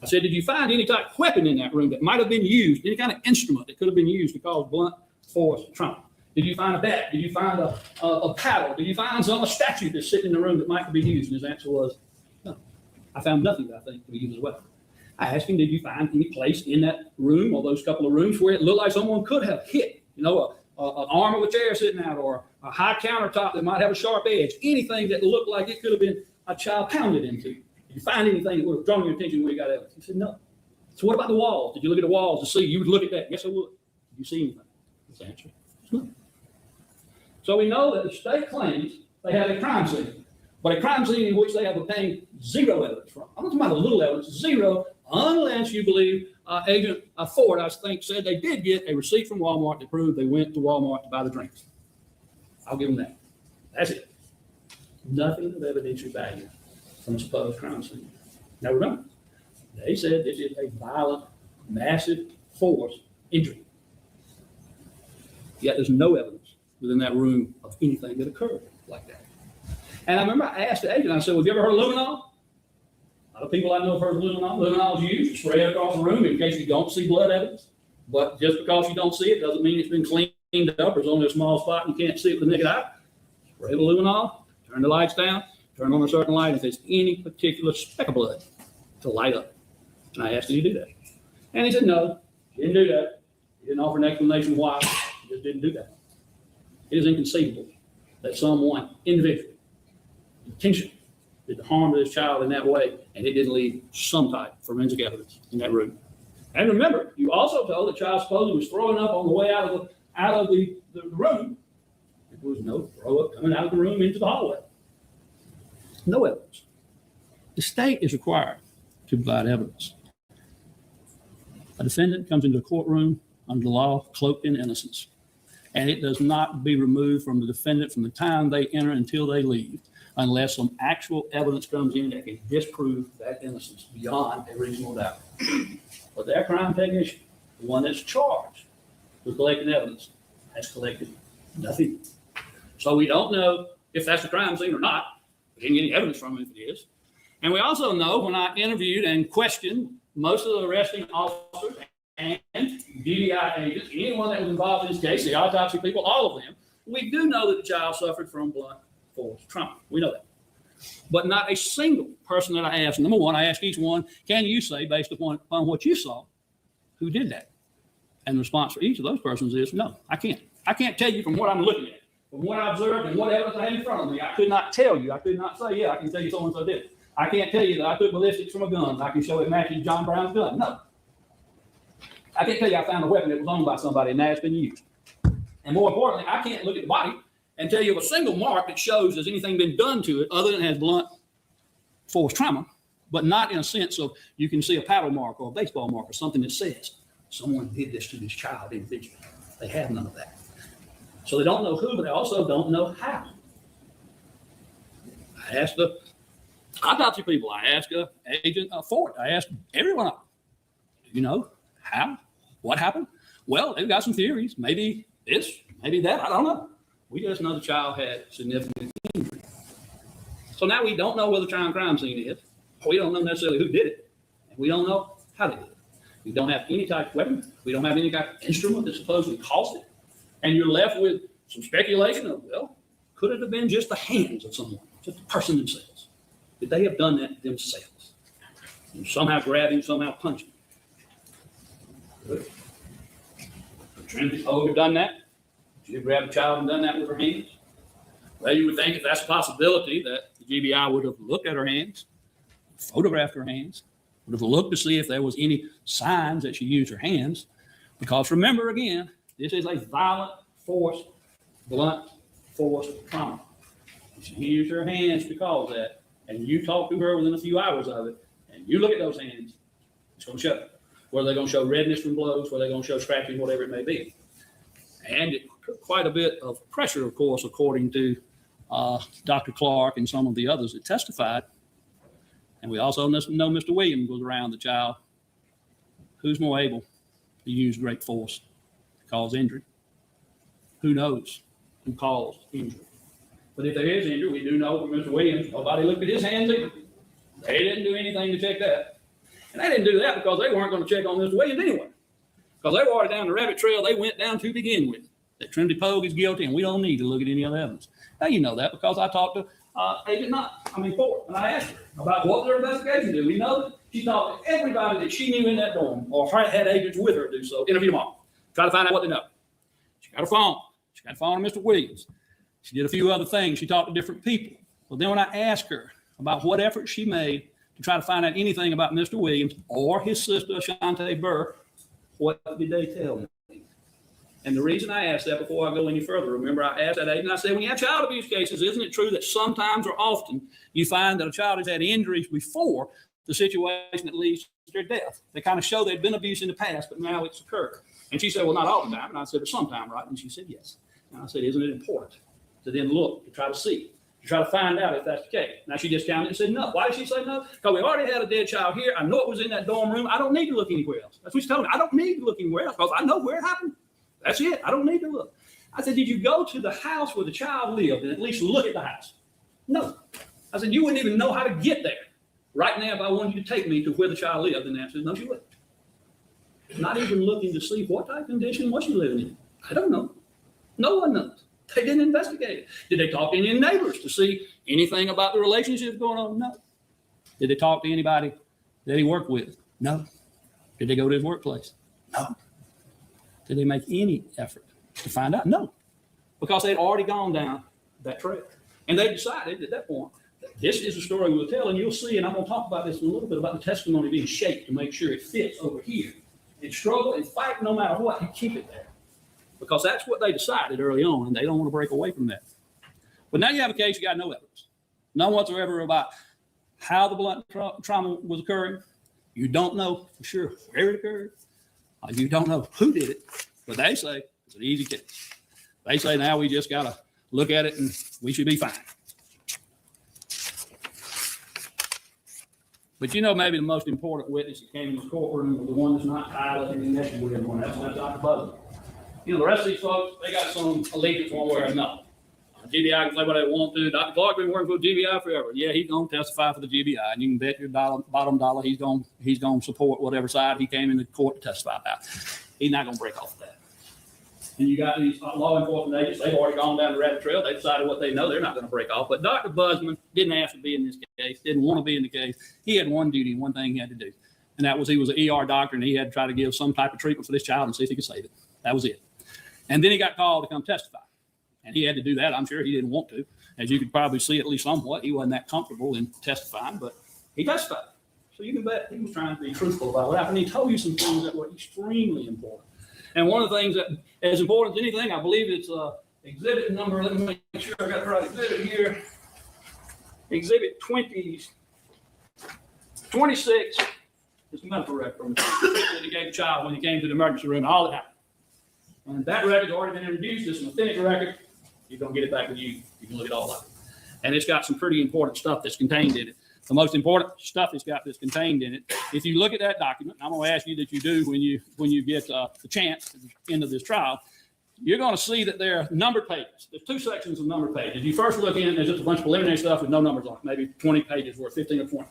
I said, did you find any type of weapon in that room that might have been used, any kind of instrument that could have been used to cause blunt force trauma? Did you find a bat? Did you find a paddle? Did you find a statue that's sitting in the room that might be used? And his answer was, no. I found nothing that I think could be used as a weapon. I asked him, did you find any place in that room or those couple of rooms where it looked like someone could have hit, an arm of a chair sitting out or a high countertop that might have a sharp edge, anything that looked like it could have been a child pounded into? Did you find anything that would have drawn your attention where you got evidence? He said, no. So what about the walls? Did you look at the walls to see? You would look at that. Yes, I would. Did you see anything? His answer is no. So we know that the state claims they have a crime scene, but a crime scene in which they have obtained zero evidence from. I'm not talking about a little evidence, zero, unless you believe Agent Ford, I think, said they did get a receipt from Walmart that proved they went to Walmart to buy the drinks. I'll give them that. That's it. Nothing of evidentiary value from a supposed crime scene. Now remember, they said this is a violent, massive force injury. Yet there's no evidence within that room of anything that occurred like that. And I remember I asked the agent, I said, well, have you ever heard of luminol? A lot of people I know have heard of luminol. Luminol is used to spray it across the room in case you don't see blood evidence. But just because you don't see it doesn't mean it's been cleaned up or it's only a small spot and you can't see it with the naked eye. Spray the luminol, turn the lights down, turn on a certain light if there's any particular speck of blood to light up. And I asked, did you do that? And he said, no, he didn't do that. He didn't offer an explanation why. He just didn't do that. It is inconceivable that someone individually, intentionally, did harm to this child in that way, and it didn't leave some type of forensic evidence in that room. And remember, you also told the child supposedly was throwing up on the way out of the room. There was no throw up coming out of the room into the hallway. No evidence. The state is required to provide evidence. A defendant comes into a courtroom under the law cloaked in innocence, and it does not be removed from the defendant from the time they enter until they leave, unless some actual evidence comes in that can disprove that innocence beyond a reasonable doubt. But their crime technician, the one that's charged with collecting evidence, has collected nothing. So we don't know if that's a crime scene or not. We didn't get any evidence from it if it is. And we also know when I interviewed and questioned most of the arresting officers and DDI agents, anyone that was involved in this case, the autopsy people, all of them, we do know that the child suffered from blunt force trauma. We know that. But not a single person that I asked, number one, I asked each one, can you say, based upon what you saw, who did that? And the response for each of those persons is, no, I can't. I can't tell you from what I'm looking at, from what I observed and what evidence I had in front of me. I could not tell you. I could not say, yeah, I can tell you so-and-so did it. I can't tell you that I took ballistics from a gun. I can show it matches John Brown's gun. No. I can't tell you I found a weapon that was owned by somebody and now it's been used. And more importantly, I can't look at the body and tell you of a single mark that shows there's anything been done to it other than it has blunt force trauma, but not in a sense of you can see a paddle mark or a baseball mark or something that says someone did this to this child individually. They have none of that. So they don't know who, but they also don't know how. I asked the autopsy people. I asked Agent Ford. I asked everyone of them, do you know how? What happened? Well, they've got some theories. Maybe this, maybe that. I don't know. We just know the child had significant injury. So now we don't know where the crime scene is. We don't know necessarily who did it. And we don't know how they did it. We don't have any type of weapon. We don't have any type of instrument that supposedly caused it. And you're left with some speculation of, well, could it have been just the hands of someone, just the person themselves? Could they have done that themselves? And somehow grabbing, somehow punching. Could Trinity Pogue have done that? She have grabbed a child and done that with her hands? Well, you would think if that's a possibility that the GBI would have looked at her hands, photographed her hands, would have looked to see if there was any signs that she used her hands. Because remember again, this is a violent force, blunt force trauma. She used her hands to cause that, and you talk to her within a few hours of it, and you look at those hands, it's going to show. Whether they're going to show redness from blows, whether they're going to show scratching, whatever it may be. And it took quite a bit of pressure, of course, according to Dr. Clark and some of the others that testified. And we also know Mr. Williams was around the child. Who's more able to use great force to cause injury? Who knows who caused injury? But if there is injury, we do know from Mr. Williams, nobody looked at his hands either. They didn't do anything to check that. And they didn't do that because they weren't going to check on Mr. Williams anyway. Because they were already down the rabbit trail they went down to begin with. That Trinity Pogue is guilty, and we don't need to look at any other evidence. Now, you know that because I talked to Agent Ford, and I asked her about what their investigation did. We know that she talked to everybody that she knew in that dorm or had agents with her do so, interview them all, try to find out what they know. She got a phone. She got a phone of Mr. Williams. She did a few other things. She talked to different people. Well, then when I asked her about what effort she made to try to find out anything about Mr. Williams or his sister, Ashante Burr, what did they tell me? And the reason I asked that before I go any further, remember I asked that agent, I said, when you have child abuse cases, isn't it true that sometimes or often you find that a child has had injuries before the situation that leads to their death? They kind of show they've been abused in the past, but now it's occurred. And she said, well, not all the time. And I said, but sometime, right? And she said, yes. And I said, isn't it important to then look, to try to see, to try to find out if that's the case? Now she discounted and said no. Why did she say no? Because we already had a dead child here. I know it was in that dorm room. I don't need to look anywhere else. That's what she told me. I don't need to look anywhere else because I know where it happened. That's it. I don't need to look. I said, did you go to the house where the child lived and at least look at the house? No. I said, you wouldn't even know how to get there. Right now, if I wanted you to take me to where the child lived, and the answer is no, she wouldn't. Not even looking to see what type of condition was she living in. I don't know. No one knows. They didn't investigate it. Did they talk to any neighbors to see anything about the relationships going on? No. Did they talk to anybody that he worked with? No. Did they go to his workplace? No. Did they make any effort to find out? No. Because they'd already gone down that trail. And they decided at that point, that this is the story we'll tell, and you'll see, and I'm going to talk about this in a little bit, about the testimony being shaped to make sure it fits over here. And struggle and fight no matter what, you keep it there. Because that's what they decided early on, and they don't want to break away from that. But now you have a case, you got no evidence. None whatsoever about how the blunt trauma was occurring. You don't know for sure where it occurred. You don't know who did it, but they say it's an easy case. They say now we just got to look at it and we should be fine. But you know, maybe the most important witness that came in the courtroom was the one that's not tied up in connection with everyone. That's Dr. Buzzer. You know, the rest of these folks, they got some allegiance one way or another. GBI can say what they want to. Dr. Clark been working for GBI forever. Yeah, he's going to testify for the GBI, and you can bet your bottom dollar he's going to support whatever side he came into court to testify about. He's not going to break off of that. And you got these law enforcement agents, they've already gone down the rabbit trail. They decided what they know, they're not going to break off. But Dr. Busman didn't ask to be in this case, didn't want to be in the case. He had one duty, one thing he had to do. And that was he was an ER doctor, and he had to try to give some type of treatment for this child and see if he could save it. That was it. And then he got called to come testify. And he had to do that. I'm sure he didn't want to. As you could probably see, at least somewhat, he wasn't that comfortable in testifying, but he testified. So you can bet he was trying to be truthful about what happened. He told you some things that were extremely important. And one of the things that, as important as anything, I believe it's exhibit number, let me make sure I got the right exhibit here. Exhibit 26 is medical record that he gave the child when he came to the emergency room, all that happened. And that record's already been introduced. It's an authentic record. You're going to get it back with you. You can look at all of it. And it's got some pretty important stuff that's contained in it. The most important stuff it's got that's contained in it. If you look at that document, I'm going to ask you that you do when you get the chance at the end of this trial, you're going to see that there are numbered pages. There's two sections of numbered pages. You first look in, there's just a bunch of preliminary stuff with no numbers on it, maybe 20 pages worth, 15 or 20.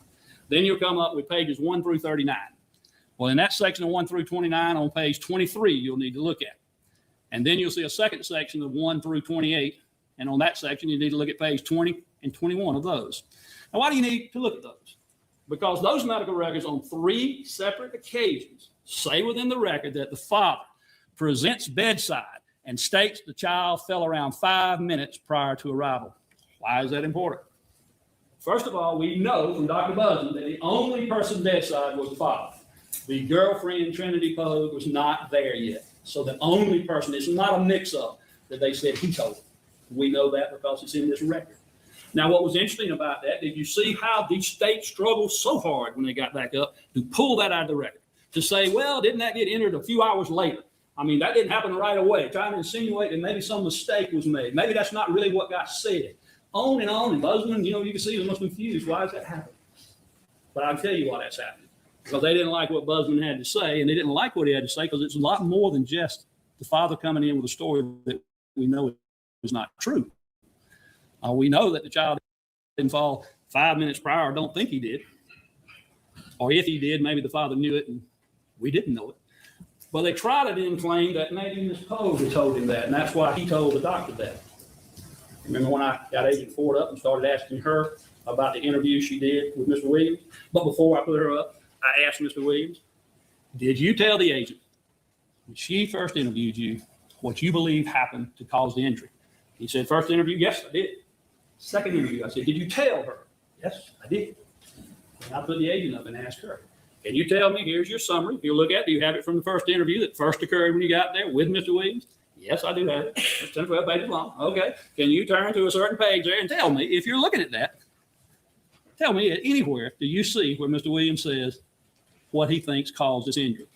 Then you'll come up with pages 1 through 39. Well, in that section of 1 through 29 on page 23, you'll need to look at. And then you'll see a second section of 1 through 28. And on that section, you need to look at page 20 and 21 of those. Now, why do you need to look at those? Because those medical records on 3 separate occasions say within the record that the father presents bedside and states the child fell around 5 minutes prior to arrival. Why is that important? First of all, we know from Dr. Busman that the only person bedside was the father. The girlfriend, Trinity Pogue, was not there yet. So the only person, it's not a mix-up that they said he told them. We know that because it's in this record. Now, what was interesting about that, did you see how the state struggled so hard when they got back up to pull that out of the record? To say, well, didn't that get entered a few hours later? I mean, that didn't happen right away, trying to insinuate that maybe some mistake was made. Maybe that's not really what got said. On, and Busman, you can see he was most confused. Why does that happen? But I'll tell you why that's happening. Because they didn't like what Busman had to say, and they didn't like what he had to say because it's a lot more than just the father coming in with a story that we know is not true. We know that the child didn't fall 5 minutes prior. Don't think he did. Or if he did, maybe the father knew it and we didn't know it. But they try to then claim that maybe Ms. Pogue had told him that, and that's why he told the doctor that. Remember when I got Agent Ford up and started asking her about the interview she did with Mr. Williams? But before I put her up, I asked Mr. Williams, did you tell the agent when she first interviewed you what you believe happened to cause the injury? He said, first interview, yes, I did. Second interview, I said, did you tell her? Yes, I did. And I put the agent up and asked her, can you tell me, here's your summary. If you look at it, do you have it from the first interview that first occurred when you got there with Mr. Williams? Yes, I do have it. It's 10, 12 pages long. Okay. Can you turn to a certain page there and tell me, if you're looking at that, tell me anywhere do you see where Mr. Williams says what he thinks caused this injury?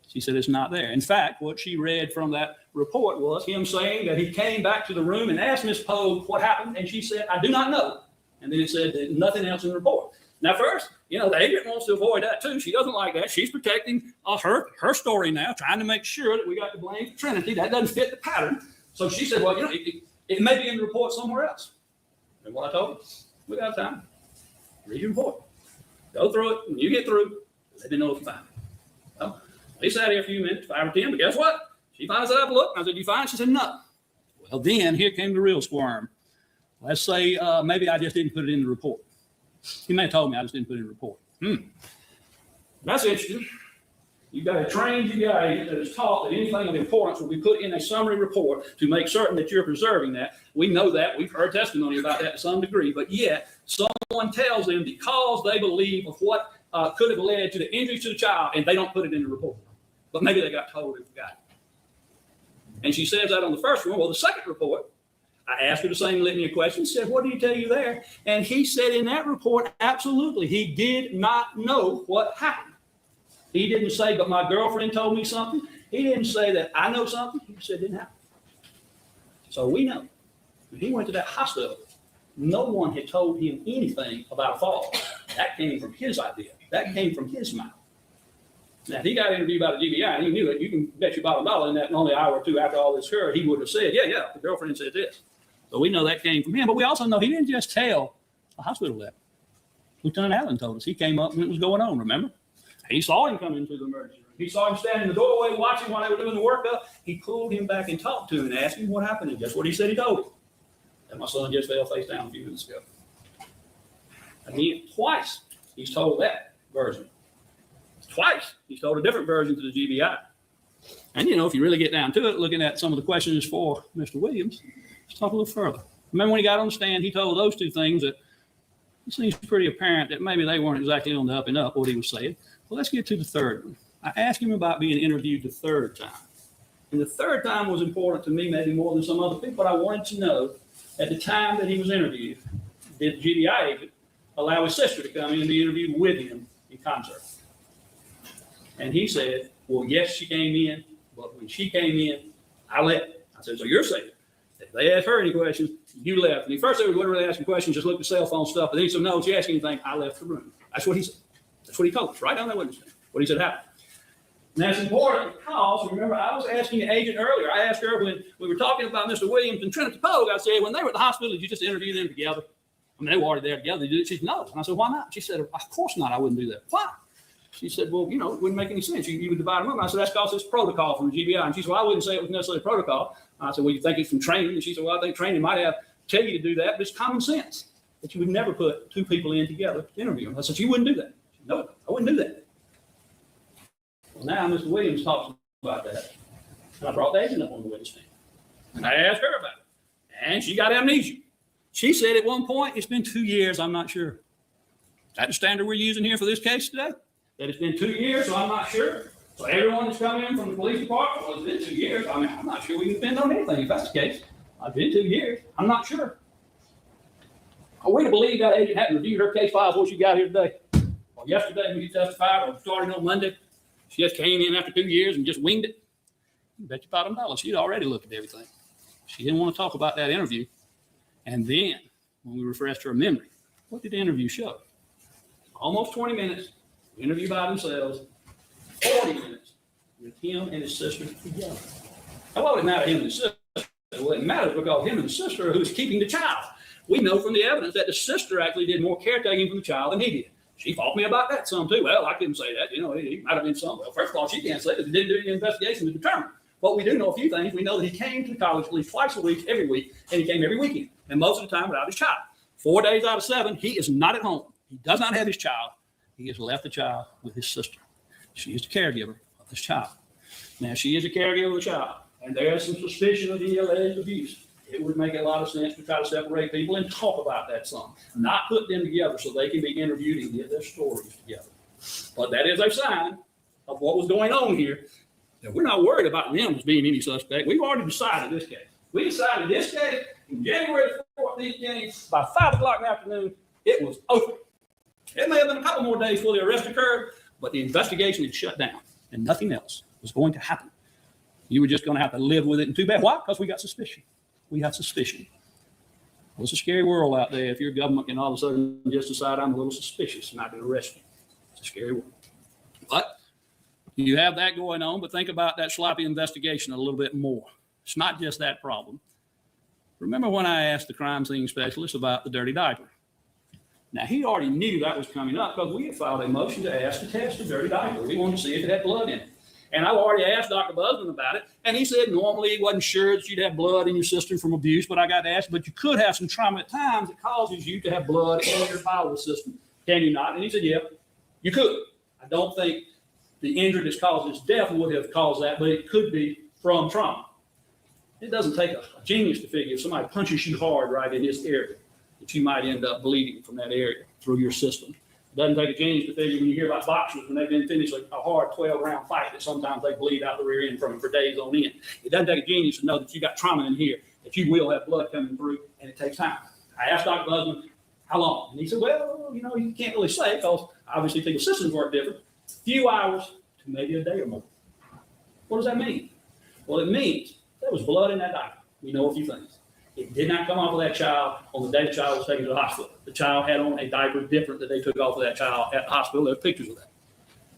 She said it's not there. In fact, what she read from that report was him saying that he came back to the room and asked Ms. Pogue what happened, and she said, I do not know. And then it said that nothing else in the report. Now, first, the agent wants to avoid that too. She doesn't like that. She's protecting her story now, trying to make sure that we got to blame for Trinity. That doesn't fit the pattern. So she said, well, it may be in the report somewhere else. And what I told her, we got time. Read your report. Go through it. When you get through, let me know if you find it. Well, we sat here a few minutes, 5 or 10, but guess what? She finds out I look. I said, you find it? She said, no. Well, then here came the real squirm. Let's say maybe I just didn't put it in the report. He may have told me I just didn't put it in the report. That's interesting. You've got a trained GI that is taught that anything of importance will be put in a summary report to make certain that you're preserving that. We know that. We've heard testimony about that to some degree. But yet, someone tells them because they believe of what could have led to the injuries to the child, and they don't put it in the report. But maybe they got told and forgot. And she says that on the first one. Well, the second report, I asked her the same litany of questions, said, what did he tell you there? And he said in that report, absolutely, he did not know what happened. He didn't say, but my girlfriend told me something. He didn't say that I know something. He said it didn't happen. So we know when he went to that hospital, no one had told him anything about a fall. That came from his idea. That came from his mouth. Now, if he got interviewed by the GBI and he knew it, you can bet your bottom dollar in that only hour or two after all this occurred, he would have said, yeah, the girlfriend said this. So we know that came from him. But we also know he didn't just tell the hospital that. Lieutenant Allen told us. He came up when it was going on, remember? He saw him come into the emergency room. He saw him standing in the doorway watching while they were doing the workup. He pulled him back and talked to him and asked him what happened. And guess what he said he told him? That my son just fell face down a few minutes ago. Again, twice he's told that version. Twice he's told a different version to the GBI. And, if you really get down to it, looking at some of the questions for Mr. Williams, let's talk a little further. Remember when he got on the stand, he told those two things that it seems pretty apparent that maybe they weren't exactly on the up and up, what he was saying. Well, let's get to the third one. I asked him about being interviewed the third time. And the third time was important to me, maybe more than some other people. But I wanted to know, at the time that he was interviewed, did the GBI agent allow his sister to come in and be interviewed with him in concert? And he said, well, yes, she came in. But when she came in, I left. I said, so you're saying if they asked her any questions, you left. And at first they were really asking questions, just looked at cell phone stuff. But then he said, no, if she asked anything, I left the room. That's what he said. That's what he told us, right down that witness stand. What he said happened. And that's important because, remember, I was asking the agent earlier. I asked her when we were talking about Mr. Williams and Trinity Pogue, I said, when they were at the hospital, did you just interview them together? I mean, they were already there together. She said, no. And I said, why not? She said, of course not. I wouldn't do that. Why? She said, well, it wouldn't make any sense. You would divide them up. And I said, that's because it's protocol from the GBI. And she said, well, I wouldn't say it was necessarily protocol. I said, well, you think it's from training? And she said, well, I think training might have tell you to do that, but it's common sense that you would never put two people in together to interview them. I said, you wouldn't do that. She said, no, I wouldn't do that. Well, now Mr. Williams talks about that. And I brought the agent up on the witness stand. And I asked her about it. And she got amnesia. She said at one point, it's been 2 years, I'm not sure. Is that the standard we're using here for this case today? That it's been 2 years, so I'm not sure. So everyone that's come in from the police department, well, it's been 2 years. I mean, I'm not sure we can depend on anything if that's the case. It's been 2 years. I'm not sure. Are we to believe that agent hadn't reviewed her case file before she got here today? Or yesterday when you testified, or starting on Monday, she just came in after 2 years and just winged it? You bet you $5 she'd already looked at everything. She didn't want to talk about that interview. And then, when we refreshed her memory, what did the interview show? Almost 20 minutes, interview by themselves, 40 minutes with him and his sister together. Now, why would it matter him and his sister? Well, it matters because him and the sister are who's keeping the child. We know from the evidence that the sister actually did more caretaking for the child than he did. She fought me about that some too. Well, I couldn't say that. You know, he might have been some. Well, first of all, she can't say that he didn't do any investigation to determine. But we do know a few things. We know that he came to the college at least twice a week, every week, and he came every weekend. And most of the time without his child. 4 days out of 7, he is not at home. He does not have his child. He has left the child with his sister. She is the caregiver of this child. Now, she is a caregiver of the child, and there is some suspicion of the alleged abuse. It would make a lot of sense to try to separate people and talk about that some, not put them together so they can be interviewed and get their stories together. But that is a sign of what was going on here. That we're not worried about them as being any suspect. We've already decided this case. We decided this case in January 14th, by 5 o'clock in the afternoon, it was over. It may have been a couple more days before the arrest occurred, but the investigation had shut down and nothing else was going to happen. You were just going to have to live with it. And too bad. Why? Because we got suspicion. We have suspicion. Well, it's a scary world out there if your government can all of a sudden just decide I'm a little suspicious and I can arrest you. It's a scary world. But you have that going on, but think about that sloppy investigation a little bit more. It's not just that problem. Remember when I asked the crime scene specialist about the dirty diaper? Now, he already knew that was coming up because we had filed a motion to ask to test the dirty diaper. We wanted to see if it had blood in it. And I've already asked Dr. Busman about it, and he said normally he wasn't sure that you'd have blood in your system from abuse, but I got to ask, but you could have some trauma at times that causes you to have blood in your bowel system. Can you not? And he said, yeah, you could. I don't think the injury that's caused his death would have caused that, but it could be from trauma. It doesn't take a genius to figure if somebody punches you hard right in this area that you might end up bleeding from that area through your system. It doesn't take a genius to figure when you hear about boxers when they've been finished a hard 12-round fight that sometimes they bleed out the rear end from it for days on end. It doesn't take a genius to know that you got trauma in here, that you will have blood coming through, and it takes time. I asked Dr. Busman, how long? And he said, well, you know, you can't really say because obviously people's systems work different. A few hours to maybe a day or more. What does that mean? Well, it means there was blood in that diaper. We know a few things. It did not come off of that child on the day the child was taken to the hospital. The child had on a diaper different that they took off of that child at the hospital. There are pictures of that.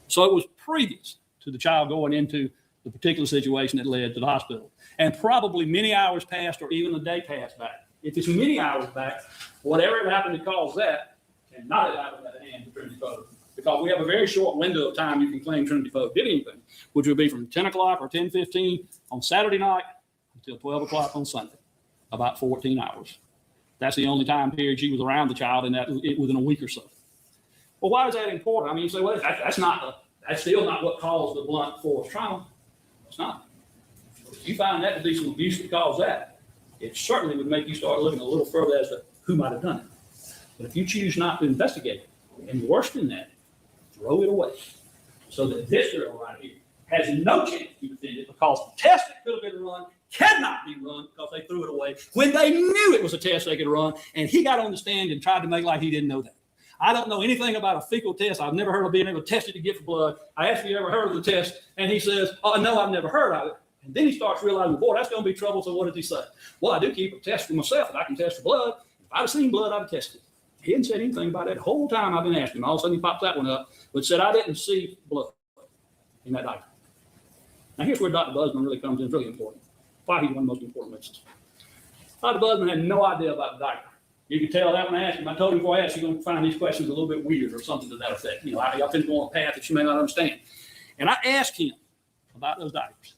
So it was previous to the child going into the particular situation that led to the hospital. And probably many hours passed or even a day passed back. If it's many hours back, whatever happened to cause that cannot have happened at the hands of Trinity Poe. Because we have a very short window of time you can claim Trinity Poe did anything, which would be from 10 o'clock or 10:15 on Saturday night until 12 o'clock on Sunday, about 14 hours. That's the only time period she was around the child, and that within a week or so. Well, why is that important? I mean, you say, well, that's still not what caused the blunt force trauma. It's not. If you find that to be some abuse that caused that, it certainly would make you start looking a little further as to who might have done it. But if you choose not to investigate it, and worse than that, throw it away. So that this girl right here has no chance to defend it because the test that could have been run cannot be run because they threw it away when they knew it was a test they could run, and he got on the stand and tried to make like he didn't know that. I don't know anything about a fecal test. I've never heard of being able to test it to get for blood. I asked if you ever heard of the test, and he says, oh, no, I've never heard of it. And then he starts realizing, boy, that's going to be trouble, so what did he say? Well, I do keep a test for myself, and I can test for blood. If I'd have seen blood, I'd have tested it. He hadn't said anything about that the whole time I've been asking him. All of a sudden, he popped that one up, but said, I didn't see blood in that diaper. Now, here's where Dr. Busman really comes in. It's really important. Why he's one of the most important witnesses. Dr. Busman had no idea about the diaper. You can tell that when I asked him. I told him before I asked, you're going to find these questions a little bit weird or something to that effect. You know, I've been going a path that you may not understand. And I asked him about those diapers.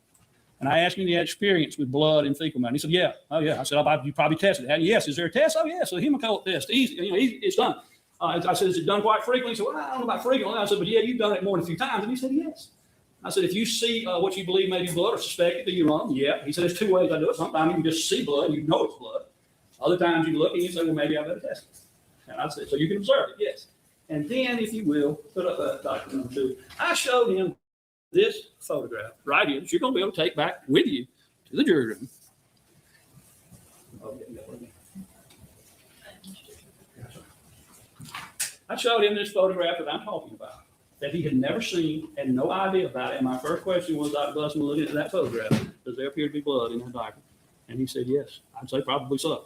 And I asked him if he had experience with blood and fecal matter. He said, yeah. Oh, yeah. I said, oh, you probably tested it. Yes. Is there a test? Oh, yeah. So the hemocoat test. Easy. You know, it's done. I said, is it done quite frequently? He said, well, I don't know about frequently. I said, but yeah, you've done it more than a few times. And he said, yes. I said, if you see what you believe may be blood or suspect it, do you run them? Yeah. He said, there's two ways I do it. Sometimes you can just see blood and you know it's blood. Other times you look and you say, well, maybe I better test it. And I said, so you can observe it, yes. And then, if you will, put up that document number 2. I showed him this photograph right here that you're going to be able to take back with you to the jury room. I showed him this photograph that I'm talking about that he had never seen, had no idea about it. And my first question was, Dr. Busman, looking at that photograph, does there appear to be blood in that diaper? And he said, yes. I'd say probably so.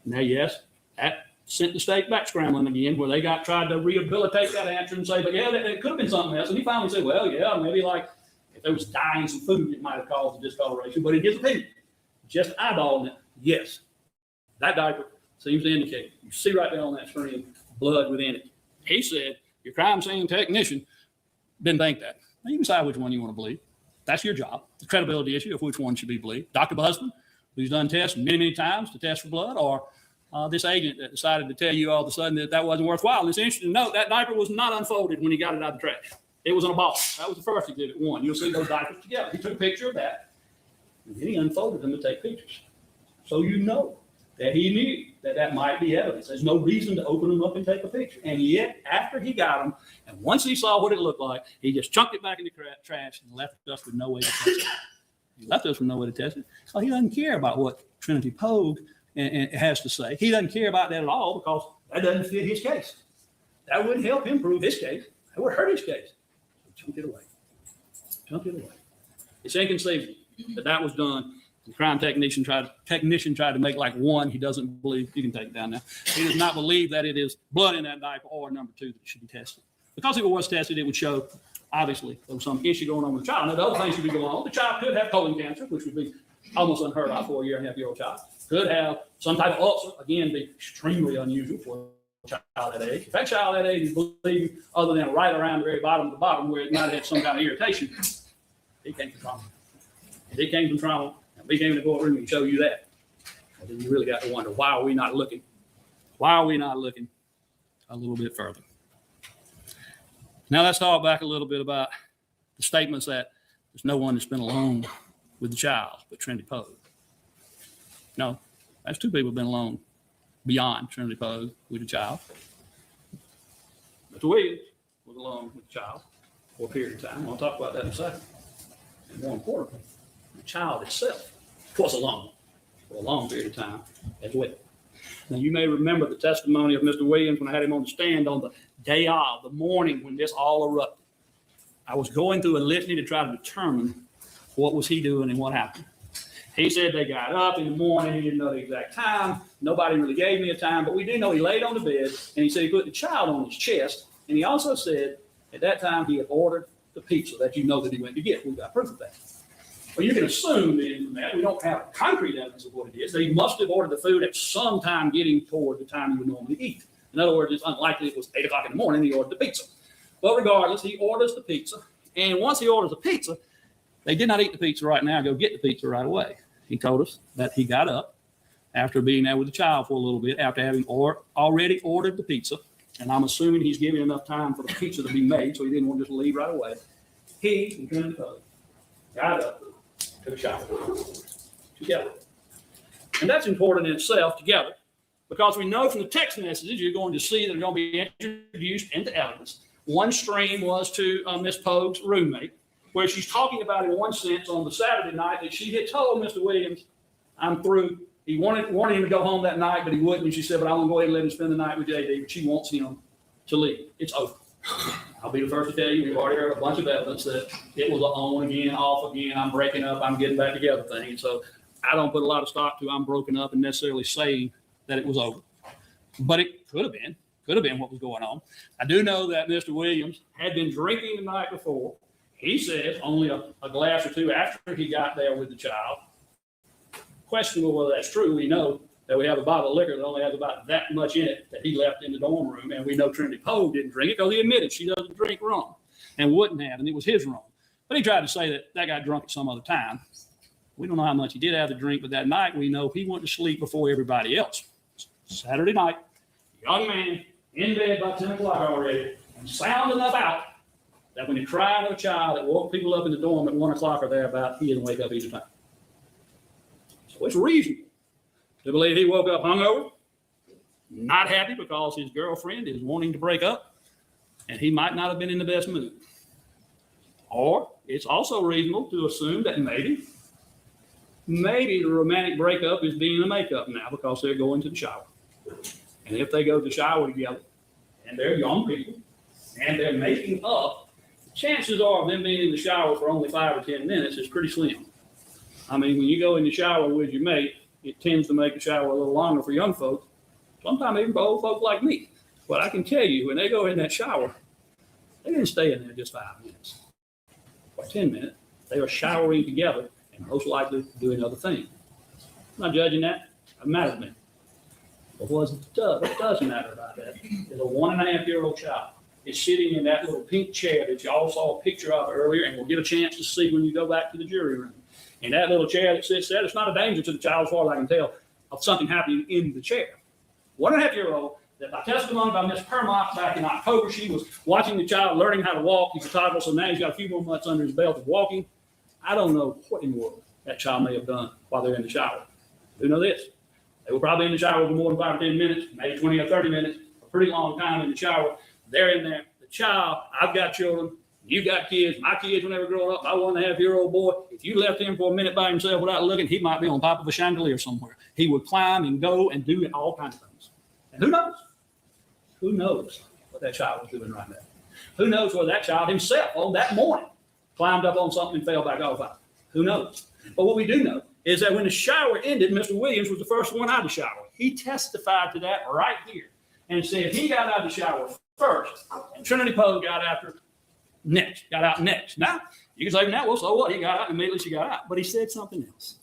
Now, yes, that sent the state back scrambling again, where they tried to rehabilitate that answer and say, but yeah, it could have been something else. And he finally said, well, yeah, maybe like if there was dye in some food, it might have caused the discoloration. But in his opinion, just eyeballing it, yes, that diaper seems to indicate, you see right there on that screen, blood within it. He said, your crime scene technician didn't think that. Now, you can decide which one you want to believe. That's your job. The credibility issue of which one should be believed. Dr. Busman, who's done tests many, many times to test for blood, or this agent that decided to tell you all of a sudden that wasn't worthwhile. And it's interesting to note that diaper was not unfolded when he got it out of the trash. It was in a ball. That was the first exhibit 1. You'll see those diapers together. He took a picture of that, and then he unfolded them to take pictures. So you know that he knew that might be evidence. There's no reason to open them up and take a picture. And yet, after he got them, and once he saw what it looked like, he just chunked it back in the trash and left us with no way to test it. He left us with no way to test it. So he doesn't care about what Trinity Pogue and has to say. He doesn't care about that at all because that doesn't fit his case. That wouldn't help him prove his case. That would hurt his case. So chunk it away. Chunk it away. It's inconceivable that was done. The crime technician tried to make like 1. He doesn't believe. You can take it down now. He does not believe that it is blood in that diaper, or number 2, that it should be tested. Because if it was tested, it would show, obviously, there was some issue going on with the child. Now, the other things could be going on. The child could have colon cancer, which would be almost unheard of for a 1.5-year-old child. Could have some type of ulcer, again, be extremely unusual for a child that age. If that child that age is believed, other than right around the very bottom of the bottom where it might have some kind of irritation, it came from trauma. If it came from trauma, and we came in the courtroom and show you that, well, then you really got to wonder, why are we not looking? Why are we not looking a little bit further? Now let's talk back a little bit about the statements that there's no one that's been alone with the child but Trinity Pogue. No, that's 2 people been alone beyond Trinity Pogue with the child. Mr. Williams was alone with the child for a period of time. I'll talk about that in a second. And more importantly, the child itself was alone for a long period of time as well. Now, you may remember the testimony of Mr. Williams when I had him on the stand on the day of, the morning when this all erupted. I was going through a litany to try to determine what was he doing and what happened. He said they got up in the morning. He didn't know the exact time. Nobody really gave me a time, but we do know he laid on the bed, and he said he put the child on his chest. And he also said at that time he had ordered the pizza that you know that he went to get. We've got proof of that. Well, you can assume then from that, we don't have concrete evidence of what it is, that he must have ordered the food at some time getting toward the time he would normally eat. In other words, it's unlikely it was 8 o'clock in the morning he ordered the pizza. But regardless, he orders the pizza. And once he orders the pizza, they did not eat the pizza right now, go get the pizza right away. He told us that he got up after being there with the child for a little bit, after having already ordered the pizza. And I'm assuming he's giving enough time for the pizza to be made, so he didn't want to just leave right away. He and got up, took a shower together. And that's important in itself, together, because we know from the text messages you're going to see that are going to be introduced into evidence. One stream was to Miss Pogue's roommate, where she's talking about, in one sense, on the Saturday night that she had told Mr. Williams, I'm through. He wanted him to go home that night, but he wouldn't. And she said, but I'm going to go ahead and let him spend the night with JD. But she wants him to leave. It's over. I'll be the first to tell you, we've already heard a bunch of evidence that it was an on again, off again, I'm breaking up, I'm getting back together thing. And so I don't put a lot of stock to I'm broken up and necessarily saying that it was over. But it could have been what was going on. I do know that Mr. Williams had been drinking the night before. He says only a glass or 2 after he got there with the child. Questionable whether that's true. We know that we have a bottle of liquor that only has about that much in it that he left in the dorm room. And we know Trinity Pogue didn't drink it because he admitted she doesn't drink rum and wouldn't have, and it was his rum. But he tried to say that guy drunk at some other time. We don't know how much he did have to drink, but that night we know he went to sleep before everybody else. Saturday night, young man in bed by 10 o'clock already, and sound enough out that when he cried of a child that woke people up in the dorm at 1 o'clock or thereabout, he didn't wake up either time. So it's reasonable to believe he woke up hungover, not happy because his girlfriend is wanting to break up, and he might not have been in the best mood. Or it's also reasonable to assume that maybe the romantic breakup is being a makeup now because they're going to the shower. And if they go to the shower together and they're young people and they're making up, chances are of them being in the shower for only 5 or 10 minutes is pretty slim. I mean, when you go in the shower with your mate, it tends to make the shower a little longer for young folks, sometimes even for old folks like me. But I can tell you, when they go in that shower, they didn't stay in there just 5 minutes or 10 minutes. They were showering together and most likely doing other things. I'm not judging that. It matters to me. But what does matter about that is a 1.5-year-old child is sitting in that little pink chair that y'all saw a picture of earlier and will get a chance to see when you go back to the jury room. And that little chair that sits there, it's not a danger to the child as far as I can tell of something happening in the chair. 1.5-year-old, that by testimony by Ms. Permont back in October, she was watching the child learning how to walk. He's a toddler, so now he's got a few more months under his belt of walking. I don't know what in the world that child may have done while they're in the shower. Who knows this? They were probably in the shower for more than 5 or 10 minutes, maybe 20 or 30 minutes, a pretty long time in the shower. They're in there. The child, I've got children, you got kids. My kids, when they were growing up, my 1.5-year-old boy, if you left him for a minute by himself without looking, he might be on top of a chandelier somewhere. He would climb and go and do all kinds of things. And who knows? Who knows what that child was doing right now? Who knows whether that child himself on that morning climbed up on something and fell back off of it? Who knows? But what we do know is that when the shower ended, Mr. Williams was the first one out of the shower. He testified to that right here and said he got out of the shower first and Trinity Poe got out next. Now, you can say, now, well, so what? He got out and immediately she got out. But he said something else.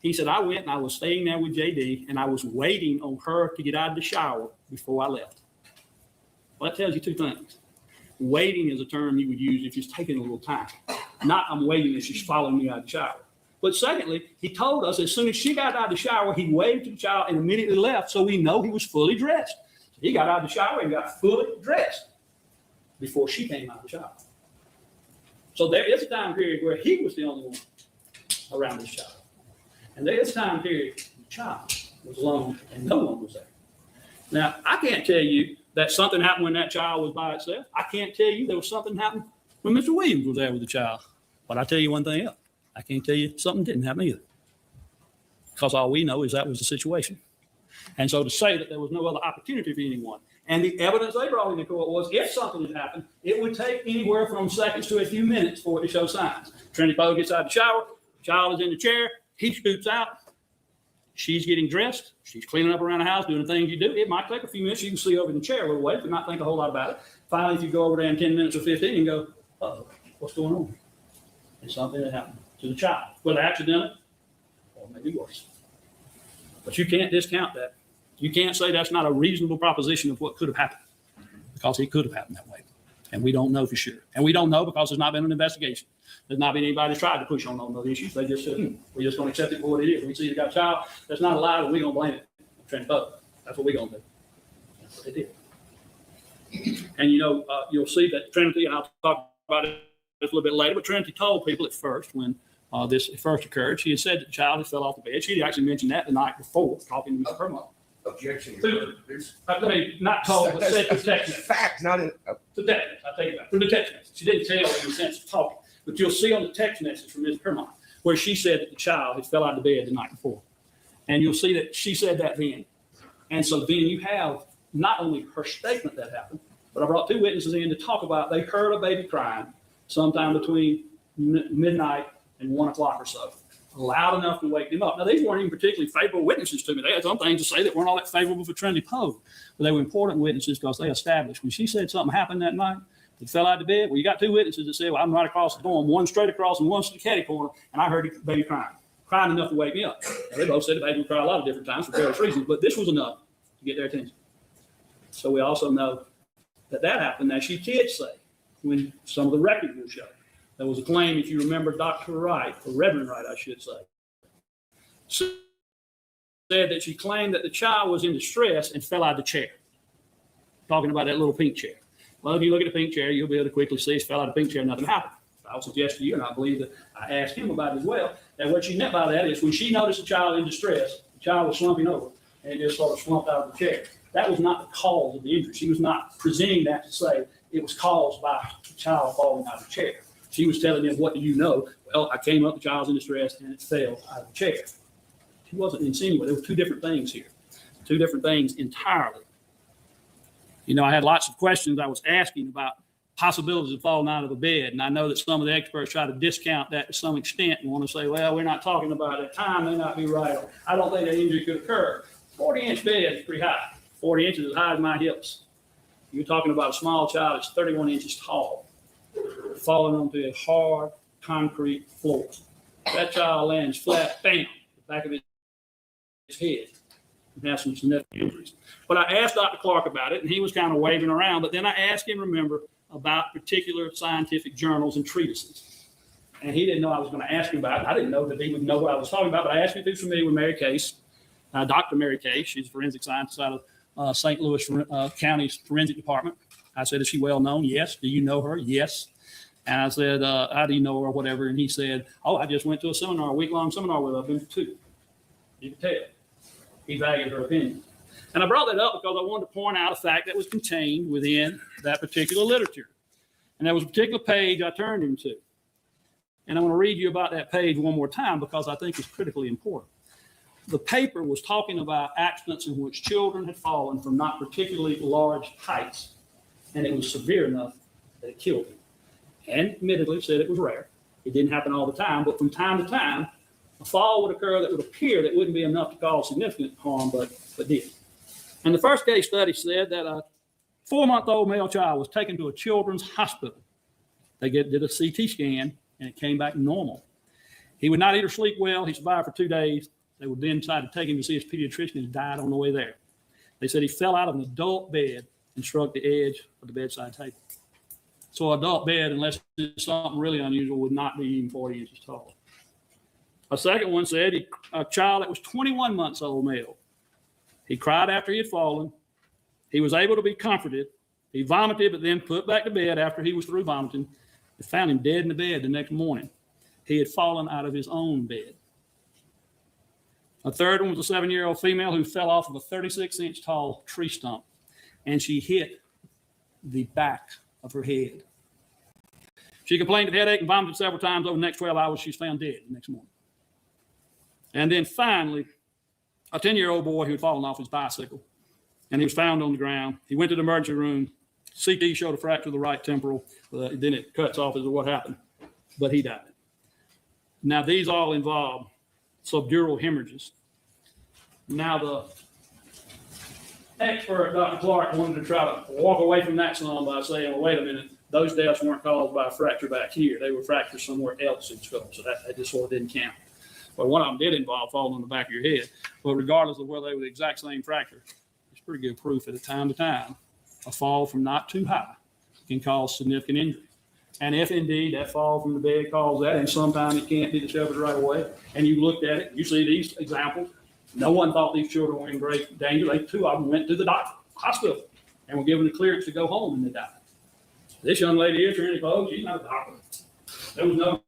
He said, I went and I was staying there with JD and I was waiting on her to get out of the shower before I left. Well, that tells you two things. Waiting is a term you would use if you're taking a little time. Not I'm waiting as she's following me out of the shower. But secondly, he told us as soon as she got out of the shower, he waved to the child and immediately left, so we know he was fully dressed. So he got out of the shower and got fully dressed before she came out of the shower. So there is a time period where he was the only one around this child. And there is a time period the child was alone and no one was there. Now, I can't tell you that something happened when that child was by itself. I can't tell you there was something happened when Mr. Williams was there with the child. But I tell you one thing else. I can't tell you something didn't happen either. Because all we know is that was the situation. And so to say that there was no other opportunity for anyone, and the evidence they brought into court was if something had happened, it would take anywhere from seconds to a few minutes for it to show signs. Trinity Poe gets out of the shower, the child is in the chair, he scoops out, she's getting dressed, she's cleaning up around the house, doing the things you do. It might take a few minutes. You can see over in the chair a little way, but not think a whole lot about it. Finally, if you go over there in 10 minutes or 15 and go, uh-oh, what's going on? It's something that happened to the child, whether accidental or maybe worse. But you can't discount that. You can't say that's not a reasonable proposition of what could have happened, because it could have happened that way. And we don't know for sure. And we don't know because there's not been an investigation. There's not been anybody that's tried to push on those issues. They just said, we're just going to accept it for what it is. We see you got a child that's not alive, and we're going to blame it on Trinity Poe. That's what we're going to do. That's what they did. And you'll see that Trinity, and I'll talk about it a little bit later, but Trinity told people at first when this first occurred, she had said that the child had fell off the bed. She had actually mentioned that the night before, talking to her mom. Objection. Let me not told, but said through text message. Fact, not in. Through text message, I take it back. Through the text message. She didn't tell in the sense of talking, but you'll see on the text message from Ms. Permont where she said that the child had fell out of bed the night before. And you'll see that she said that then. And so then you have not only her statement that happened, but I brought 2 witnesses in to talk about they heard a baby crying sometime between midnight and 1 o'clock or so, loud enough to wake them up. Now, these weren't even particularly favorable witnesses to me. They had some things to say that weren't all that favorable for Trinity Poe, but they were important witnesses because they established when she said something happened that night, he fell out of bed. Well, you got 2 witnesses that said, well, I'm right across the dorm, one straight across and one to the caddy corner, and I heard the baby crying enough to wake me up. Now, they both said the baby would cry a lot of different times for various reasons, but this was enough to get their attention. So we also know that happened. Now, she did say, when some of the records will show, there was a claim, if you remember, Dr. Wright, or Reverend Wright, I should say, said that she claimed that the child was in distress and fell out of the chair. Talking about that little pink chair. Well, if you look at the pink chair, you'll be able to quickly see she fell out of the pink chair, nothing happened. I'll suggest to you, and I believe that I asked him about it as well, that what she meant by that is when she noticed a child in distress, The child was slumping over and it just sort of slumped out of the chair. That was not the cause of the injury. She was not presenting that to say it was caused by the child falling out of the chair. She was telling them, what do you know? Well, I came up, the child's in distress, and it fell out of the chair. She wasn't insinuating. There were two different things here, two different things entirely. You know, I had lots of questions I was asking about possibilities of falling out of the bed, and I know that some of the experts try to discount that to some extent and want to say, well, we're not talking about it. Time may not be right. I don't think that injury could occur. 40-inch bed is pretty high. 40 inches as high as my hips. You're talking about a small child that's 31 inches tall, falling onto a hard concrete floor. That child lands flat, bam, the back of his head, and has some significant injuries. But I asked Dr. Clark about it, and he was kind of waving around, but then I asked him, remember, about particular scientific journals and treatises. And he didn't know I was going to ask him about it. I didn't know that he would know what I was talking about, but I asked him if he was familiar with Mary Case, Dr. Mary Case. She's a forensic scientist out of St. Louis County's forensic department. I said, is she well known? Yes. Do you know her? Yes. And I said, how do you know her or whatever? And he said, oh, I just went to a seminar, a week-long seminar with her. I've been to two. You can tell. He valued her opinion. And I brought that up because I wanted to point out a fact that was contained within that particular literature. And there was a particular page I turned him to. And I want to read you about that page one more time because I think it's critically important. The paper was talking about accidents in which children had fallen from not particularly large heights, and it was severe enough that it killed them. And admittedly said it was rare. It didn't happen all the time, but from time to time, a fall would occur that would appear that wouldn't be enough to cause significant harm, but did. And the first case study said that a 4-month-old male child was taken to a children's hospital. They did a CT scan, and it came back normal. He would not eat or sleep well. He survived for 2 days. They would then decide to take him to see his pediatrician, and he died on the way there. They said he fell out of an adult bed and struck the edge of the bedside table. So an adult bed, unless it's something really unusual, would not be even 40 inches tall. A second one said a child that was 21 months old male. He cried after he had fallen. He was able to be comforted. He vomited, but then put back to bed after he was through vomiting. They found him dead in the bed the next morning. He had fallen out of his own bed. A third one was a 7-year-old female who fell off of a 36-inch tall tree stump, and she hit the back of her head. She complained of headache and vomited several times. Over the next 12 hours, she was found dead the next morning. And then finally, a 10-year-old boy who had fallen off his bicycle, and he was found on the ground. He went to the emergency room. CT showed a fracture of the right temporal. Then it cuts off as to what happened, but he died. Now, these all involve subdural hemorrhages. Now, the expert, Dr. Clark, wanted to try to walk away from that some by saying, well, wait a minute, those deaths weren't caused by a fracture back here. They were fractures somewhere else in the skull, so that just sort of didn't count. But one of them did involve falling on the back of your head. But regardless of whether they were the exact same fracture, it's pretty good proof that at time to time, a fall from not too high can cause significant injury. And if indeed that fall from the bed caused that, and sometimes it can't be discovered right away, and you looked at it, you see these examples, no one thought these children were in great danger. Two of them went to the hospital and were given the clearance to go home, and they died. This young lady here, Trinity Pogue, she's not a doctor. There was no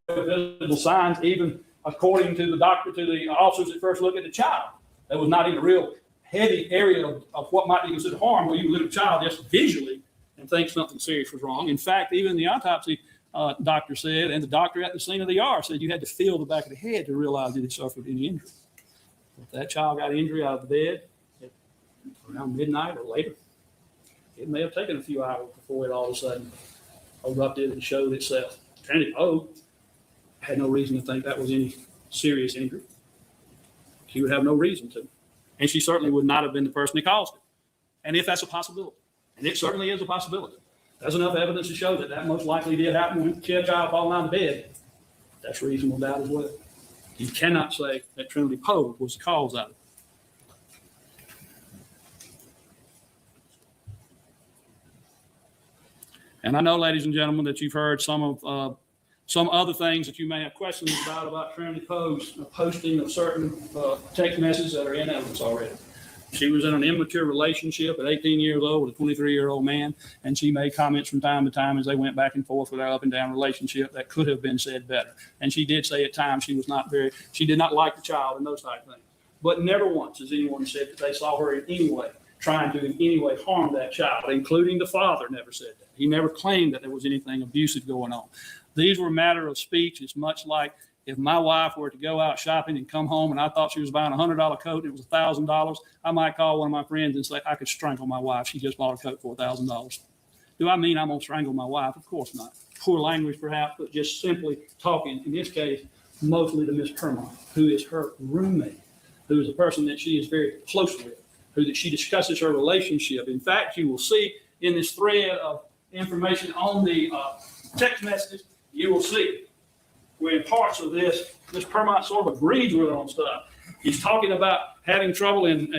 visible signs, even according to the doctor, to the officers that first looked at the child. There was not even a real heavy area of what might be considered harm where you look at a child just visually and think something serious was wrong. In fact, even the autopsy doctor said, and the doctor at the scene of the ER said you had to feel the back of the head to realize that he suffered any injury. If that child got injury out of the bed around midnight or later, it may have taken a few hours before it all of a sudden erupted and showed itself. Trinity Pogue had no reason to think that was any serious injury. She would have no reason to. And she certainly would not have been the person that caused it. And if that's a possibility, and it certainly is a possibility, there's enough evidence to show that that most likely did happen when a child falling out of bed. That's reasonable doubt as well. You cannot say that Trinity Pogue was the cause of it. And I know, ladies and gentlemen, that you've heard some other things that you may have questions about Trinity Pogue's posting of certain text messages that are in evidence already. She was in an immature relationship at 18 years old with a 23-year-old man, and she made comments from time to time as they went back and forth with their up and down relationship that could have been said better. And she did say at times she did not like the child and those type of things. but never once has anyone said that they saw her in any way trying to in any way harm that child, including the father never said that. He never claimed that there was anything abusive going on. These were a matter of speech. It's much like if my wife were to go out shopping and come home and I thought she was buying a $100 coat and it was $1,000, I might call one of my friends and say, I could strangle my wife. She just bought a coat for $1,000. Do I mean I'm going to strangle my wife? Of course not. Poor language, perhaps, but just simply talking, in this case, mostly to Miss Kermont, who is her roommate, who is a person that she is very close with, who that she discusses her relationship. In fact, you will see in this thread of information on the text messages, you will see where in parts of this, Miss Kermont sort of agrees with her on stuff. He's talking about having trouble in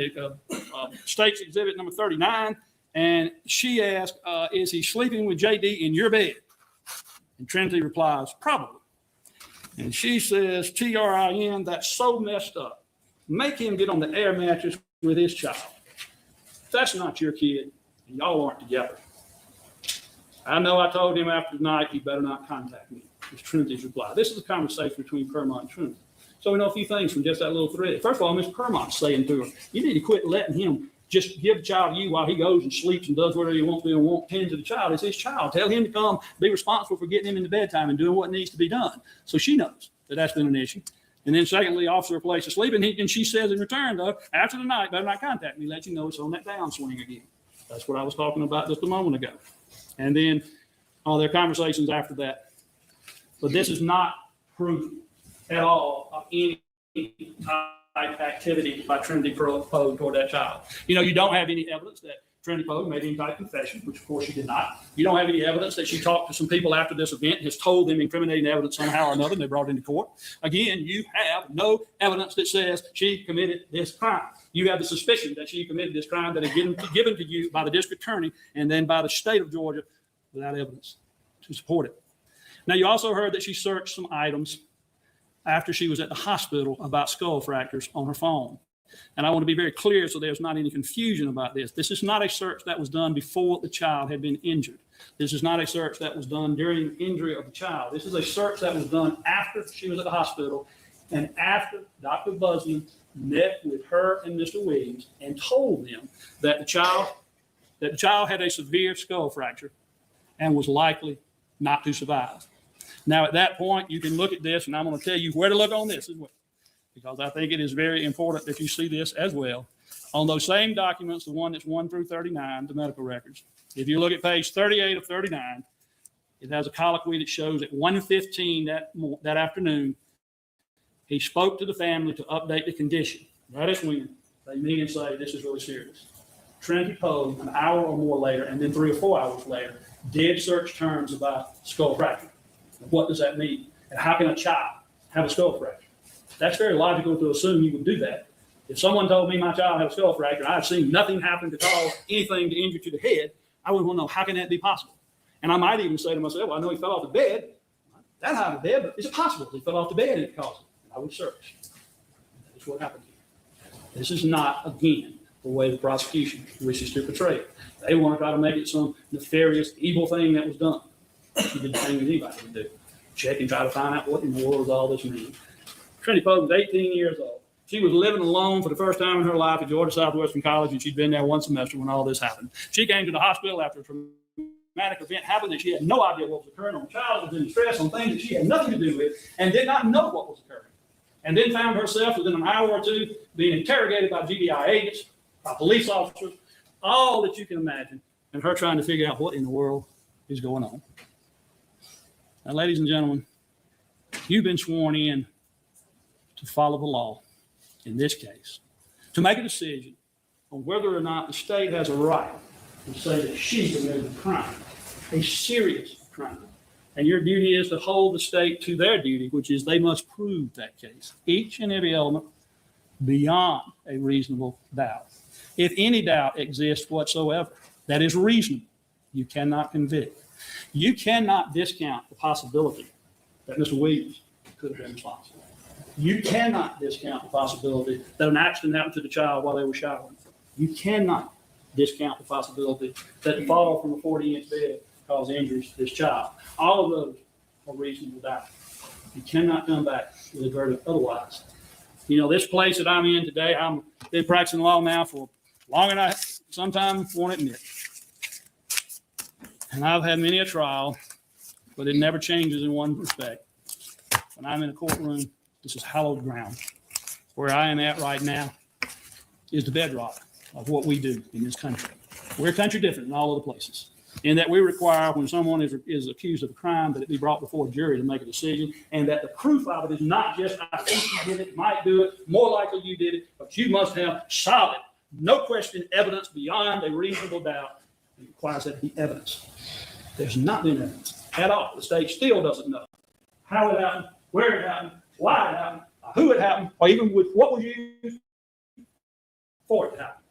State's Exhibit number 39, and she asked, is he sleeping with JD in your bed? And Trinity replies, probably. And she says, TRIN, that's so messed up. Make him get on the air mattress with his child. If that's not your kid, and y'all aren't together. I know I told him after tonight, he better not contact me, was Trinity's reply. This is a conversation between Kermont and Trinity. So we know a few things from just that little thread. First of all, Miss Kermont's saying to her, you need to quit letting him just give the child to you while he goes and sleeps and does whatever he wants to do and won't tend to the child. It's his child. Tell him to come be responsible for getting him into bedtime and doing what needs to be done. So she knows that that's been an issue. And then secondly, offer a place to sleep. And she says in return, though, after the night, better not contact me, let you know it's on that downswing again. That's what I was talking about just a moment ago. And then all their conversations after that. But this is not proof at all of any type activity by Trinity Pogue toward that child. You know, you don't have any evidence that Trinity Pogue made any type of confession, which of course she did not. You don't have any evidence that she talked to some people after this event and has told them incriminating evidence somehow or another and they brought it into court. Again, you have no evidence that says she committed this crime. You have the suspicion that she committed this crime that is given to you by the district attorney and then by the state of Georgia without evidence to support it. Now, you also heard that she searched some items after she was at the hospital about skull fractures on her phone. And I want to be very clear so there's not any confusion about this. This is not a search that was done before the child had been injured. This is not a search that was done during the injury of the child. This is a search that was done after she was at the hospital and after Dr. Busman met with her and Mr. Williams and told them that the child had a severe skull fracture and was likely not to survive. Now, at that point, you can look at this, and I'm going to tell you where to look on this as well, because I think it is very important that you see this as well. On those same documents, the one that's 1 through 39, the medical records, if you look at page 38 of 39, it has a colloquy that shows at 1:15 that afternoon, he spoke to the family to update the condition. That is when they meet and say, this is really serious. Trinity Pogue, an hour or more later, and then 3 or 4 hours later, did search terms about skull fracture. What does that mean? And how can a child have a skull fracture? That's very logical to assume you would do that. If someone told me my child had a skull fracture and I've seen nothing happen to cause anything to injure to the head, I would want to know, how can that be possible? And I might even say to myself, well, I know he fell off the bed. That high of the bed, but is it possible he fell off the bed and it caused it? And I would search. That is what happened here. This is not, again, the way the prosecution wishes to portray it. They want to try to make it some nefarious, evil thing that was done. She did the thing that anybody would do. Check and try to find out what in the world does all this mean. Trinity Pogue was 18 years old. She was living alone for the first time in her life at Georgia Southwestern College, and she'd been there one semester when all this happened. She came to the hospital after a traumatic event happened, and she had no idea what was occurring. On child was in distress on things that she had nothing to do with and did not know what was occurring. And then found herself within an hour or two being interrogated by GBI agents, by police officers, all that you can imagine, and her trying to figure out what in the world is going on. Now, ladies and gentlemen, you've been sworn in to follow the law in this case, to make a decision on whether or not the state has a right to say that she committed a crime, a serious crime. And your duty is to hold the state to their duty, which is they must prove that case, each and every element beyond a reasonable doubt. If any doubt exists whatsoever that is reasonable, you cannot convict. You cannot discount the possibility that Mr. Williams could have been responsible. You cannot discount the possibility that an accident happened to the child while they were showering. You cannot discount the possibility that the fall from a 40-inch bed caused injuries to this child. All of those are reasonable doubt. You cannot come back with a verdict otherwise. You know, this place that I'm in today, I'm been practicing law now for longer than I sometimes won't admit. And I've had many a trial, but it never changes in one respect. When I'm in a courtroom, this is hallowed ground. Where I am at right now is the bedrock of what we do in this country. We're a country different than all other places, in that we require when someone is accused of a crime that it be brought before a jury to make a decision, and that the proof of it is not just, I think you did it, might do it, more likely you did it, but you must have solid, no question evidence beyond a reasonable doubt. It requires that to be evidence. There's not been evidence at all. The state still doesn't know how it happened, where it happened, why it happened, who it happened, or even with what was used for it to happen.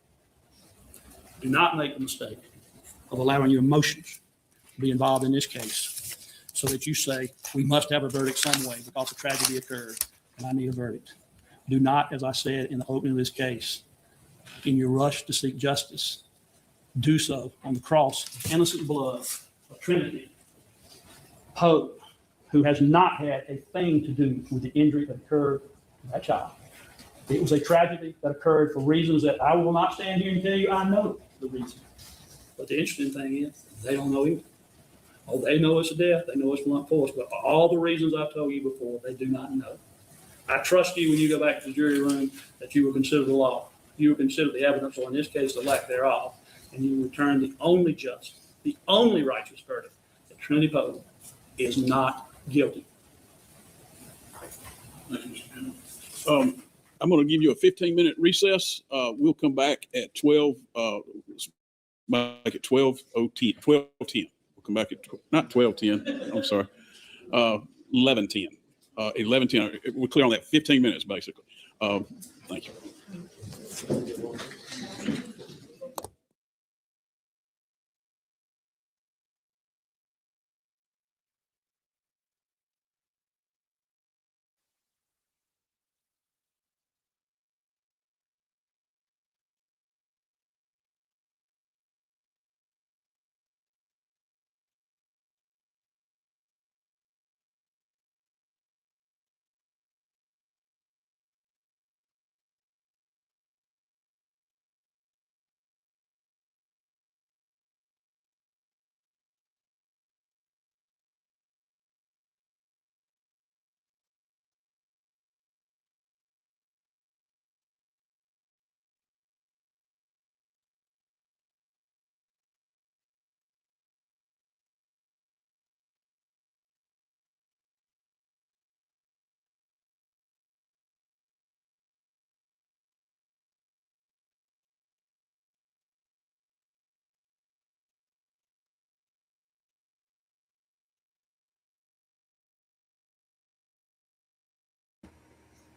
Do not make the mistake of allowing your emotions to be involved in this case so that you say, we must have a verdict some way because a tragedy occurred and I need a verdict. Do not, as I said in the opening of this case, in your rush to seek justice, do so on the cross of innocent blood of Trinity Pope, who has not had a thing to do with the injury that occurred to that child. It was a tragedy that occurred for reasons that I will not stand here and tell you I know the reason. But the interesting thing is, they don't know either. Oh, they know it's a death. They know it's blunt force. But for all the reasons I've told you before, they do not know. I trust you when you go back to the jury room that you will consider the law. You will consider the evidence, or in this case, the lack thereof, and you will return the only just, the only righteous verdict that Trinity Pope is not guilty. I'm going to give you a 15-minute recess. We'll come back at 12. Back at 12:10. 12:10. We'll come back at not 12:10. I'm sorry. 11:10. 11:10. We're clear on that. 15 minutes basically. Thank you.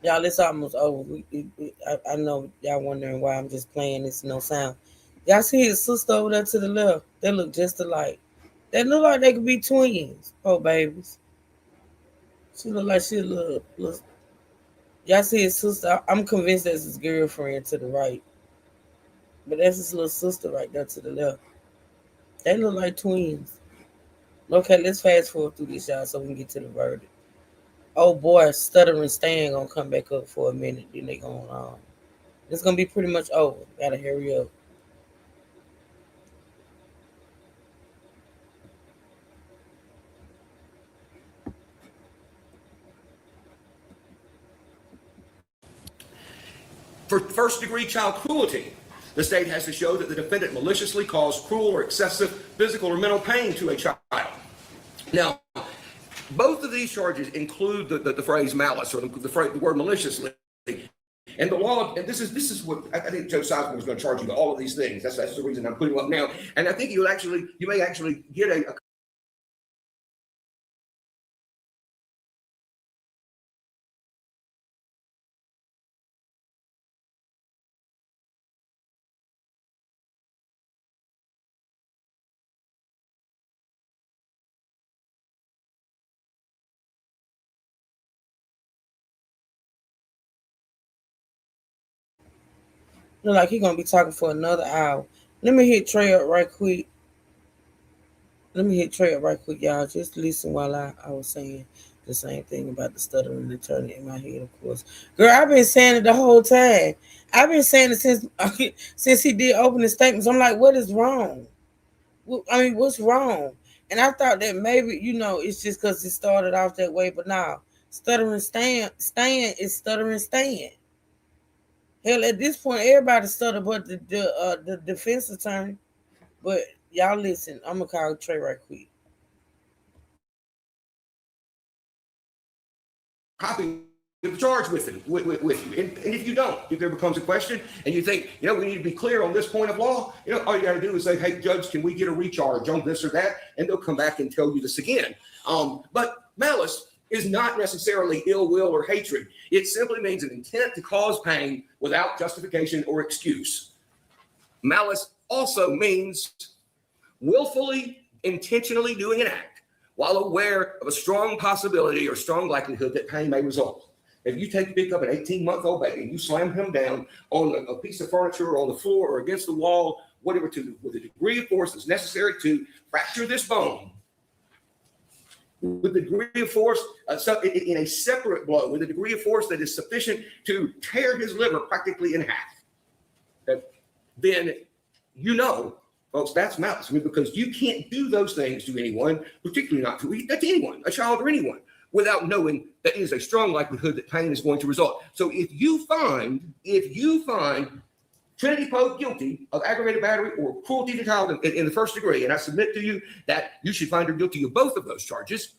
Y'all, it's almost over. I know y'all wondering why I'm just playing this no sound. Y'all see his sister over there to the left? They look just alike. They look like they could be twins. Oh, babies. She look like she a little. Y'all see his sister? I'm convinced that's his girlfriend to the right. But that's his little sister right there to the left. They look like twins. Okay, let's fast forward through this, y'all, so we can get to the verdict. Oh boy, Stuttering Stan gonna come back up for a minute. Then they gonna it's gonna be pretty much over. Gotta hurry up. For first-degree child cruelty, the state has to show that the defendant maliciously caused cruel or excessive physical or mental pain to a child. Now, both of these charges include the phrase malice, or the word maliciously. And the law, and this is what I think Joe Sizemore was going to charge you with all of these things. That's the reason I'm putting them up now. And I think you may actually get a Look like he gonna be talking for another hour. Let me hit Trey up right quick. Y'all. Just listen while I was saying. The same thing about the stuttering attorney in my head, of course. Girl, I've been saying it the whole time. I've been saying it since he did opening statements. I'm like, what is wrong? What's wrong? And I thought that maybe, it's just because it started off that way, but now stuttering Stan is stuttering Stan. Hell, at this point, everybody stutter but the defense attorney. But y'all listen, I'm gonna call Trey right quick. Copy of the charge with you. And if you don't, if there becomes a question and you think, we need to be clear on this point of law, all you got to do is say, hey, judge, can we get a recharge on this or that? And they'll come back and tell you this again. But malice is not necessarily ill will or hatred. It simply means an intent to cause pain without justification or excuse. Malice also means willfully, intentionally doing an act while aware of a strong possibility or strong likelihood that pain may result. If you pick up an 18-month-old baby and you slam him down on a piece of furniture or on the floor or against the wall, whatever, with a degree of force that's necessary to fracture this bone, with the degree of force in a separate blow, with a degree of force that is sufficient to tear his liver practically in half, then folks, that's malice. Because you can't do those things to anyone, particularly not to anyone, a child or anyone, without knowing that it is a strong likelihood that pain is going to result. So if you find Trinity Pope guilty of aggravated battery or cruelty to child in the first degree, and I submit to you that you should find her guilty of both of those charges.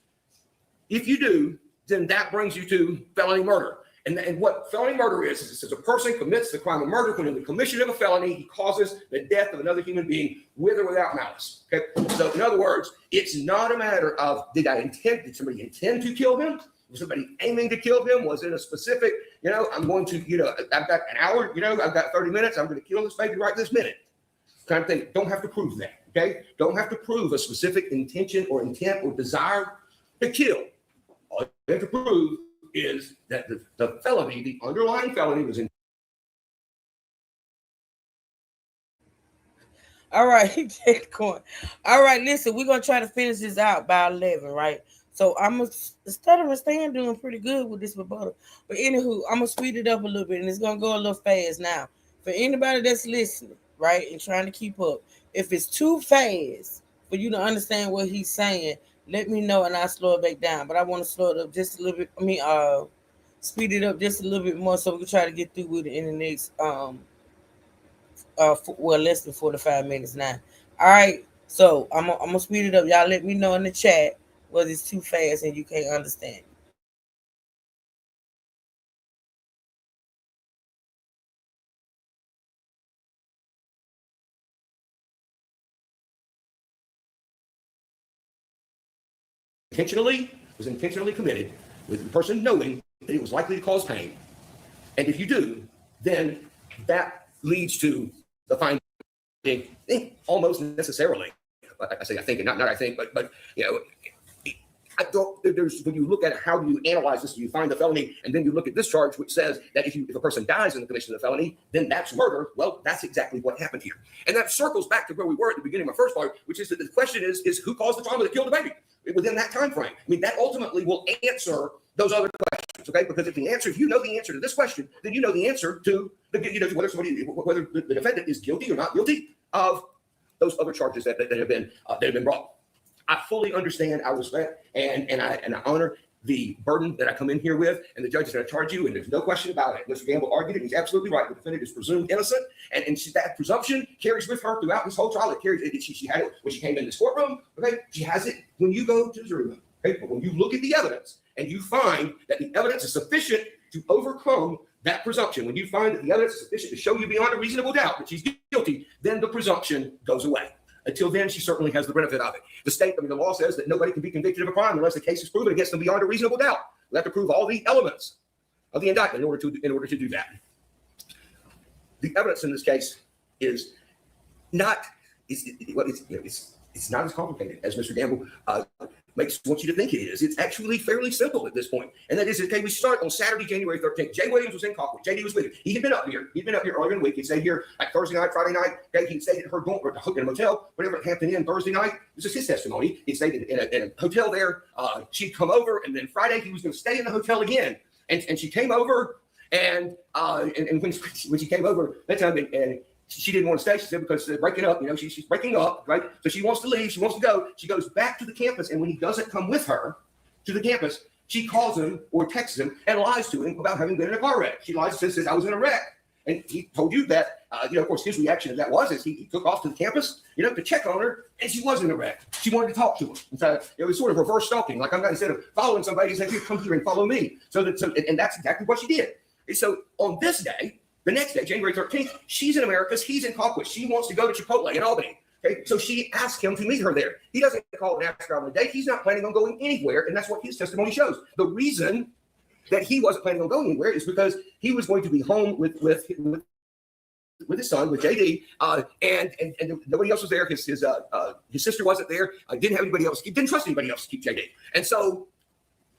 If you do, then that brings you to felony murder. And what felony murder is it says a person commits the crime of murder when in the commission of a felony, he causes the death of another human being with or without malice. Okay. So in other words, it's not a matter of did somebody intend to kill him? Was somebody aiming to kill him? Was it a specific, I'm going to, I've got an hour, I've got 30 minutes, I'm going to kill this baby right this minute. Kind of thing. Don't have to prove that. Okay. Don't have to prove a specific intention or intent or desire to kill. All you have to prove is that the felony, the underlying felony was in. All right, all right, listen, we're going to try to finish this out by 11, right? So I'm a stuttering Stan doing pretty good with this rebuttal. But anywho, I'm going to speed it up a little bit, and it's going to go a little fast now. For anybody that's listening, right, and trying to keep up, if it's too fast for you to understand what he's saying, let me know and I'll slow it back down. But I want to slow it up just a little bit. Speed it up just a little bit more so we can try to get through with it in the next less than 45 minutes now. All right, so I'm gonna speed it up. Y'all let me know in the chat whether it's too fast and you can't understand. Was intentionally committed with the person knowing that it was likely to cause pain. And if you do, then that leads to the finding almost necessarily. I say I think, and not I think, but I don't. There's when you look at how do you analyze this, you find the felony, and then you look at this charge, which says that if a person dies in the commission of the felony, then that's murder. Well, that's exactly what happened here, and that circles back to where we were at the beginning of my first part, which is that the question is who caused the trauma that killed the baby within that time frame. I mean, that ultimately will answer those other questions, okay? Because if you know the answer to this question, then you know the answer to whether the defendant is guilty or not guilty of those other charges that have been brought. I fully understand, I respect, and I honor the burden that I come in here with, and the judge is going to charge you, and there's no question about it. Mr. Gamble argued it. He's absolutely right. The defendant is presumed innocent, and that presumption carries with her throughout this whole trial. She had it when she came in this courtroom. Okay, she has it when you go to the jury room. Okay, but when you look at the evidence and you find that the evidence is sufficient to overcome that presumption, when you find that the evidence is sufficient to show you beyond a reasonable doubt that she's guilty, then the presumption goes away. Until then, she certainly has the benefit of it. The law says that nobody can be convicted of a crime unless the case is proven against them beyond a reasonable doubt. We have to prove all the elements of the indictment in order to do that. The evidence in this case is not it's not as complicated as Mr. Gamble wants you to think it is. It's actually fairly simple at this point. And that is, okay, we start on Saturday, January 13th. Jay Williams was in Colquitt. JD was with him. He had been up here. He'd been up here earlier in the week. He'd stayed here like Thursday night, Friday night. Okay, he'd stayed at her dorm, in a motel, whatever at Hampton Inn Thursday night. This is his testimony. He stayed in a hotel there. She'd come over, and then Friday he was going to stay in the hotel again. And she came over, and when she came over that time, and she didn't want to stay. She said, because they're breaking up, she's breaking up, right? So she wants to leave. She wants to go. She goes back to the campus. And when he doesn't come with her to the campus, she calls him or texts him and lies to him about having been in a car wreck. She lies and says, I was in a wreck. And he told you that, of course, his reaction to that was he took off to the campus, to check on her, and she was in a wreck. She wanted to talk to him. In fact, it was sort of reverse stalking. Like, instead of following somebody, he said, here, come here and follow me. And that's exactly what she did. And so on this day, the next day, January 13th, she's in Americus, he's in Colquitt. She wants to go to Chipotle in Albany. Okay, so she asked him to meet her there. He doesn't call and ask her on a date. He's not planning on going anywhere, and that's what his testimony shows. The reason that he wasn't planning on going anywhere is because he was going to be home with his son, with JD, and nobody else was there. His sister wasn't there. Didn't have anybody else. He didn't trust anybody else to keep JD. And so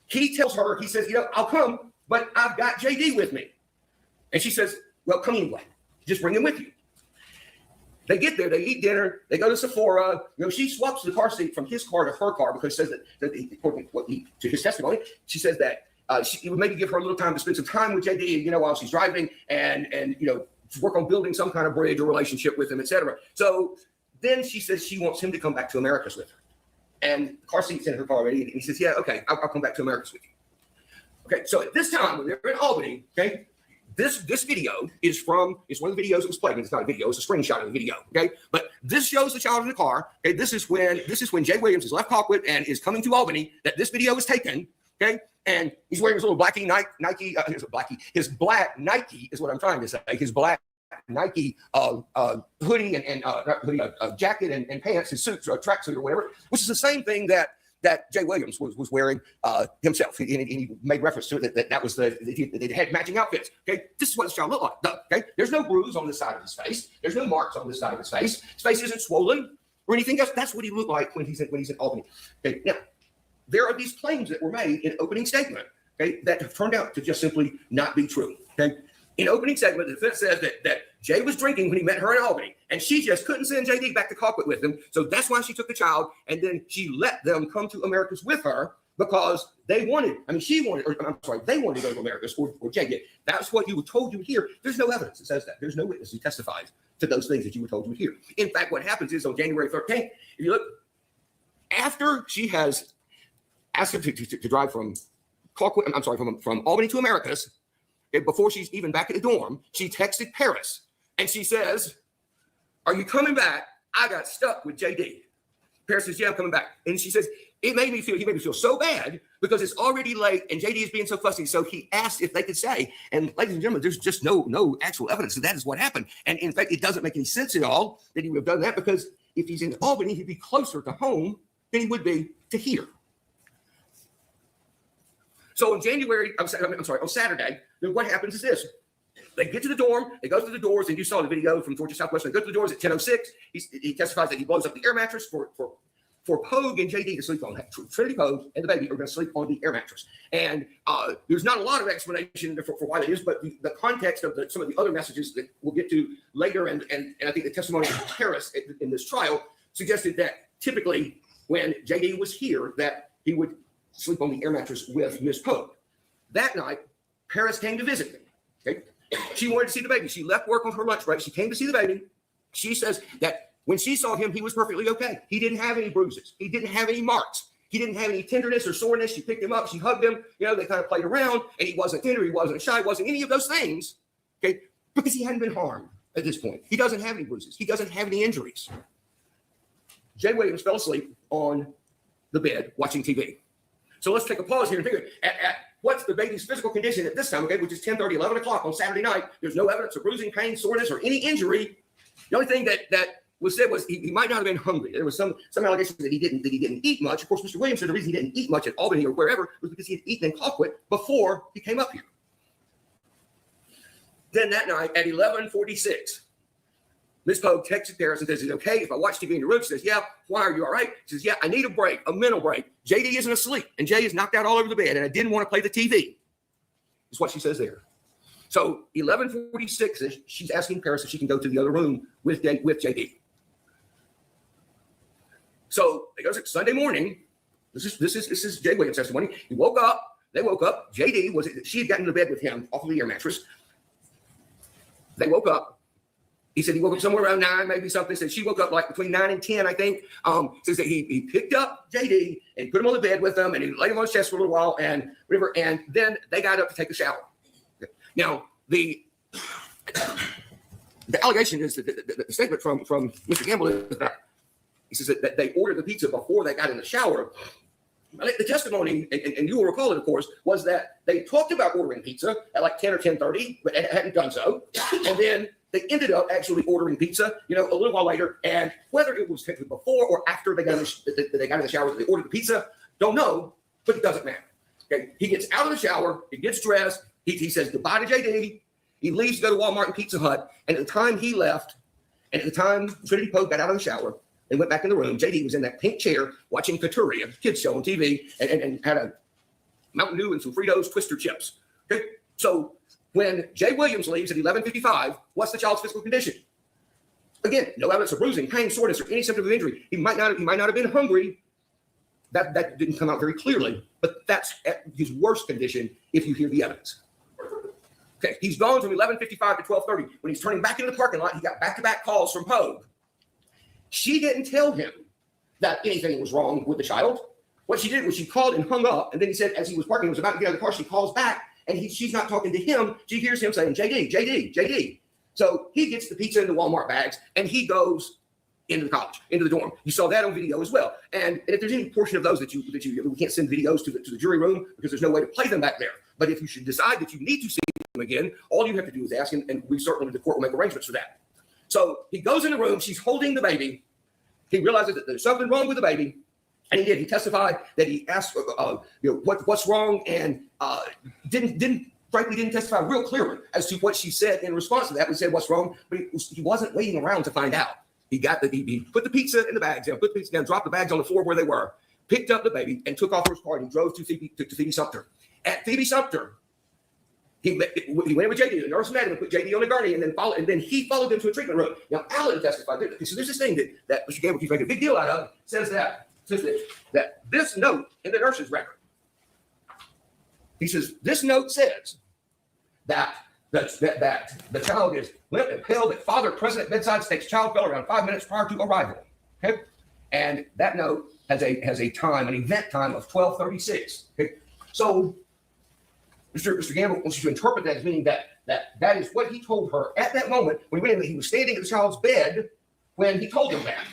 he tells her, he says, I'll come, but I've got JD with me. And she says, well, come anyway. Just bring him with you. They get there, they eat dinner, they go to Sephora. She swaps the car seat from his car to her car because says that according to his testimony, she says that it would maybe give her a little time to spend some time with JD, while she's driving and work on building some kind of bridge or relationship with him, etc. So then she says she wants him to come back to Americus with her. And the car seat's in her car already. And he says, yeah, okay, I'll come back to Americus with you. Okay, so at this time, when they're in Albany, okay, this video it's one of the videos that was played. It's not a video, it's a screenshot of the video. Okay, but this shows the child in the car. Okay, this is when Jay Williams has left Colquitt and is coming to Albany. That this video is taken. Okay, and he's wearing his little Nike, his black Nike is what I'm trying to say. His black Nike hoodie and not hoodie, jacket and pants, his suit or tracksuit or whatever, which is the same thing that Jay Williams was wearing himself. And he made reference to it that was they had matching outfits. Okay, this is what this child looked like. Okay, there's no bruise on this side of his face. There's no marks on this side of his face. His face isn't swollen or anything else. That's what he looked like when he's in Albany. Okay, now there are these claims that were made in opening statement. Okay, that have turned out to just simply not be true. Okay, in opening statement, the defense says that Jay was drinking when he met her in Albany, and she just couldn't send JD back to Colquitt with him. So that's why she took the child, and then she let them come to Americus with her because they wanted, they wanted to go to Americus or JD. That's what you were told you would hear. There's no evidence that says that. There's no witness who testifies to those things that you were told you would hear. In fact, what happens is on January 13th, if you look, after she has asked him to drive from Colquitt, from Albany to Americus, before she's even back at the dorm, she texted Paris and she says, are you coming back? I got stuck with JD. Paris says, yeah, I'm coming back. And she says, he made me feel so bad because it's already late and JD is being so fussy. So he asked if they could say, and ladies and gentlemen, there's just no actual evidence that is what happened. And in fact, it doesn't make any sense at all that he would have done that because if he's in Albany, he'd be closer to home than he would be to here. So on Saturday, then what happens is this. They get to the dorm, they go through the doors, and you saw the video from Georgia Southwest. They go to the doors at 10:06. He testifies that he blows up the air mattress for Pogue and JD to sleep on. Trinity Pogue and the baby are going to sleep on the air mattress. And there's not a lot of explanation for why that is, but the context of some of the other messages that we'll get to later, and I think the testimony of Paris in this trial suggested that typically when JD was here, that he would sleep on the air mattress with Miss Pogue. That night, Paris came to visit me. Okay, she wanted to see the baby. She left work on her lunch break. She came to see the baby. She says that when she saw him, he was perfectly okay. He didn't have any bruises. He didn't have any marks. He didn't have any tenderness or soreness. She picked him up. She hugged him. They kind of played around, and he wasn't tender. He wasn't shy. Wasn't any of those things. Okay, because he hadn't been harmed at this point. He doesn't have any bruises. He doesn't have any injuries. Jay Williams fell asleep on the bed watching TV. So let's take a pause here and figure at what's the baby's physical condition at this time, okay, which is 10:30, 11 o'clock on Saturday night. There's no evidence of bruising, pain, soreness, or any injury. The only thing that was said was he might not have been hungry. There was some allegations that he didn't eat much. Of course, Mr. Williams said the reason he didn't eat much at Albany or wherever was because he had eaten in Colquitt before he came up here. Then that night at 11:46, Ms. Pogue texted Paris and says, is it okay if I watch TV in your room? She says, yeah. Why, are you all right? She says, yeah, I need a break, a mental break. JD isn't asleep, and Jay is knocked out all over the bed, and I didn't want to play the TV. That's what she says there. So 11:46, she's asking Paris if she can go to the other room with JD. So it goes Sunday morning. This is Jay Williams' testimony. He woke up. They woke up. JD she had gotten to bed with him off of the air mattress. They woke up. He said he woke up somewhere around 9, maybe something. Said she woke up like between 9 and 10, I think. Says that he picked up JD and put him on the bed with him, and he laid him on his chest for a little while, and whatever. And then they got up to take a shower. Now the allegation is that the statement from Mr. Gamble is that he says that they ordered the pizza before they got in the shower. The testimony, and you will recall it, of course, was that they talked about ordering pizza at like 10 or 10:30, but hadn't done so. And then they ended up actually ordering pizza, a little while later. And whether it was before or after they got in the shower, they ordered the pizza, don't know, but it doesn't matter. Okay, he gets out of the shower, he gets dressed, he says goodbye to JD, he leaves to go to Walmart and Pizza Hut. And at the time he left, and at the time Trinity Pogue got out of the shower, they went back in the room. JD was in that pink chair watching Katuria, a kids show on TV, and had a Mountain Dew and some Fritos Twister chips. Okay, so when Jay Williams leaves at 11:55, what's the child's physical condition? Again, no evidence of bruising, pain, soreness, or any symptom of injury. He might not have been hungry. That didn't come out very clearly, but that's at his worst condition if you hear the evidence. Okay, he's gone from 11:55 to 12:30. When he's turning back into the parking lot, he got back-to-back calls from Pogue. She didn't tell him that anything was wrong with the child. What she did was she called and hung up, and then he said as he was parking, he was about to get out of the car, she calls back, and she's not talking to him. She hears him saying, JD, JD, JD. So he gets the pizza in the Walmart bags, and he goes into the college, into the dorm. You saw that on video as well. And if there's any portion of those that we can't send videos to the jury room because there's no way to play them back there. But if you should decide that you need to see them again, all you have to do is ask, and we certainly, the court will make arrangements for that. So he goes in the room, she's holding the baby. He realizes that there's something wrong with the baby, and he did. He testified that he asked, what's wrong, and didn't testify real clearly as to what she said in response to that. We said what's wrong, but he wasn't waiting around to find out. He put the pizza in the bags down, put the pizza down, dropped the bags on the floor where they were, picked up the baby, and took off for his car and drove to Phoebe Sumter. At Phoebe Sumter, he went with JD. The nurse met him and put JD on the gurney, and then he followed them to a treatment room. Now, Alan testified. So there's this thing that Mr. Gamble keeps making a big deal out of. Says that this note in the nurse's record. He says this note says that the child is limp and pale. That father present at bedside states child fell around 5 minutes prior to arrival. Okay, and that note has a time, an event time of 12:36. Okay, so. Mr. Gamble wants you to interpret that as meaning that is what he told her at that moment when he was standing at the child's bed when he told him that.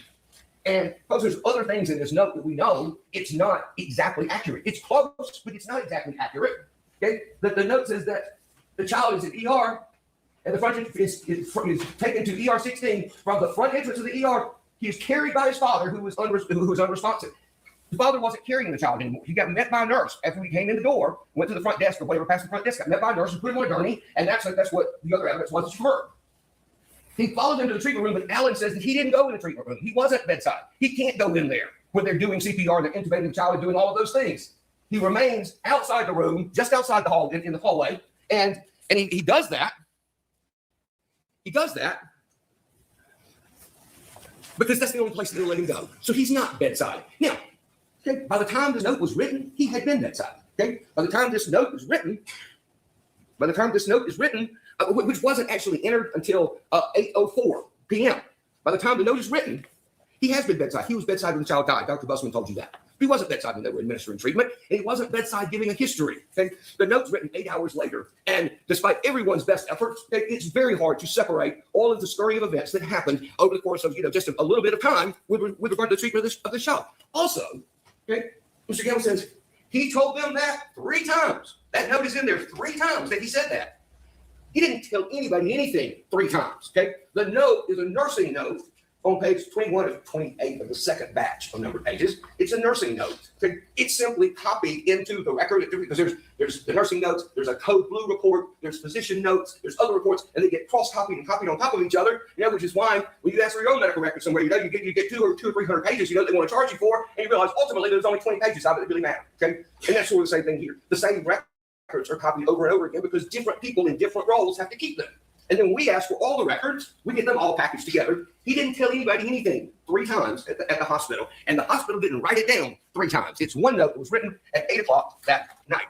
And because there's other things in this note that we know, it's not exactly accurate. It's close, but it's not exactly accurate. Okay, the note says that the child is in ER, and the front is taken to ER 16. From the front entrance of the ER, he is carried by his father, who was unresponsive. The father wasn't carrying the child anymore. He got met by a nurse after he came in the door, went to the front desk or whatever, past the front desk, got met by a nurse and put him on a gurney, and that's what the other evidence was that you heard. He followed him to the treatment room, but Alan says that he didn't go in the treatment room. He wasn't bedside. He can't go in there when they're doing CPR, they're intubating the child and doing all of those things. He remains outside the room, just outside the hall, in the hallway, and he does that. He does that because that's the only place they'll let him go. So he's not bedside. Now, okay, by the time this note was written, he had been bedside. Okay, by the time this note is written, which wasn't actually entered until 8:04 p.m. By the time the note is written, he has been bedside. He was bedside when the child died. Dr. Busman told you that. He wasn't bedside when they were administering treatment, and he wasn't bedside giving a history. Okay, the note's written 8 hours later, and despite everyone's best efforts, it's very hard to separate all of the scurry of events that happened over the course of just a little bit of time with regard to the treatment of the child. Also, okay, Mr. Gamble says he told them that 3 times. That note is in there 3 times that he said that. He didn't tell anybody anything 3 times. Okay, the note is a nursing note on page 21 of 28 of the second batch of numbered pages. It's a nursing note. It's simply copied into the record because there's the nursing notes, there's a code blue report, there's physician notes, there's other reports, and they get cross-copied and copied on top of each other. Which is why when you ask for your own medical record somewhere, you get 200 or 300 pages. They want to charge you for, and you realize ultimately there's only 20 pages of it that really matter. Okay, and that's sort of the same thing here. The same records are copied over and over again because different people in different roles have to keep them. And then we ask for all the records. We get them all packaged together. He didn't tell anybody anything 3 times at the hospital, and the hospital didn't write it down 3 times. It's one note that was written at 8 o'clock that night.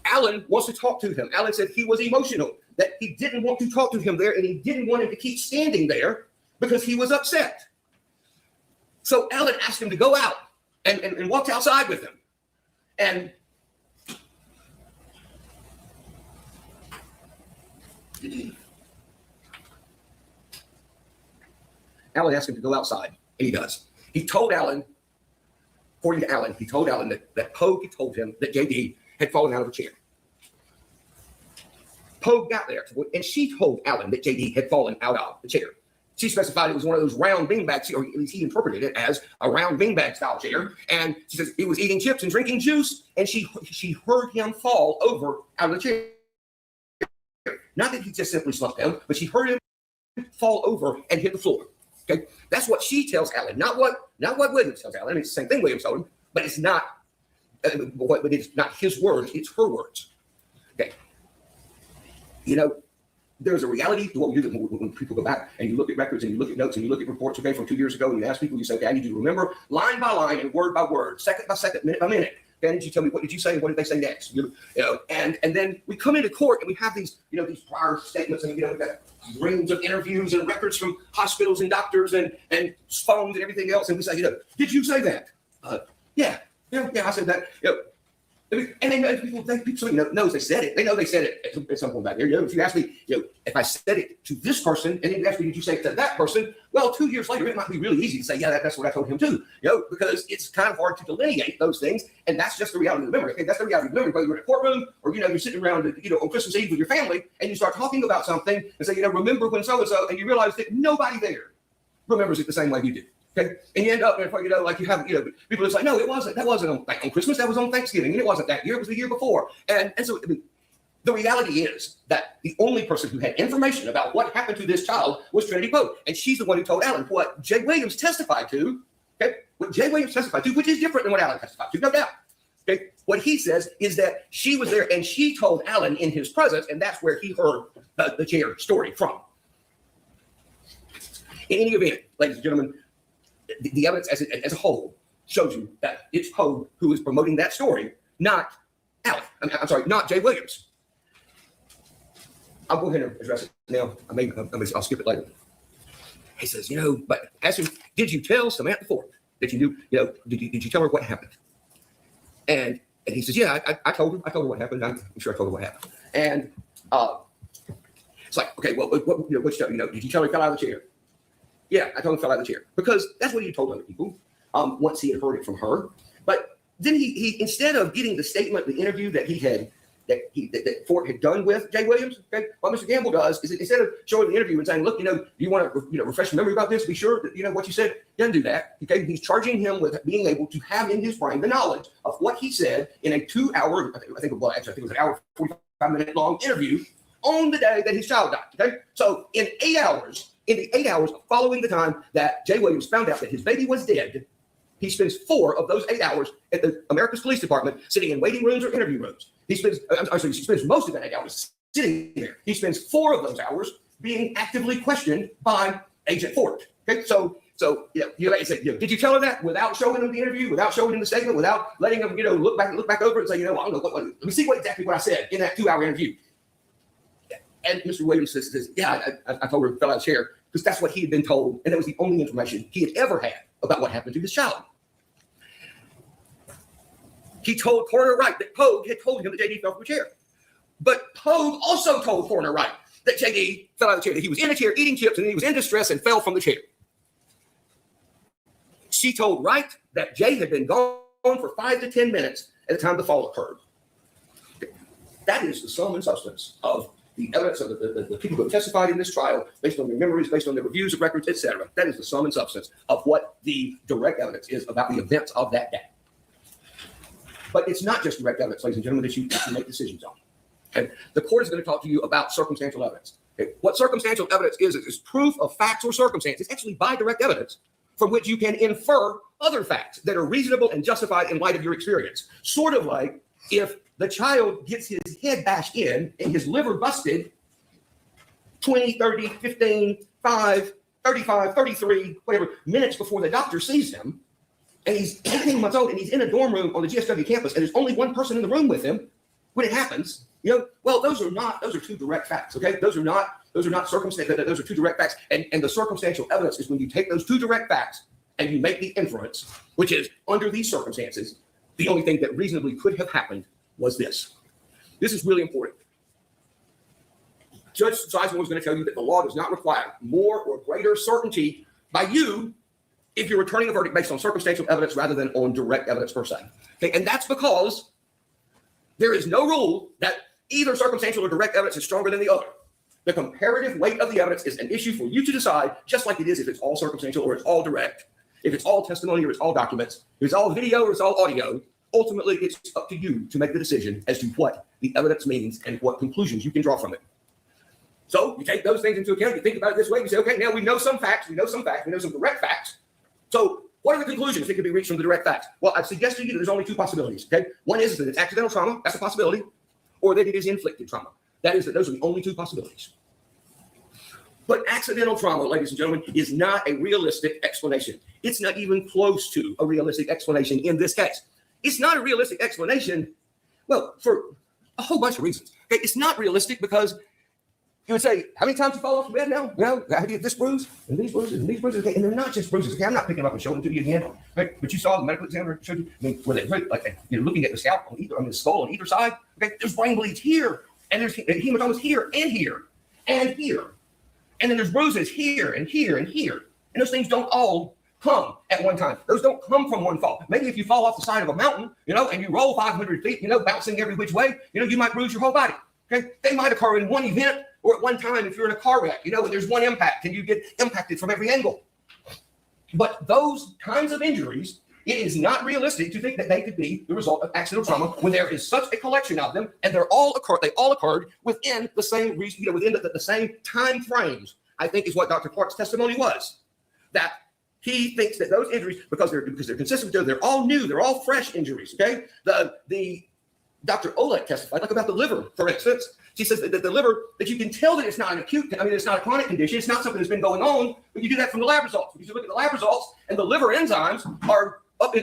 Alan wants to talk to him. Alan said he was emotional, that he didn't want to talk to him there, and he didn't want him to keep standing there because he was upset. So Alan asked him to go out and walked outside with him. And Alan asked him to go outside, and he does. He told Alan, according to Alan, he told Alan that Pogue had told him that JD had fallen out of a chair. Pogue got there, and she told Alan that JD had fallen out of the chair. She specified it was one of those round beanbags, or at least he interpreted it as a round beanbag style chair. And she says he was eating chips and drinking juice, and she heard him fall over out of the chair. Not that he just simply slumped down, but she heard him fall over and hit the floor. Okay, that's what she tells Alan, not what Williams tells Alan. I mean, it's the same thing Williams told him, but it's not. But it's not his words; it's her words. Okay, there's a reality to what we do when people go back and you look at records and you look at notes and you look at reports, okay, from 2 years ago, and you ask people, you say, okay, I need you to remember line by line and word by word, second by second, minute by minute. Okay, did you tell me what did you say? What did they say next? And then we come into court and we have these, these prior statements, and we've got reams of interviews and records from hospitals and doctors and phones and everything else, and we say, did you say that? Yeah, I said that. And they know people knows they said it. They know they said it at some point back there. If you ask me, if I said it to this person, and then you ask me, did you say it to that person? Well, 2 years later, it might be really easy to say, yeah, that's what I told him too. Because it's kind of hard to delineate those things, and that's just the reality of the memory. Okay, that's the reality of the memory. Whether you're in a courtroom or you're sitting around, on Christmas Eve with your family, and you start talking about something and say, remember when so and so, and you realize that nobody there remembers it the same way you do. Okay, and you end up, like you have, people just like, no, it wasn't. That wasn't on Christmas. That was on Thanksgiving, and it wasn't that year. It was the year before. And so the reality is that the only person who had information about what happened to this child was Trinity Pogue, and she's the one who told Alan what Jay Williams testified to. Okay, what Jay Williams testified to, which is different than what Alan testified to, no doubt. Okay, what he says is that she was there and she told Alan in his presence, and that's where he heard the chair story from. In any event, ladies and gentlemen, the evidence as a whole shows you that it's Pogue who is promoting that story, not Alan. Not Jay Williams. I'll go ahead and address it now. I'll skip it later. He says, but ask him, did you tell Samantha Ford that you knew, did you tell her what happened? And he says, yeah, I told her what happened. I'm sure I told her what happened. And it's like, okay, well, what did you tell her he fell out of the chair? Yeah, I told him he fell out of the chair because that's what he told other people once he had heard it from her. But then he instead of getting the statement, the interview that Ford had done with Jay Williams, okay, what Mr. Gamble does is instead of showing the interview and saying, look, do you want to refresh your memory about this? Be sure that what you said. He doesn't do that. Okay, he's charging him with being able to have in his brain the knowledge of what he said in a 2 hour, I think it was an hour 45-minute long interview on the day that his child died. Okay, so in the 8 hours following the time that Jay Williams found out that his baby was dead, he spends 4 of those 8 hours at the America's Police Department sitting in waiting rooms or interview rooms. He spends most of that 8 hours sitting there. He spends 4 of those hours being actively questioned by Agent Ford. Okay, so did you tell her that without showing him the interview, without showing him the statement, without letting him look back over it and say, I don't know let me see exactly what I said in that 2 hour interview. And Mr. Williams says, yeah, I told her he fell out of the chair because that's what he had been told, and that was the only information he had ever had about what happened to his child. He told Coroner Wright that Pogue had told him that JD fell from a chair. But Pogue also told Coroner Wright that JD fell out of the chair, that he was in a chair eating chips and he was in distress and fell from the chair. She told Wright that Jay had been gone for 5 to 10 minutes at the time the fall occurred. That is the sum and substance of the evidence of the people who have testified in this trial, based on their memories, based on their reviews of records, etc. That is the sum and substance of what the direct evidence is about the events of that day. But it's not just direct evidence, ladies and gentlemen, that you make decisions on. And the court is going to talk to you about circumstantial evidence. Okay? What circumstantial evidence is proof of facts or circumstances, actually by direct evidence, from which you can infer other facts that are reasonable and justified in light of your experience. Sort of like if the child gets his head bashed in and his liver busted 20, 30, 15, 5, 35, 33, whatever, minutes before the doctor sees him, and he's 18 months old and he's in a dorm room on the GSW campus and there's only one person in the room with him when it happens, well, those are two direct facts, okay? Those are not circumstantial, those are two direct facts. And the circumstantial evidence is when you take those two direct facts and you make the inference, which is under these circumstances, the only thing that reasonably could have happened was this. This is really important. Judge Sizemore was going to tell you that the law does not require more or greater certainty by you if you're returning a verdict based on circumstantial evidence rather than on direct evidence per se. Okay, and that's because there is no rule that either circumstantial or direct evidence is stronger than the other. The comparative weight of the evidence is an issue for you to decide, just like it is if it's all circumstantial or it's all direct, if it's all testimony or it's all documents, if it's all video or it's all audio. Ultimately, it's up to you to make the decision as to what the evidence means and what conclusions you can draw from it. So you take those things into account, you think about it this way, you say, okay, now we know some facts, we know some direct facts. So what are the conclusions that can be reached from the direct facts? Well, I've suggested to you that there's only two possibilities, okay? One is that it's accidental trauma, that's a possibility, or that it is inflicted trauma. That is that those are the only two possibilities. But accidental trauma, ladies and gentlemen, is not a realistic explanation. It's not even close to a realistic explanation in this case. It's not a realistic explanation, well, for a whole bunch of reasons. Okay, it's not realistic because you would say, how many times you fall off the bed now? Well, I get this bruise and these bruises and these bruises. Okay, and they're not just bruises. Okay, I'm not picking them up and showing them to you again. Right? But you saw the medical examiner showed you. I mean, when they like you're looking at the scalp on either, the skull on either side. Okay, there's brain bleeds here, and there's hematomas here and here and here, and then there's bruises here and here and here, and those things don't all come at one time. Those don't come from one fall. Maybe if you fall off the side of a mountain, and you roll 500 feet, bouncing every which way, you might bruise your whole body. Okay, they might occur in one event or at one time if you're in a car wreck, and there's one impact and you get impacted from every angle. But those kinds of injuries, it is not realistic to think that they could be the result of accidental trauma when there is such a collection of them and they all occurred within the same reason, within the same time frames. I think is what Dr. Clark's testimony was, that he thinks that those injuries, because they're consistent, they're all new, they're all fresh injuries. Okay, the Dr. Olek testified, like about the liver, for instance. She says that the liver, that you can tell that it's not an acute, it's not a chronic condition, it's not something that's been going on, but you do that from the lab results. You look at the lab results, and the liver enzymes are up,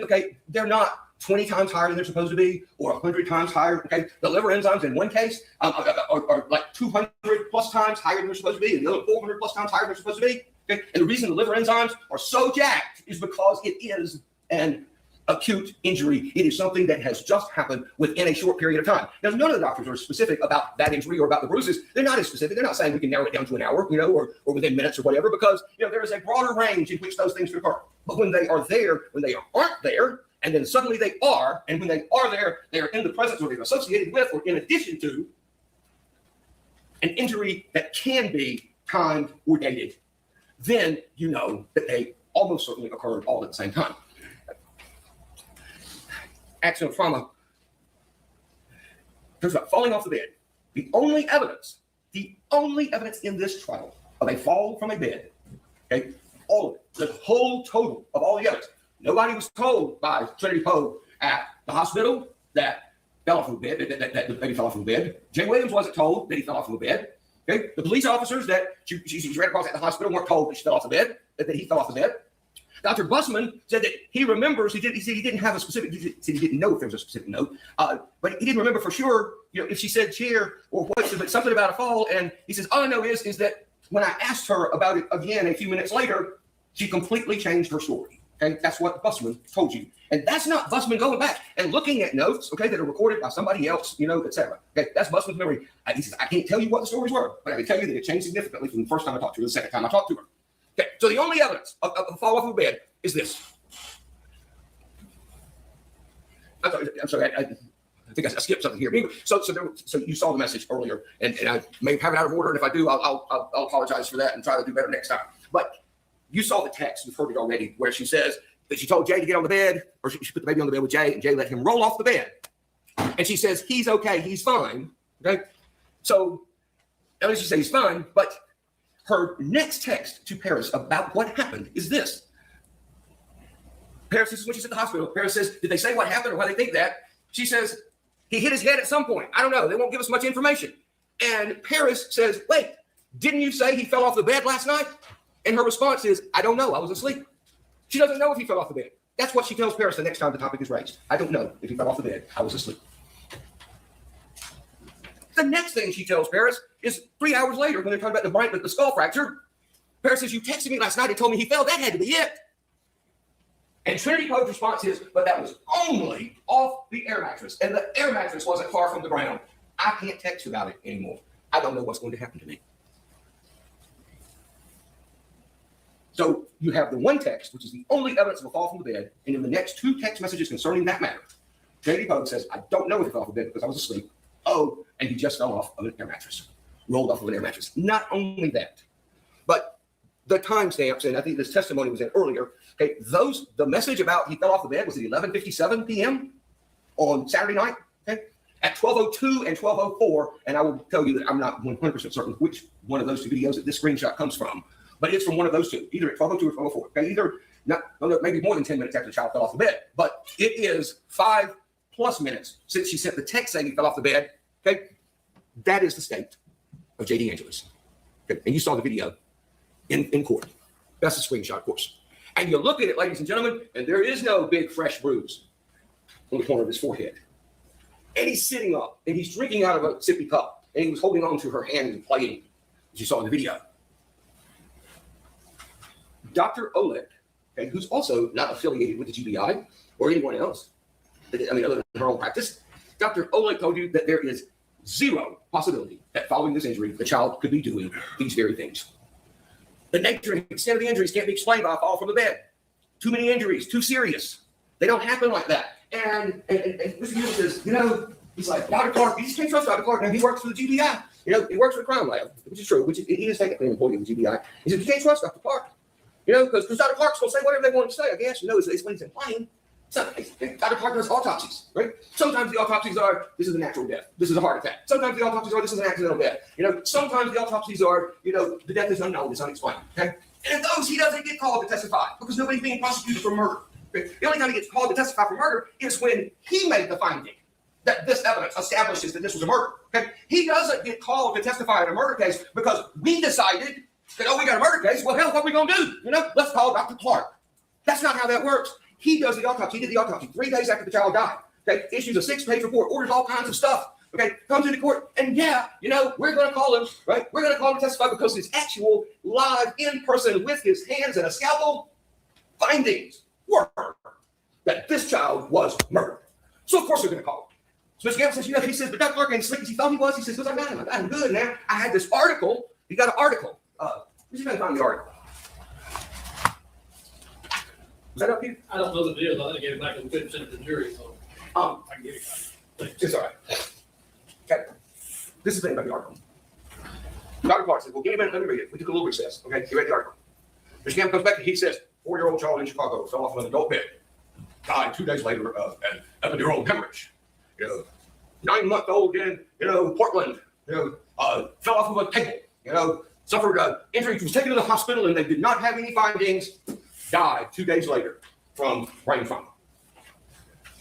they're not 20 times higher than they're supposed to be, or 100 times higher. Okay, the liver enzymes in one case are like 200 plus times higher than they're supposed to be, and the other 400 plus times higher than they're supposed to be. Okay, and the reason the liver enzymes are so jacked is because it is an acute injury. It is something that has just happened within a short period of time. Now, none of the doctors are specific about that injury or about the bruises. They're not as specific. They're not saying we can narrow it down to an hour, or within minutes or whatever, because there is a broader range in which those things can occur. But when they are there, when they aren't there, and then suddenly they are, and when they are there, they are in the presence or they're associated with or in addition to an injury that can be timed or dated, then you know that they almost certainly occurred all at the same time. Accidental trauma. Talks about falling off the bed. The only evidence in this trial of a fall from a bed, okay, all of it, the whole total of all the evidence. Nobody was told by Trinity Poe at the hospital that fell off the bed, that the baby fell off the bed. Jay Williams wasn't told that he fell off the bed. Okay, the police officers that she ran across at the hospital weren't told that she fell off the bed, that he fell off the bed. Dr. Bussman said that he remembers, he said he didn't have a specific, he said he didn't know if there was a specific note, but he didn't remember for sure, if she said chair or what, but something about a fall. And he says, all I know is that when I asked her about it again a few minutes later, she completely changed her story. Okay, that's what Bussman told you. And that's not Bussman going back and looking at notes, okay, that are recorded by somebody else, et cetera. Okay, that's Bussman's memory. He says, I can't tell you what the stories were, but I can tell you that it changed significantly from the first time I talked to her to the second time I talked to her. Okay, so the only evidence of a fall off of a bed is this. I'm sorry. I think I skipped something here. So you saw the message earlier, and I may have it out of order. And if I do, I'll apologize for that and try to do better next time. But you saw the text. You've heard it already, where she says that she told Jay to get on the bed, or she put the baby on the bed with Jay, and Jay let him roll off the bed. And she says he's okay, he's fine. Okay, so at least she says he's fine. But her next text to Paris about what happened is this. Paris, this is when she's at the hospital. Paris says, did they say what happened or why they think that? She says, he hit his head at some point. I don't know. They won't give us much information. And Paris says, wait, didn't you say he fell off the bed last night? And her response is, I don't know. I was asleep. She doesn't know if he fell off the bed. That's what she tells Paris the next time the topic is raised. I don't know if he fell off the bed. I was asleep. The next thing she tells Paris is 3 hours later when they're talking about the skull fracture. Paris says, you texted me last night and told me he fell. That had to be it. And Trinity Poe's response is, but that was only off the air mattress. And the air mattress wasn't far from the ground. I can't text about it anymore. I don't know what's going to happen to me. So you have the one text, which is the only evidence of a fall from the bed. And in the next two text messages concerning that matter, Trinity Poe says, I don't know if he fell off the bed because I was asleep. Oh, and he just fell off of an air mattress, rolled off of an air mattress. Not only that, but the timestamps, and I think this testimony was in earlier. Okay, the message about he fell off the bed was at 11:57 p.m. on Saturday night. Okay, at 12:02 and 12:04, and I will tell you that I'm not 100% certain which one of those two videos that this screenshot comes from, but it's from one of those two, either at 12:02 or 12:04. Okay, either not, maybe more than 10 minutes after the child fell off the bed, but it is 5+ minutes since she sent the text saying he fell off the bed. Okay, that is the state of J.D. Angeles. Okay, and you saw the video in court. That's a screenshot, of course. And you look at it, ladies and gentlemen, and there is no big fresh bruise on the corner of his forehead. And he's sitting up, and he's drinking out of a sippy cup, and he was holding on to her hand and playing, as you saw in the video. Dr. Oleg, okay, who's also not affiliated with the GBI or anyone else, I mean, other than her own practice, Dr. Oleg told you that there is zero possibility that following this injury, the child could be doing these very things. The nature and extent of the injuries can't be explained by a fall from the bed. Too many injuries, too serious. They don't happen like that. And Mr. Hughes says, he's like, Dr. Clark, you just can't trust Dr. Clark. Now, he works for the GBI. He works for the crime lab, which is true, which he is technically an employee of the GBI. He says, you can't trust Dr. Clark. Because Dr. Clark's going to say whatever they want to say, I guess. It's when he's implying. So, Dr. Clark does autopsies, right? Sometimes the autopsies are, this is a natural death. This is a heart attack. Sometimes the autopsies are, this is an accidental death. Sometimes the autopsies are, the death is unknown, it's unexplained, okay? And in those, he doesn't get called to testify because nobody's being prosecuted for murder. Okay? The only time he gets called to testify for murder is when he made the finding that this evidence establishes that this was a murder, okay? He doesn't get called to testify in a murder case because we decided that, we got a murder case. Well, hell, what are we going to do? Let's call Dr. Clark. That's not how that works. He does the autopsy. He did the autopsy 3 days after the child died. Okay, issues a 6-page report, orders all kinds of stuff. Okay, comes into court, and we're going to call him, right? We're going to call him to testify because his actual live in person with his hands and a scalpel findings were that this child was murdered. So of course we're going to call him. So Mr. Gamble says, he says, but Dr. Clark ain't slick as he thought he was. He says, I got him good now. I had this article. He got an article. Where's he going to find the article? Is that up here? I don't know the deal. I think it back and couldn't send it to the jury, so I can get it. It's all right. Okay. This is the thing about the article. Dr. Clark said, well, give me a minute, let me read it. We took a little recess. Okay, he read the article. Mr. Gamble comes back and he says, 4-year-old child in Chicago fell off of an adult bed. Died 2 days later of an epidural hemorrhage. 9-month-old in, Portland, fell off of a table, suffered an injury, was taken to the hospital and they did not have any findings. Died 2 days later from brain trauma.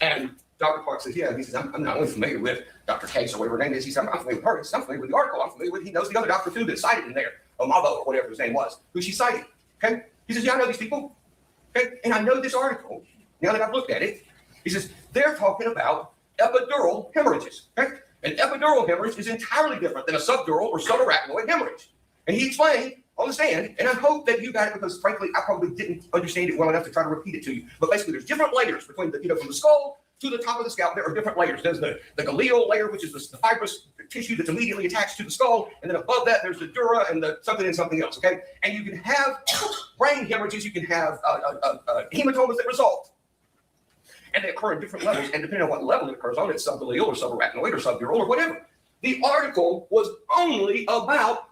And Dr. Clark says, he says, I'm not only familiar with Dr. Case or whatever her name is. He said, I'm familiar with her. I'm familiar with the article. I'm familiar with, he knows the other doctor too that's cited in there, Omabo or whatever his name was, who she cited. Okay. He says, I know these people. Okay. And I know this article. Now that I've looked at it, he says, they're talking about epidural hemorrhages. Okay. An epidural hemorrhage is entirely different than a subdural or subarachnoid hemorrhage. And he explained on the stand, and I hope that you got it because, frankly, I probably didn't understand it well enough to try to repeat it to you. But basically, there's different layers between the, from the skull to the top of the scalp. There are different layers. There's the galeal layer, which is the fibrous tissue that's immediately attached to the skull, and then above that, there's the dura and the something and something else. Okay, and you can have brain hemorrhages. You can have hematomas that result. and they occur in different levels, and depending on what level it occurs on, it's subalveolar or subarachnoid or subdural or whatever. The article was only about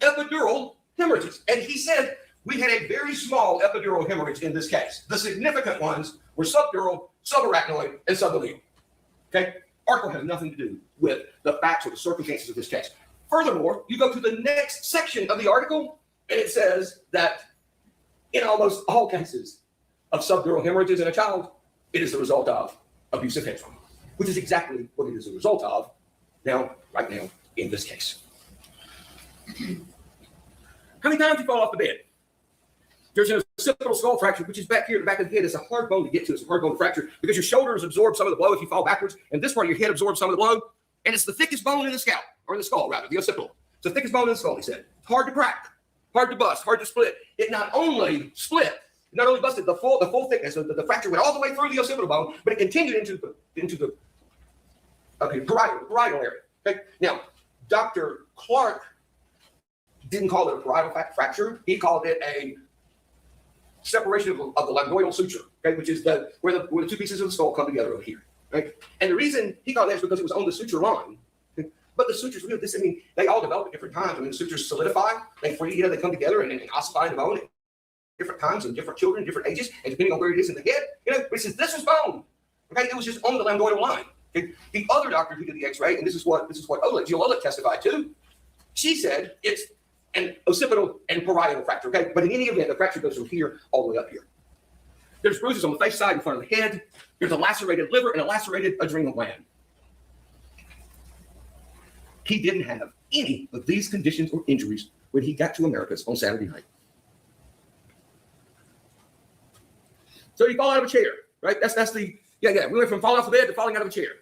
epidural hemorrhages, and he said we had a very small epidural hemorrhage in this case. The significant ones were subdural, subarachnoid, and subalveolar. Okay? Article has nothing to do with the facts or the circumstances of this case. Furthermore, you go to the next section of the article, and it says that in almost all cases of subdural hemorrhages in a child, it is the result of abusive head trauma, which is exactly what it is a result of right now, in this case. How many times do you fall off the bed? There's an occipital skull fracture, which is back here at the back of the head. It's a hard bone to get to. It's a hard bone to fracture because your shoulders absorb some of the blow if you fall backwards, and this part of your head absorbs some of the blow, and it's the thickest bone in the scalp, or in the skull, rather, the occipital. It's the thickest bone in the skull, he said. It's hard to crack, hard to bust, hard to split. It not only split, it not only busted the full thickness, the fracture went all the way through the occipital bone, but it continued into the parietal area. Okay? Now, Dr. Clark didn't call it a parietal fracture. He called it a separation of the lambdoidal suture, okay, which is where the two pieces of the skull come together over here. Right? And the reason he called that is because it was on the suture line. Okay? But the sutures, they all develop at different times. The sutures solidify, they come together and ossify in the bone at different times in different children, different ages, and depending on where it is in the head. But since this was bone, okay, it was just on the lambdoidal line. Okay? The other doctor who did the X-ray, and this is what Jill Oleg testified to, she said it's an occipital and parietal fracture. Okay, but in any event, the fracture goes from here all the way up here. There's bruises on the face side in front of the head. There's a lacerated liver and a lacerated adrenal gland. He didn't have any of these conditions or injuries when he got to Americas on Saturday night. So you fall out of a chair, right? That's the we went from falling off the bed to falling out of a chair.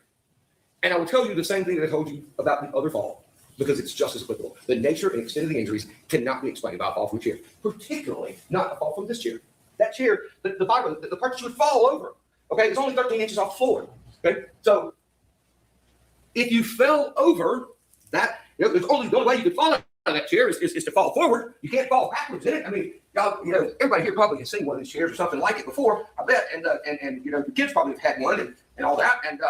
And I will tell you the same thing that I told you about the other fall, because it's just as applicable. The nature and extent of the injuries cannot be explained by a fall from a chair, particularly not a fall from this chair. That chair, the part that you would fall over, okay, it's only 13 inches off the floor. Okay, so if you fell over that, the only way you could fall out of that chair is to fall forward. You can't fall backwards in it. I mean, y'all, everybody here probably has seen one of these chairs or something like it before, I bet. And the kids probably have had one and all that. And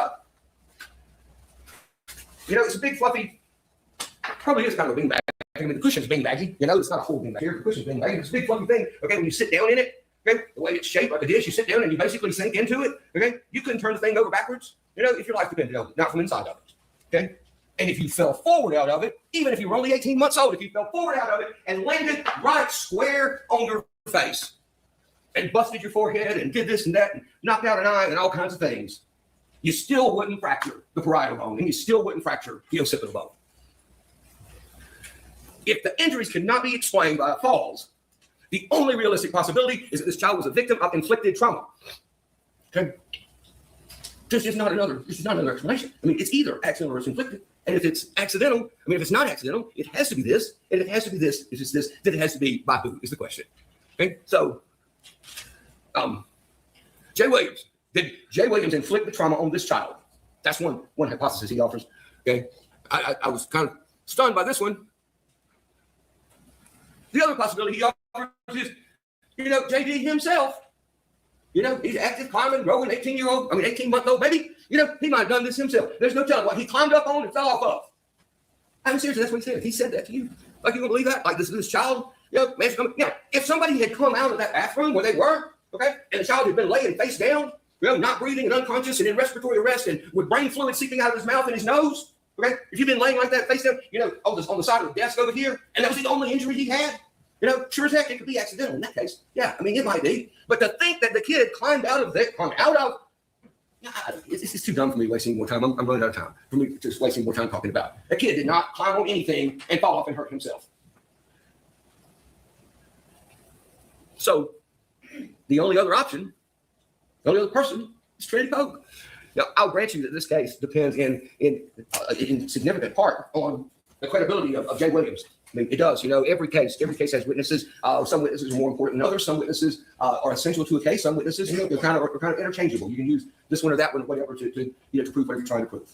it's a big fluffy. Probably is kind of a beanbag. I mean, the cushion's beanbaggy. It's not a whole beanbag here. The cushion's beanbaggy. It's a big fluffy thing. Okay, when you sit down in it, okay, the way it's shaped like a dish, you sit down and you basically sink into it. Okay, you couldn't turn the thing over backwards. If your life depended on it, not from inside of it. Okay, and if you fell forward out of it, even if you were only 18 months old, if you fell forward out of it and landed right square on your face and busted your forehead and did this and that and knocked out an eye and all kinds of things, you still wouldn't fracture the parietal bone and you still wouldn't fracture the occipital bone. If the injuries cannot be explained by falls, the only realistic possibility is that this child was a victim of inflicted trauma. Okay? This is not another explanation. I mean, it's either accidental or it's inflicted. And if it's accidental, if it's not accidental, it has to be this. And if it has to be this, if it's this, then it has to be by who is the question. Okay? So, Jay Williams. Did Jay Williams inflict the trauma on this child? That's one hypothesis he offers. Okay? I was kind of stunned by this one. The other possibility he offers is, JD himself, he's active, climbing, growing, 18-month-old baby. He might have done this himself. There's no telling what he climbed up on and fell off of. I'm serious, that's what he said. He said that to you. Like, you don't believe that? Like this child, if somebody had come out of that bathroom where they were, okay, and the child had been laying face down, not breathing and unconscious and in respiratory arrest and with brain fluid seeping out of his mouth and his nose, okay, if you've been laying like that face down, on the side of the desk over here, and that was the only injury he had, sure as heck, it could be accidental in that case. Yeah, it might be. But to think that the kid climbed out of, it's too dumb for me wasting more time. I'm running out of time for me just wasting more time talking about. A kid did not climb on anything and fall off and hurt himself. So the only other option, the only other person is Trinity Pogue. Now, I'll grant you that this case depends in significant part on the credibility of Jay Williams. It does. Every case has witnesses. Some witnesses are more important than others. Some witnesses are essential to a case. Some witnesses, they're kind of interchangeable. You can use this one or that one, whatever, to prove whatever you're trying to prove.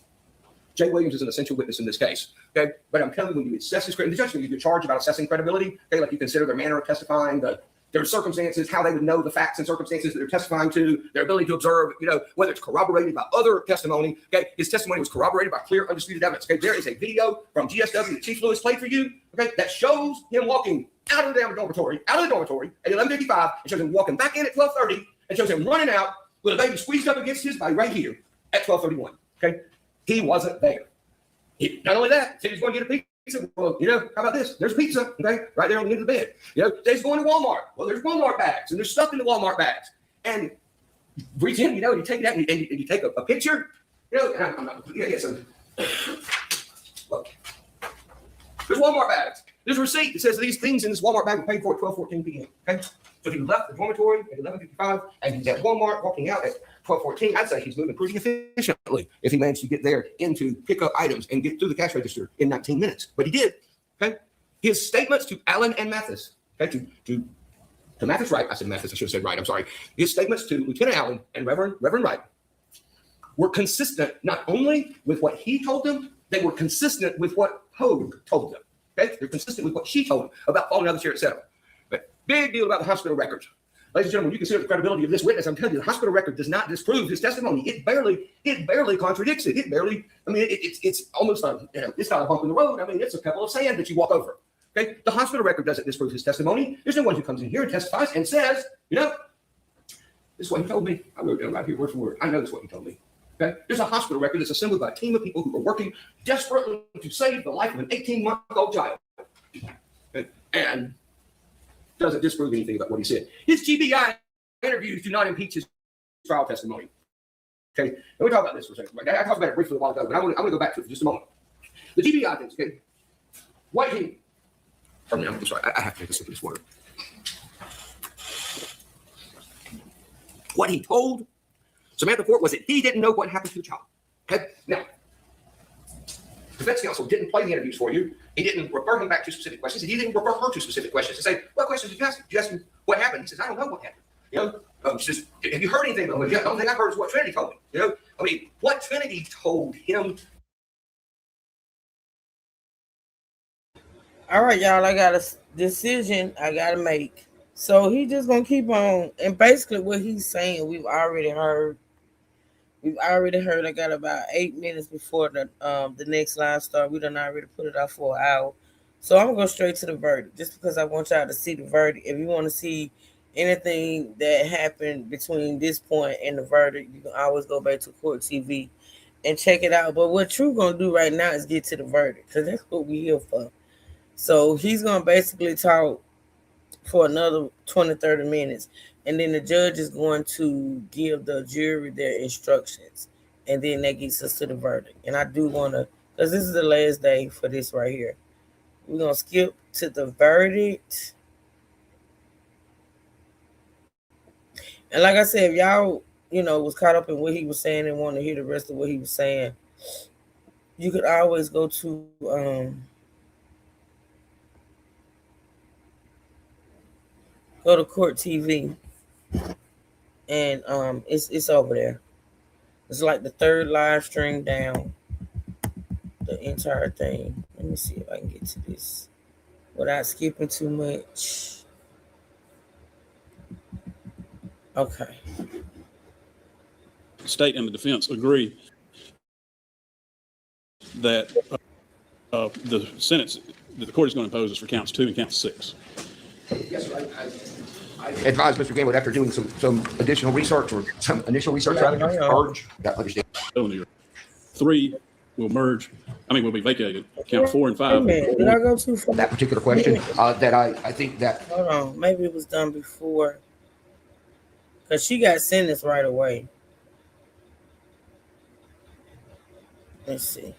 Jay Williams is an essential witness in this case. But I'm telling you, when you assess his credibility, the judge will give you a charge about assessing credibility. Okay, like you consider their manner of testifying, the their circumstances, how they would know the facts and circumstances that they're testifying to, their ability to observe, whether it's corroborated by other testimony. Okay, his testimony was corroborated by clear, undisputed evidence. Okay, there is a video from GSW that Chief Lewis played for you. Okay, that shows him walking out of the dormitory at 11:55, and shows him walking back in at 12:30, and shows him running out with a baby squeezed up against his body right here at 12:31. Okay, he wasn't there. Not only that, said he's going to get a pizza. Well, how about this? There's pizza, okay, right there on the end of the bed. He's going to Walmart. Well, there's Walmart bags, and there's stuff in the Walmart bags. And reach in, and you take it out, and you take a picture. And I'm not. So look, there's Walmart bags. There's a receipt that says these things in this Walmart bag were paid for at 12:14 p.m. Okay, so if he left the dormitory at 11:55 and he's at Walmart walking out at 12:14, I'd say he's moving pretty efficiently if he managed to get there into pick up items and get through the cash register in 19 minutes. But he did. Okay, his statements to Allen and Mathis, okay, to Mathis Wright, I said Mathis, I should have said Wright, I'm sorry. His statements to Lieutenant Allen and Reverend Wright were consistent not only with what he told them, they were consistent with what Hogue told them. Okay, they're consistent with what she told them about falling out of the chair, etc. But big deal about the hospital records. Ladies and gentlemen, when you consider the credibility of this witness, I'm telling you, the hospital record does not disprove his testimony. It barely contradicts it. It's almost it's not a bump in the road. It's a pebble of sand that you walk over. Okay, the hospital record doesn't disprove his testimony. There's no one who comes in here and testifies and says, this is what he told me. I wrote it down right here, word for word. I know this is what he told me. Okay, there's a hospital record that's assembled by a team of people who are working desperately to save the life of an 18-month-old child, and doesn't disprove anything about what he said. His GBI interviews do not impeach his trial testimony. Okay, let me talk about this for a second. I talked about it briefly a while ago, but I'm going to go back to it for just a moment. The GBI things, okay? I'm sorry, I have to take a sip of this water. What he told Samantha Ford was that he didn't know what happened to the child. Okay, now, defense counsel didn't play the interviews for you. He didn't refer him back to specific questions. He didn't refer her to specific questions to say, what questions did you ask him? Did you ask him what happened? He says, I don't know what happened. She says, have you heard anything about it? The only thing I've heard is what Trinity told me. What Trinity told him. All right, y'all, I got a decision I got to make. So he just going to keep on. And basically what he's saying, we've already heard. I got about 8 minutes before the next live start. We done already put it out for an hour. So I'm going to go straight to the verdict just because I want y'all to see the verdict. If you want to see anything that happened between this point and the verdict, you can always go back to Court TV and check it out. But what True going to do right now is get to the verdict because that's what we're here for. So he's going to basically talk for another 20, 30 minutes. And then the judge is going to give the jury their instructions. And then that gets us to the verdict. And I do want to, because this is the last day for this right here. We're going to skip to the verdict. And like I said, if y'all, was caught up in what he was saying and want to hear the rest of what he was saying, you could always go to Court TV. And it's over there. It's like the third live stream down the entire thing. Let me see if I can get to this without skipping too much. Okay. The state and the defense agree that the sentence that the court is going to impose is for counts 2 and count 6. Yes, sir. I advise Mr. Gamble after doing some additional research or some initial research rather than merge. That understand. 3 will merge. Will be vacated. Count 4 and 5. Did I go too far? That particular question that I think that. Hold on. Maybe it was done before. Because she got sentenced right away. Let's see.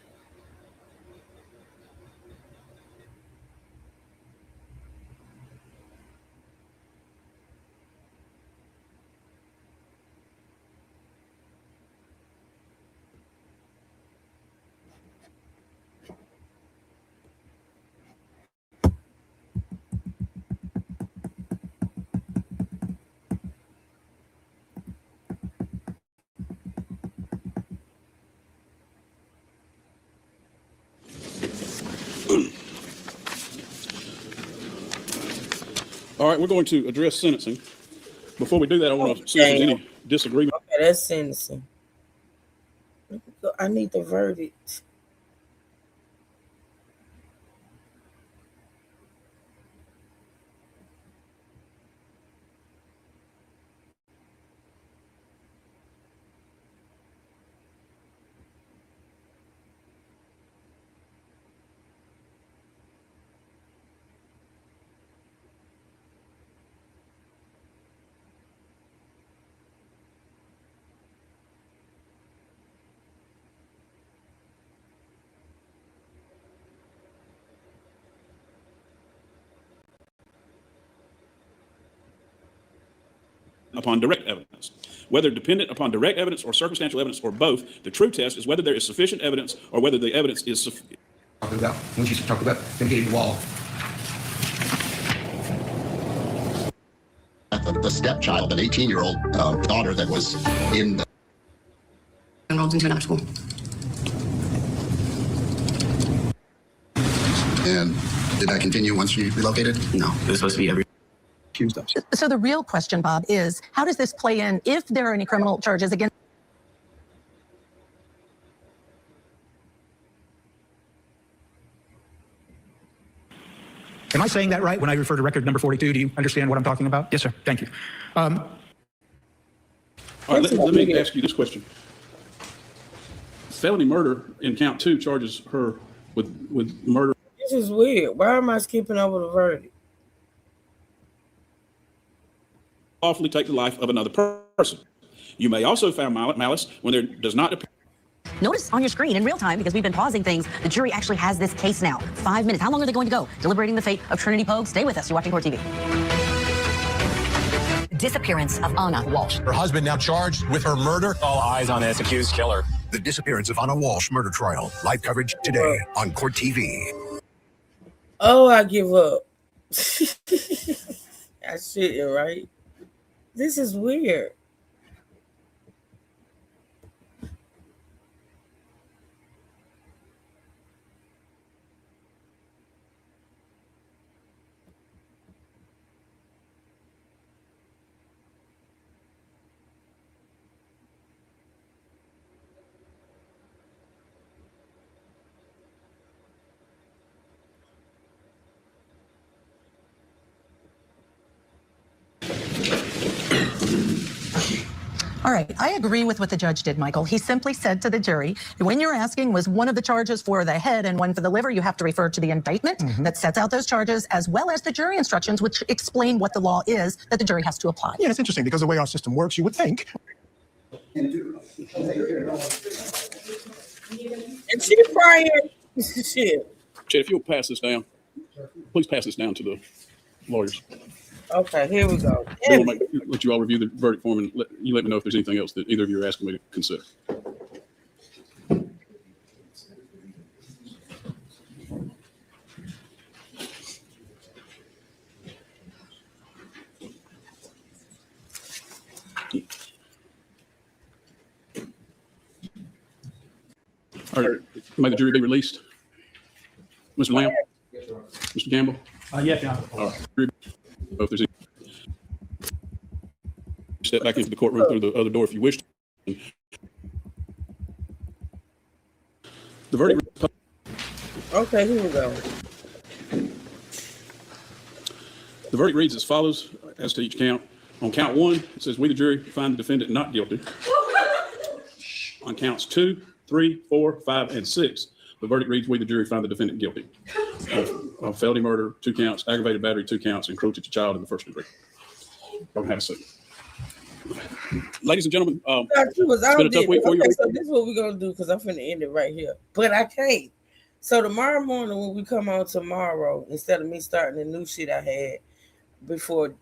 All right, we're going to address sentencing. Before we do that, I want to see if there's any disagreement. Okay, that's sentencing. I need the verdict. Upon direct evidence. Whether dependent upon direct evidence or circumstantial evidence or both, the true test is whether there is sufficient evidence or whether the evidence is sufficient. Talking about when she's talking about them hitting the wall. The stepchild, an 18-year-old daughter that was in the Enrolled into another school. and did that continue once you relocated? No, it was supposed to be every. Accused of. So the real question, Bob, is how does this play in if there are any criminal charges against? Am I saying that right when I refer to record number 42? Do you understand what I'm talking about? Yes, sir. Thank you. All right, let me ask you this question. Felony murder in count 2 charges her with murder. This is weird. Why am I skipping over the verdict? Lawfully take the life of another person. You may also find malice when there does not appear. Notice on your screen in real time, because we've been pausing things, the jury actually has this case now. 5 minutes. How long are they going to go? Deliberating the fate of Trinity Pogue. Stay with us. You're watching Court TV. Disappearance of Anna Walsh. Her husband now charged with her murder. All eyes on this accused killer. The disappearance of Anna Walsh murder trial. Live coverage today on Court TV. Oh, I give up. I shouldn't, right? This is weird. All right. I agree with what the judge did, Michael. He simply said to the jury, when you're asking was one of the charges for the head and one for the liver, you have to refer to the indictment that sets out those charges, as well as the jury instructions, which explain what the law is that the jury has to apply. Yeah, it's interesting because the way our system works, you would think. And she crying. Shit. Chad, if you'll pass this down, please pass this down to the lawyers. Okay, here we go. They will let you all review the verdict form and let me know if there's anything else that either of you are asking me to consider. All right, may the jury be released? Mr. Lamb? Mr. Campbell? Yes, Your Honor. All right. If there's any, step back into the courtroom through the other door if you wish to. The verdict. Okay, here we go. The verdict reads as follows as to each count. On count 1, it says we, the jury, find the defendant not guilty. On counts 2, 3, 4, 5, and 6, the verdict reads we, the jury, find the defendant guilty of felony murder, 2 counts, aggravated battery, 2 counts, and cruelty to child in the first degree. Don't have a second. Ladies and gentlemen, it's been a tough week for you. Okay, so this is what we're going to do because I'm going to end it right here. But I can't. So tomorrow morning when we come on tomorrow, instead of me starting the new shit I had before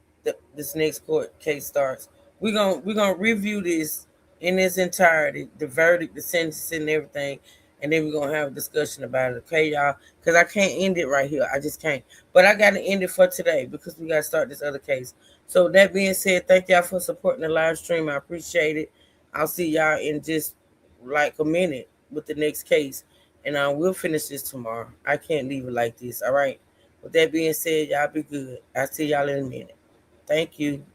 this next court case starts, we're gonna review this in its entirety, the verdict, the sentences, and everything, and then we're gonna have a discussion about it. Okay, y'all? Because I can't end it right here. I just can't. But I got to end it for today because we got to start this other case. So that being said, thank y'all for supporting the live stream. I appreciate it. I'll see y'all in just like a minute with the next case, and we'll finish this tomorrow. I can't leave it like this. All right. With that being said, y'all be good. I'll see y'all in a minute. Thank you.